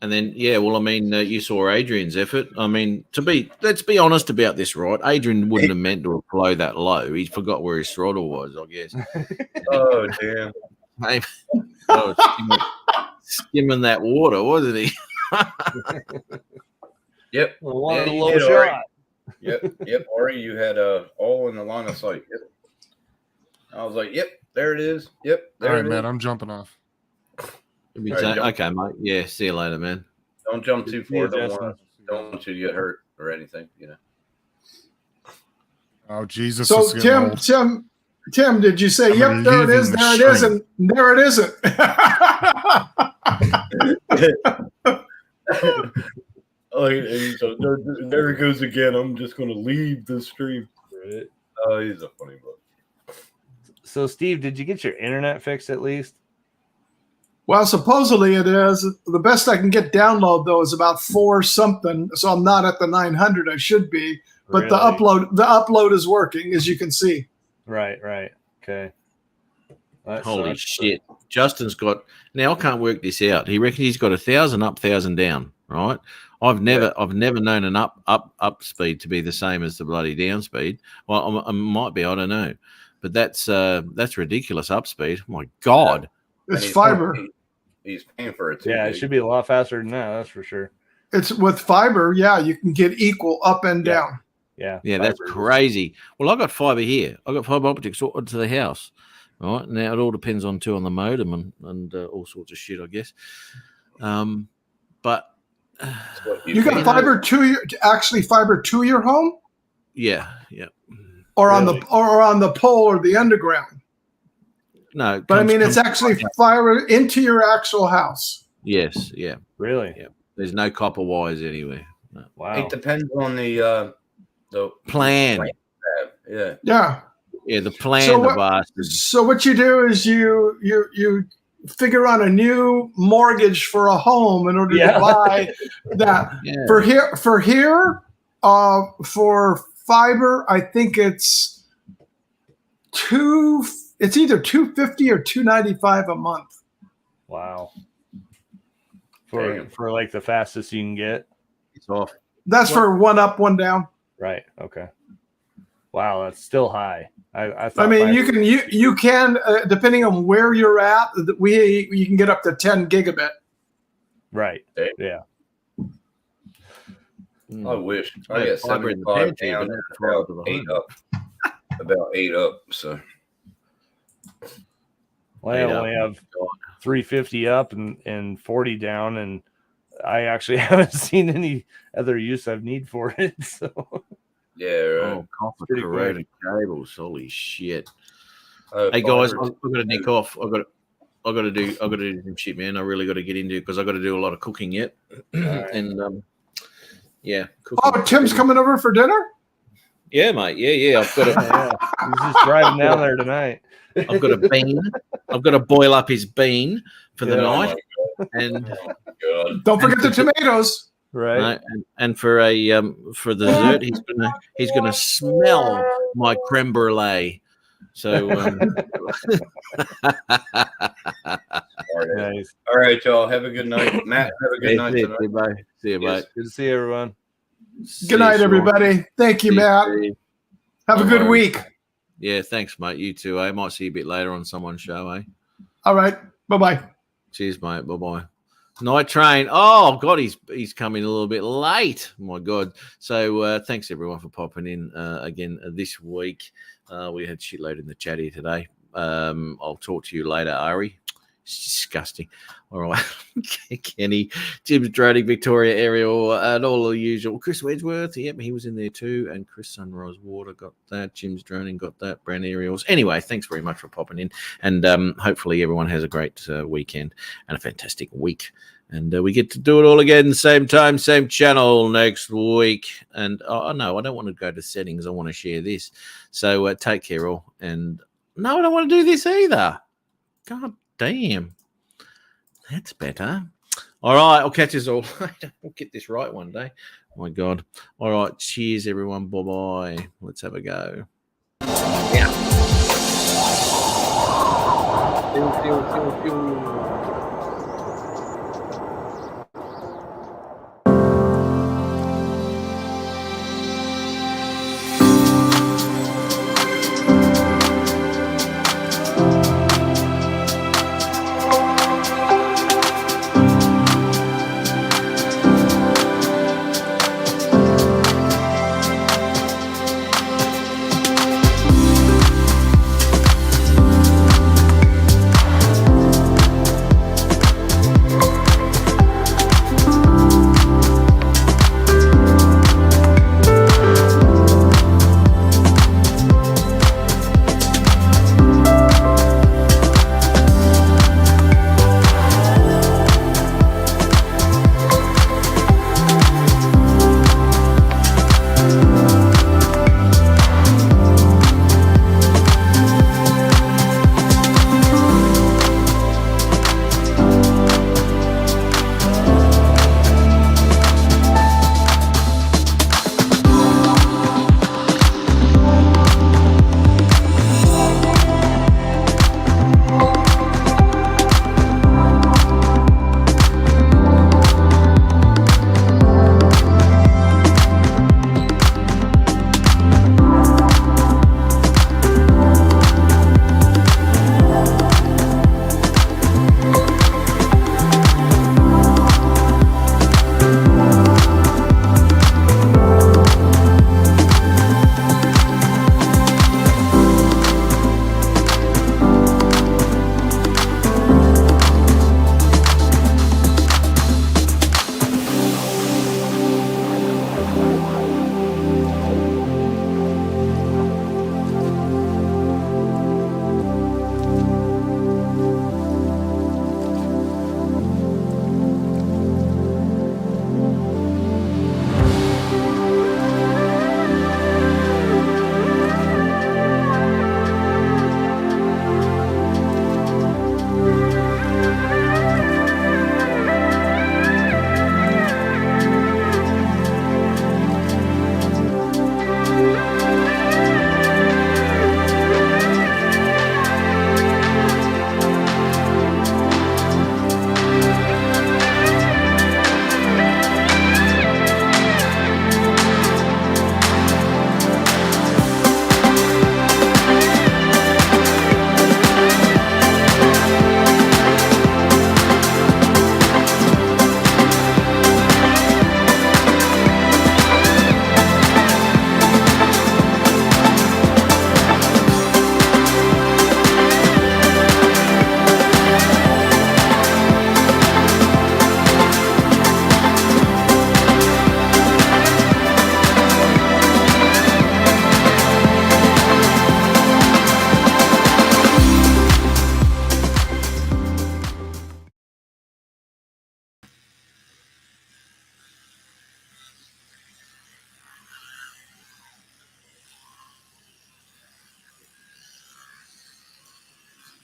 S1: And then, you saw Adrian's effort. I mean, let's be honest about this, right? Adrian wouldn't have meant to blow that low. He forgot where his throttle was, I guess.
S3: Oh, damn.
S1: Hey, skimming that water, wasn't he?
S3: Yep.
S11: Well,
S3: Yeah,
S11: a
S3: you
S11: low
S3: did,
S11: shot.
S3: Ori. Yep. Ori, you had all in the line of sight. Yep. I was like, yep, there it is. Yep. There
S12: All right,
S3: it
S12: man.
S3: is.
S12: I'm jumping off.
S1: Okay, mate. Yeah, see you later, man.
S3: Don't jump too
S11: See you,
S3: far.
S11: Justin.
S3: Don't want you to get hurt or anything,
S12: Oh, Jesus.
S13: So
S12: it's getting
S13: Tim, did you say,
S12: I'm
S13: yep, there it
S12: leaving
S13: is,
S12: the
S13: there it is,
S12: stream.
S13: and there it isn't?
S3: So there it goes again. I'm just going to leave the stream.
S11: Right.
S3: Oh, he's a funny book.
S14: So, Steve, did you get your internet fixed at least?
S13: Well, supposedly it is. The best I can get download though is about 4 something, so I'm not at the 900 I should be. But
S14: Really?
S13: the upload is working, as you can see.
S14: Right. Okay. That
S1: Holy
S14: sucks.
S1: shit. Justin's got, now I can't work this out. He reckons he's got 1,000 up, 1,000 down, right? I've never known an up speed to be the same as the bloody down speed. Well, I might be, I don't know. But that's ridiculous up speed. Oh my God.
S13: It's fiber.
S3: He's paying for it too.
S14: Yeah, it should be a lot faster than that. That's for sure.
S13: It's with fiber, yeah, you can get equal up and down.
S14: Yeah.
S1: Yeah, that's crazy. Well, I got fiber here. I got fiber optics to the house. Right now, it all depends on the modem and all sorts of shit, I guess. But
S13: You got fiber to your home,
S1: yeah,
S13: or on the pole or the underground.
S1: No, it
S13: But I
S1: comes-
S13: mean, it's
S1: comes-
S13: actually fiber into your actual house.
S1: Yes, yeah,
S14: Really?
S1: yeah. There's no copper wires anywhere. No.
S14: Wow.
S3: It depends on the
S1: Plan.
S3: Yeah.
S13: Yeah.
S1: Yeah, the plan
S13: So
S1: of
S13: what-
S1: bastards.
S13: So what you do is you figure out a new mortgage for a home in order
S14: Yeah.
S13: to buy that.
S1: Yeah.
S13: For here, for fiber, I think it's either $250 or $295 a month.
S14: Wow. For like the fastest you can get.
S1: It's off.
S13: That's for one up, one down.
S14: Right. Okay. Wow, that's still high. I
S13: I
S14: thought
S13: mean,
S14: fiber-
S13: you can depending on where you're at, you can get up to 10 gigabit.
S14: Right. Yeah.
S3: I wish. I
S1: Yeah,
S3: got
S1: fiber in the
S3: 75
S1: pantry,
S3: down
S1: but
S3: and
S1: not fiber
S3: about
S1: to the
S3: 8 up. About 8 up. So
S14: Well, I only have 350 up and 40 down, and I actually haven't seen any other use I've need for it. So
S3: yeah, right.
S1: Oh, copper
S14: Pretty
S1: corroded cables. Holy shit.
S3: Oh,
S1: Hey guys,
S3: fiber-
S1: I've got to nick off. I've got to do some shit, man. I really got to get into it because I got to do a lot of cooking yet. And yeah.
S13: Oh, Tim's coming over for dinner?
S1: Yeah, mate. Yeah. I've got
S14: yeah, he's just driving down there tonight.
S1: I've got a bean. I've got to boil up his bean for the
S14: Yeah.
S1: night. And
S13: Don't forget the tomatoes.
S14: Right.
S1: and for for dessert, he's gonna smell my creme brulee. So
S14: Nice.
S3: All right, y'all. Have a good night. Matt, have a good night
S1: see
S3: tonight.
S1: you, bye. See you,
S3: Yes.
S1: mate.
S14: Good to see everyone.
S13: Good night, everybody. Thank you, Matt. Have a good week.
S1: Yeah, thanks, mate. You too. I might see you a bit later on someone's show, eh?
S13: All right. Bye-bye.
S1: Cheers, mate. Bye-bye. Night train. Oh God, he's coming a little bit late. My God. So thanks everyone for popping in again this week. We had shitload in the chat here today. I'll talk to you later, Ari. It's disgusting. All right. Kenny, Jim's Droning, Victoria, Ariel, and all the usual. Chris Wedgeworth, yep, he was in there too. And Chris Sunrise Water got that. Jim's Droning got that. Brown Ariels. Anyway, thanks very much for popping in. And hopefully everyone has a great weekend and a fantastic week. And we get to do it all again, same time, same channel next week. And oh no, I don't want to go to settings. I want to share this. So take care all. And no, I don't want to do this either. God damn. That's better. All right, I'll catch us all later. We'll get this right one day. Oh my God. All right, cheers, everyone. Bye-bye. Let's have a go. Yeah.